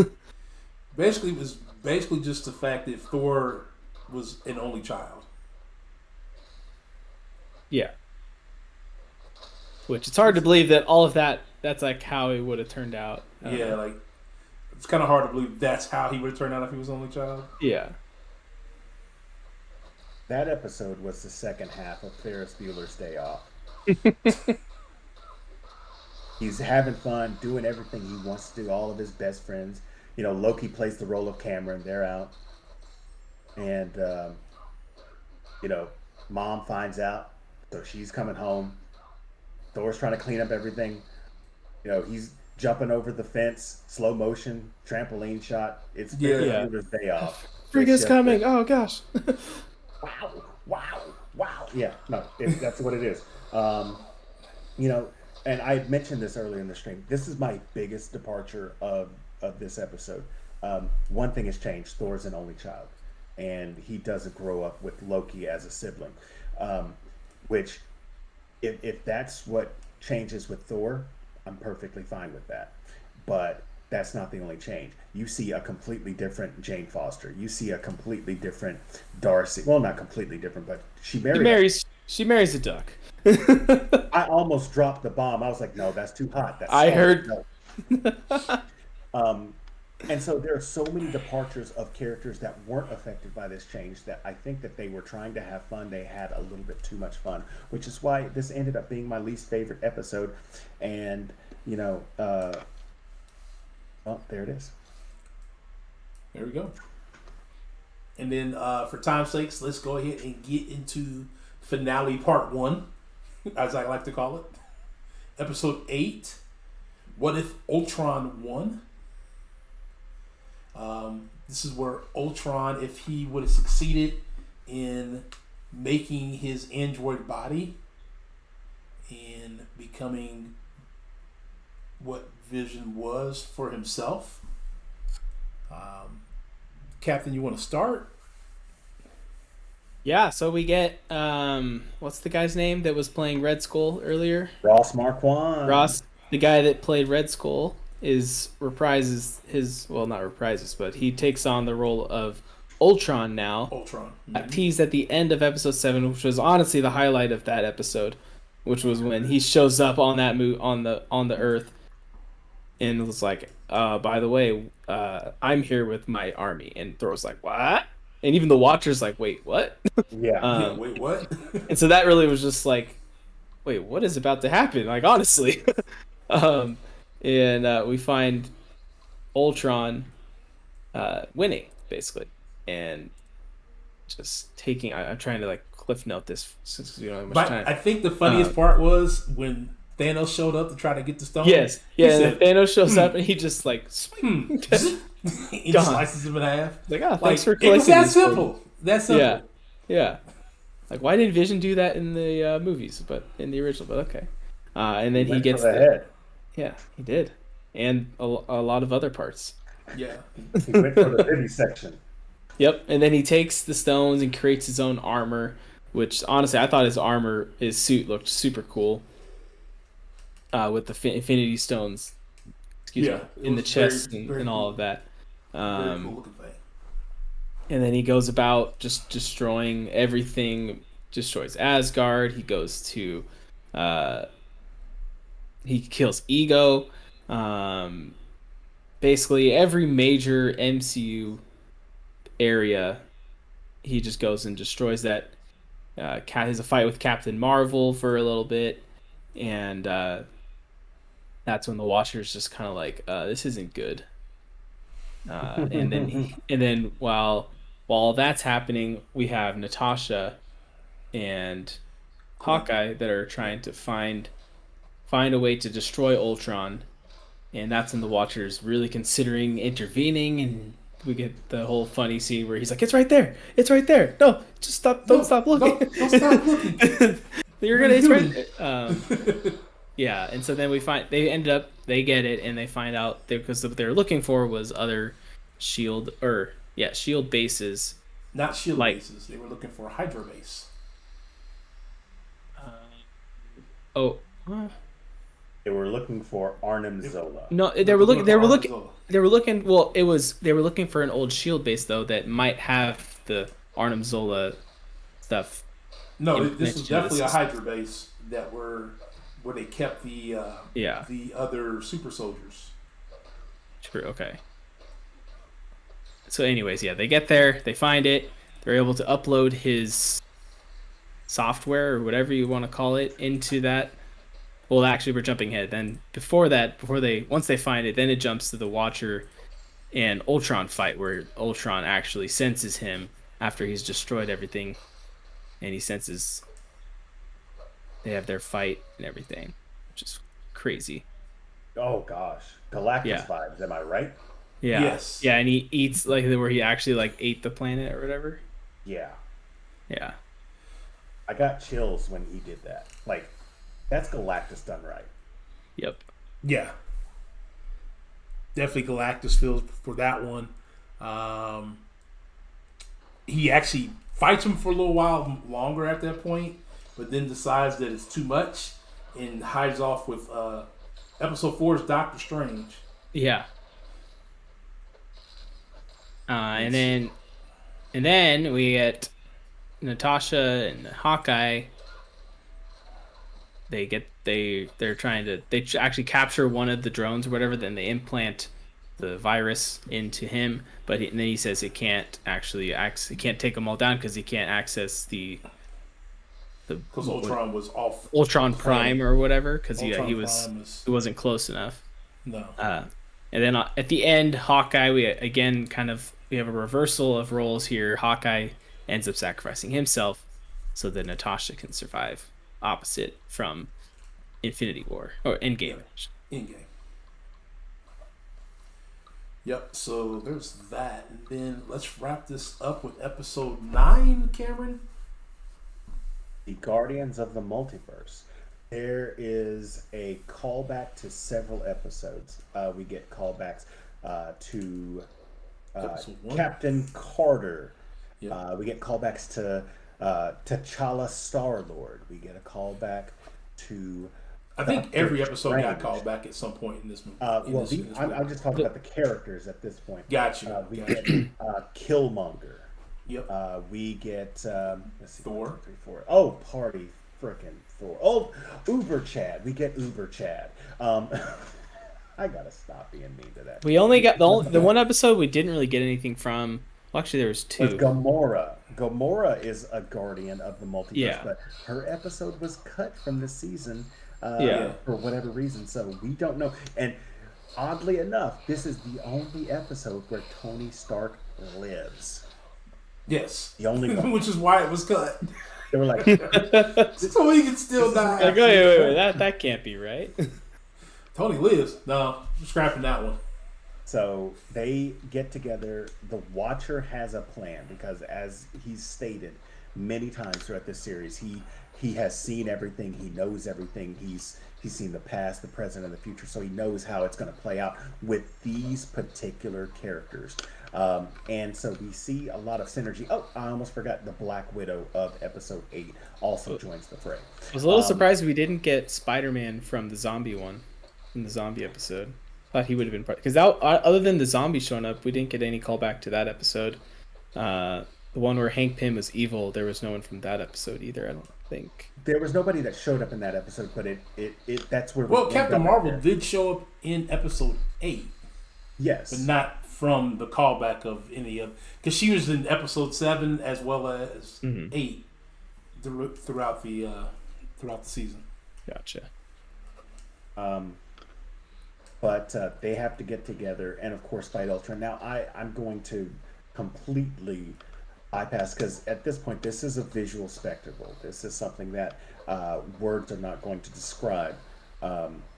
Basically, it was basically just the fact that Thor was an only child. Yeah. Which it's hard to believe that all of that's like how it would have turned out. Yeah, like it's kind of hard to believe that's how he would have turned out if he was an only child. Yeah. That episode was the second half of Ferris Bueller's Day Off. He's having fun, doing everything he wants to do, all of his best friends. Loki plays the role of Cameron. They're out. And, Mom finds out, so she's coming home. Thor's trying to clean up everything. He's jumping over the fence, slow motion, trampoline shot. It's Ferris Bueller's Day Off. Frigga's coming. Oh, gosh. Wow. Yeah, no, that's what it is. and I had mentioned this earlier in the stream. This is my biggest departure of this episode. One thing has changed. Thor's an only child, and he doesn't grow up with Loki as a sibling. Which, if that's what changes with Thor, I'm perfectly fine with that. But that's not the only change. You see a completely different Jane Foster. You see a completely different Darcy. Well, not completely different, but she marries a duck. I almost dropped the bomb. I was like, no, that's too hot. That's I heard. No. And so there are so many departures of characters that weren't affected by this change that I think that they were trying to have fun. They had a little bit too much fun, which is why this ended up being my least favorite episode. And, well, there it is. There we go. And then for time's sakes, let's go ahead and get into finale part 1, as I like to call it. Episode 8, What If Ultron Won? This is where Ultron, if he would have succeeded in making his android body and becoming what Vision was for himself. Captain, you want to start? Yeah, so we get what's the guy's name that was playing Red Skull earlier? Ross Marquand. Ross, the guy that played Red Skull, reprises his, well, not reprises, but he takes on the role of Ultron now. Ultron. Teased at the end of episode 7, which was honestly the highlight of that episode, which was when he shows up on that on the Earth and was like, by the way, I'm here with my army. And Thor's like, what? And even the Watcher's like, wait, what? Yeah. Wait, what? And so that really was just like, wait, what is about to happen? Like, honestly. And we find Ultron winning, basically. And just taking... I'm trying to, like, cliff note this since we don't have much time. I think the funniest part was when Thanos showed up to try to get the stone. Yes. Yeah, said, Thanos shows up and he just, like... he slices him in half. Like, thanks for collecting. It was that simple. That simple. Yeah. Like, why didn't Vision do that in the movies, but in the original? But okay. And then he gets the head. Yeah, he did, and a lot of other parts. Yeah, he went for the heavy section. Yep, and then he takes the stones and creates his own armor, which honestly I thought his suit looked super cool. With the Infinity Stones, in the chest and all of that. Very cool looking thing. And then he goes about just destroying everything. Destroys Asgard. He goes to. He kills Ego. Basically, every major MCU area, he just goes and destroys that. Has a fight with Captain Marvel for a little bit, and that's when the Watcher's just kind of like, "This isn't good." And then while that's happening, we have Natasha and Hawkeye that are trying to find a way to destroy Ultron, and that's when the Watcher's really considering intervening, and we get the whole funny scene where he's like, it's right there, no, just stop, don't stop looking. Don't stop looking. It's right. Yeah, and so then they get it, and they find out because what they were looking for was other shield bases. Not shield bases. They were looking for a Hydra base. They were looking for Arnim Zola. No, they were looking. Well, they were looking for an old shield base though that might have the Arnim Zola stuff. No, this was definitely a Hydra base where they kept the other super soldiers. True. Okay. So, anyways, they get there, they find it, they're able to upload his software or whatever you want to call it into that. Well, actually, we're jumping ahead. Then once they find it, then it jumps to the Watcher and Ultron fight, where Ultron actually senses him after he's destroyed everything, and he senses they have their fight and everything, which is crazy. Oh gosh, Galactus vibes. Am I right? Yeah. Yes. Yeah, and he eats where he actually ate the planet or whatever. Yeah. Yeah. I got chills when he did that. That's Galactus done right. Yep. Yeah. Definitely Galactus feels for that one. He actually fights him for a little while longer at that point, but then decides that it's too much and hides off with episode 4's Doctor Strange. Yeah. And then we get Natasha and Hawkeye. They're trying to actually capture one of the drones or whatever. Then they implant the virus into him, and then he says it can't actually it can't take them all down because he can't access the because Ultron was off Ultron Prime or whatever because he wasn't close enough. No. And then at the end, Hawkeye, we have a reversal of roles here. Hawkeye ends up sacrificing himself so that Natasha can survive, opposite from Infinity War or Endgame. Endgame. Yep. So there's that, and then let's wrap this up with episode 9, Cameron. The Guardians of the Multiverse. There is a callback to several episodes. We get callbacks to Captain Carter. Yep. We get callbacks to T'Challa Star-Lord. We get a callback to... I think every episode got called back at some point in this movie. I'm just talking about the characters at this point. Gotcha. We get Killmonger. Yep. We get let's see, Thor. 1, 2, 3, 4. Oh, party frickin' Thor. Oh, Uber Chad. We get Uber Chad. I gotta stop being mean to that. We only got the one episode we didn't really get anything from. Well, actually, there was 2. Was Gamora. Gamora is a guardian of the multiverse, Yeah. but her episode was cut from the season Yeah. for whatever reason. So we don't know. And oddly enough, this is the only episode where Tony Stark lives. Yes. The only one. Which is why it was cut. They were like, so he can still die. Like, wait, that can't be right. Tony lives. No, I'm scrapping that one. So they get together. The Watcher has a plan because, as he's stated many times throughout this series, he has seen everything. He knows everything. He's seen the past, the present, and the future. So he knows how it's going to play out with these particular characters. And so we see a lot of synergy. Oh, I almost forgot the Black Widow of episode 8 also joins the fray. I was a little surprised we didn't get Spider-Man from the zombie one, in the zombie episode. Thought he would have been part, because other than the zombie showing up, we didn't get any callback to that episode. The one where Hank Pym was evil, there was no one from that episode either. I don't think there was nobody that showed up in that episode, but it that's where. Well, Captain Marvel did show up in episode 8. Yes, but not from the callback of any of, because she was in episode 7 as well as 8 throughout the season. Gotcha. But they have to get together and, of course, fight Ultron. Now, I'm going to completely bypass, because at this point, this is a visual spectacle. This is something that words are not going to describe,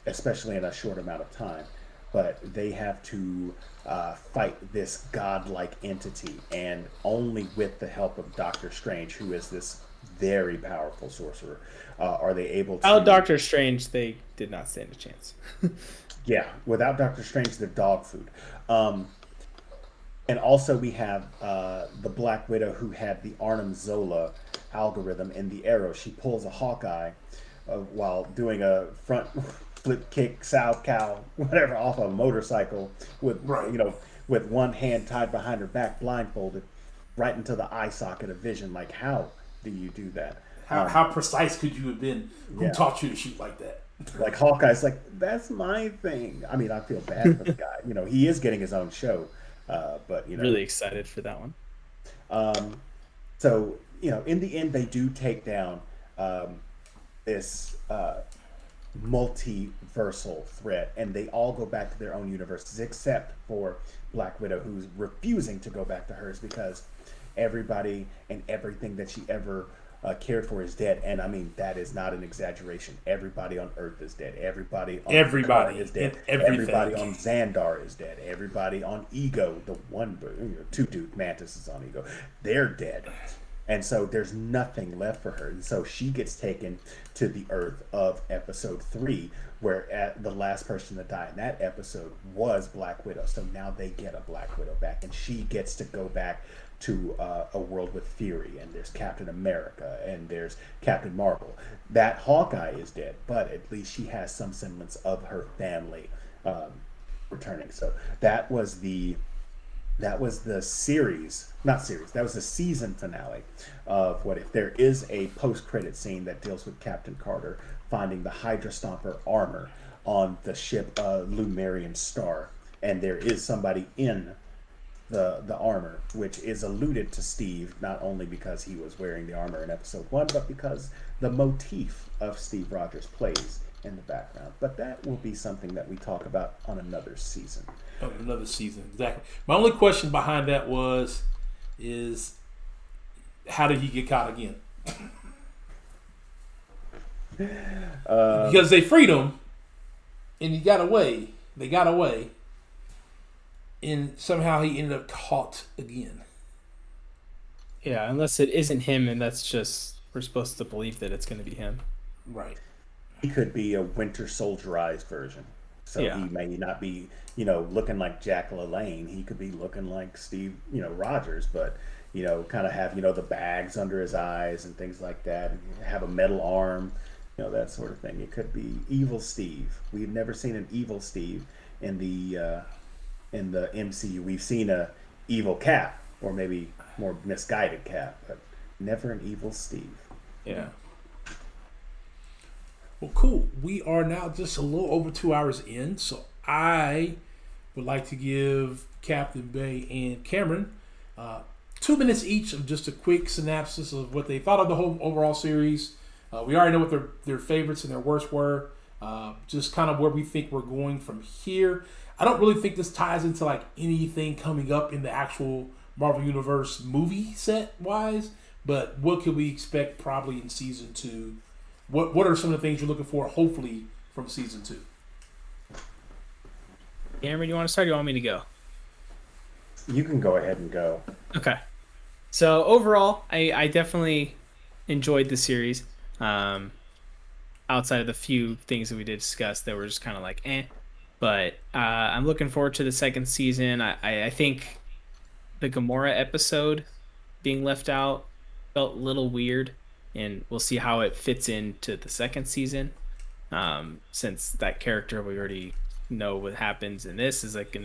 especially in a short amount of time. But they have to fight this godlike entity, and only with the help of Doctor Strange, who is this very powerful sorcerer, are they able to... Without Doctor Strange, they did not stand a chance. Yeah, without Doctor Strange, they're dog food. And also we have the Black Widow, who had the Arnim Zola algorithm in the arrow. She pulls a Hawkeye while doing a front flip kick, sow cow, whatever, off a motorcycle with with one hand tied behind her back, blindfolded, right into the eye socket of Vision. Like, how do you do that? How precise could you have been? Who taught you to shoot like that? Like, Hawkeye's like, that's my thing. I mean, I feel bad for the guy. He is getting his own show, but really excited for that one. So in the end, they do take down this multiversal threat, and they all go back to their own universes, except for Black Widow, who's refusing to go back to hers because everybody and everything that she ever cared for is dead. And I mean, that is not an exaggeration. Everybody on Earth is dead. Everybody on Earth is dead. Everybody on Xandar is dead. Everybody on Ego, the two dude Mantis is on Ego, they're dead. And so there's nothing left for her. And so she gets taken to the Earth of episode 3, where the last person to die in that episode was Black Widow. So now they get a Black Widow back, and she gets to go back to a world with Fury, and there's Captain America, and there's Captain Marvel. That Hawkeye is dead, but at least she has some semblance of her family returning. So that was the series, not series, that was the season finale of What If. There is a post-credit scene that deals with Captain Carter finding the Hydra Stomper armor on the ship Lumerian Star, and there is somebody in the armor, which is alluded to Steve, not only because he was wearing the armor in episode 1, but because the motif of Steve Rogers plays in the background. But that will be something that we talk about on another season. Oh, another season, exactly. My only question behind that is how did he get caught again? Because they freed him, and he got away. They got away, and somehow he ended up caught again. Yeah, unless it isn't him, and that's just we're supposed to believe that it's going to be him. Right. He could be a Winter Soldierized version. So Yeah. he may not be, looking like Jack LaLanne. He could be looking like Steve, Rogers, but, kind of have, the bags under his eyes and things like that, and have a metal arm, that sort of thing. It could be evil Steve. We've never seen an evil Steve in the MCU. We've seen a evil Cap, or maybe more misguided Cap, but never an evil Steve. Yeah. Well, cool. We are now just a little over 2 hours in, so I would like to give Captain Bay and Cameron 2 minutes each of just a quick synopsis of what they thought of the whole overall series. We already know what their favorites and their worst were. Just kind of where we think we're going from here. I don't really think this ties into like anything coming up in the actual Marvel Universe movie set wise, but what could we expect probably in season 2? What are some of the things you're looking for, hopefully, from season 2? Cameron, you want to start or you want me to go? You can go ahead and go. Okay. So overall, I definitely enjoyed the series. Outside of the few things that we did discuss that were just kind of like, eh. But I'm looking forward to the second season. I think the Gamora episode being left out felt a little weird. And we'll see how it fits into the second season. Since that character we already know what happens in this is like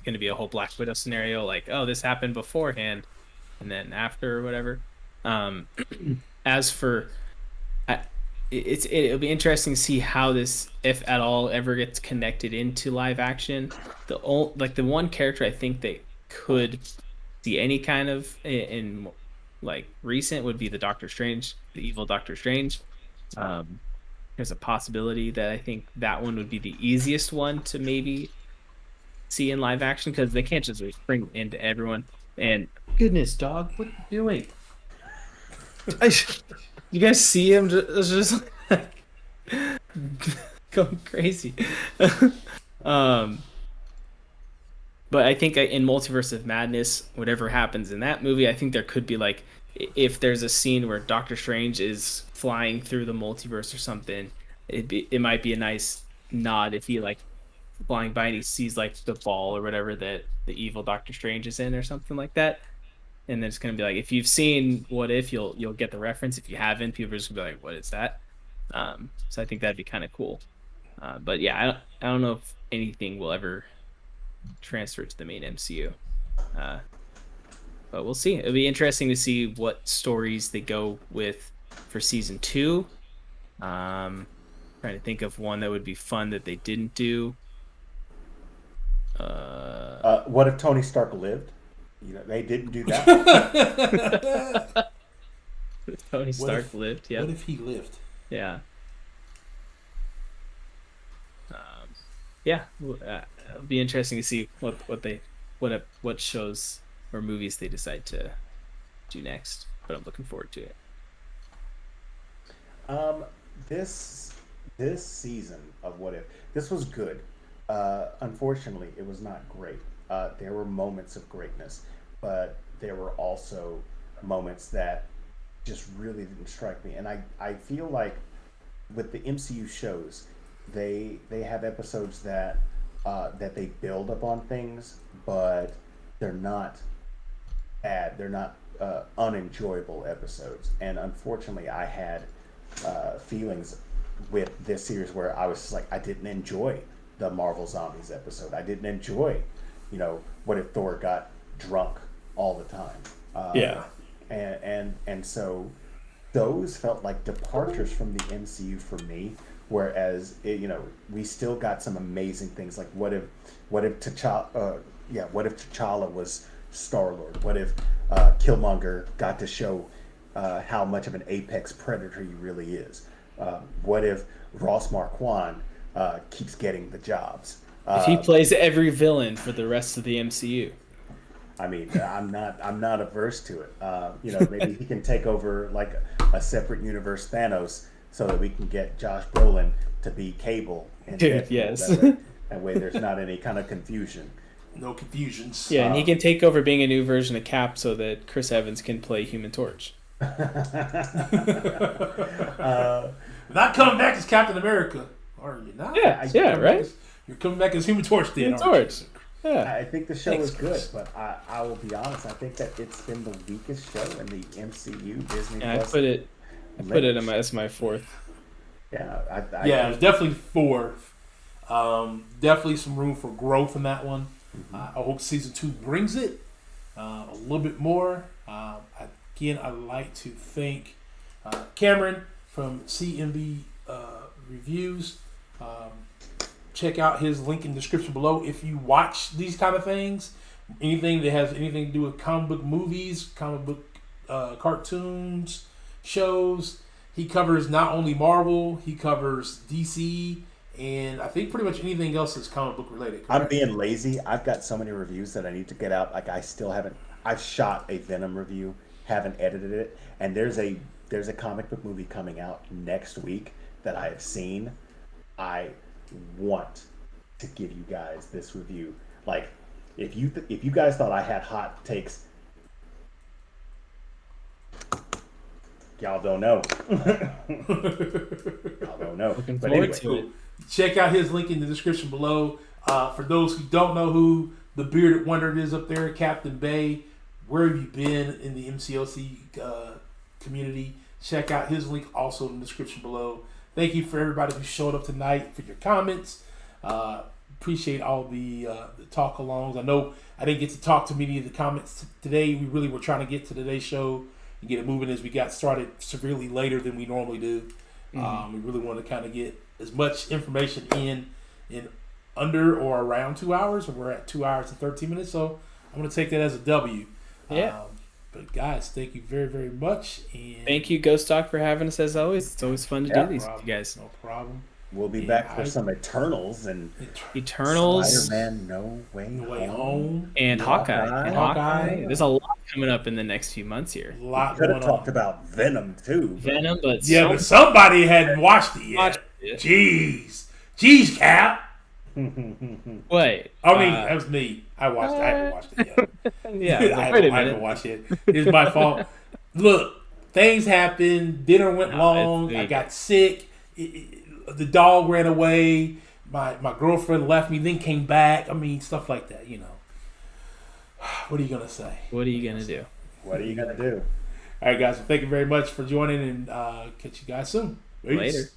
gonna be a whole Black Widow scenario, like, oh, this happened beforehand and then after or whatever. As for it'll be interesting to see how this, if at all, ever gets connected into live action. The one character I think that could see any kind of in like recent would be the evil Doctor Strange. There's a possibility that I think that one would be the easiest one to maybe see in live action, because they can't just bring into everyone. And goodness, dog, what are you doing? You guys see him just like going crazy. But I think in Multiverse of Madness, whatever happens in that movie, I think there could be like, if there's a scene where Doctor Strange is flying through the multiverse or something, it might be a nice nod if he like flying by and he sees like the ball or whatever that the evil Doctor Strange is in or something like that. And then it's gonna be like, if you've seen What If, you'll get the reference. If you haven't, people are just gonna be like, what is that? So I think that'd be kind of cool. But yeah, I don't know if anything will ever transfer to the main MCU. But we'll see. It'll be interesting to see what stories they go with for season 2. Trying to think of one that would be fun that they didn't do. What if Tony Stark lived? They didn't do that. Tony Stark lived. Yeah. What if he lived? Yeah. Yeah. It'll be interesting to see what shows or movies they decide to do next. But I'm looking forward to it. This season of What If, this was good. Unfortunately, it was not great. There were moments of greatness, but there were also moments that just really didn't strike me. And I feel like with the MCU shows, they have episodes that that they build upon things, but they're not bad. They're not unenjoyable episodes. And unfortunately, I had feelings with this series where I was just like, I didn't enjoy the Marvel Zombies episode. I didn't enjoy, what if Thor got drunk all the time. Yeah. And so those felt like departures from the MCU for me. Whereas we still got some amazing things like what if T'Challa what if T'Challa was Star-Lord? What if Killmonger got to show how much of an apex predator he really is? What if Ross Marquand keeps getting the jobs? If he plays every villain for the rest of the MCU. I mean, I'm not averse to it. Maybe he can take over like a separate universe Thanos, so that we can get Josh Brolin to be Cable. And Dude, yes. That way, there's not any kind of confusion. No confusions. Yeah, and he can take over being a new version of Cap, so that Chris Evans can play Human Torch. Not coming back as Captain America, are you not? Yeah, right. You're coming back as Human Torch, then. Human Torch. Yeah. I think the show is good, but I will be honest. I think that it's been the weakest show in the MCU. Disney. Yeah, Plus I put it as my fourth. Yeah, it's definitely fourth. Definitely some room for growth in that one. Mm-hmm. I hope season 2 brings it a little bit more. Again, I'd like to thank Cameron from CMB Reviews. Check out his link in the description below if you watch these kind of things. Anything that has anything to do with comic book movies, comic book cartoons, shows. He covers not only Marvel, he covers DC, and I think pretty much anything else that's comic book related. Correct? I'm being lazy. I've got so many reviews that I need to get out. Like I still haven't. I've shot a Venom review, haven't edited it, and there's a comic book movie coming out next week that I have seen. I want to give you guys this review. Like, if you guys thought I had hot takes, y'all don't know. Y'all don't know. Looking But forward anyway, to it. Check out his link in the description below. For those who don't know who the bearded wonder is up there, Captain Bay, where have you been in the MCOC community? Check out his link also in the description below. Thank you for everybody who showed up tonight for your comments. Appreciate all the talk alongs. I know I didn't get to talk to many of the comments today. We really were trying to get to today's show and get it moving as we got started severely later than we normally do. We really want to kind of get as much information in under or around 2 hours, and we're at 2 hours and 13 minutes. So I'm going to take that as a W. Yeah. But guys, thank you very, very much. And Thank you, Ghostdog, for having us as always. It's always fun to do these with you guys. No problem. we'll be back for some Eternals and Eternals, Spider-Man No Way Home. and Hawkeye. Hawkeye. There's a lot coming up in the next few months here. A lot Could have going on. talked about Venom too. Venom, but But somebody hadn't watched it yet. Jeez, Cap. Wait. I mean, that was me. I haven't watched it yet. Yeah. I haven't watched it. It's my fault. Look, things happened. Dinner went long. I got sick. The dog ran away. My girlfriend left me, then came back. I mean, stuff like that, you know. What are you going to say? What are you going to do? What are you gonna do? All right, guys. Well, thank you very much for joining, and catch you guys soon. Peace. Later.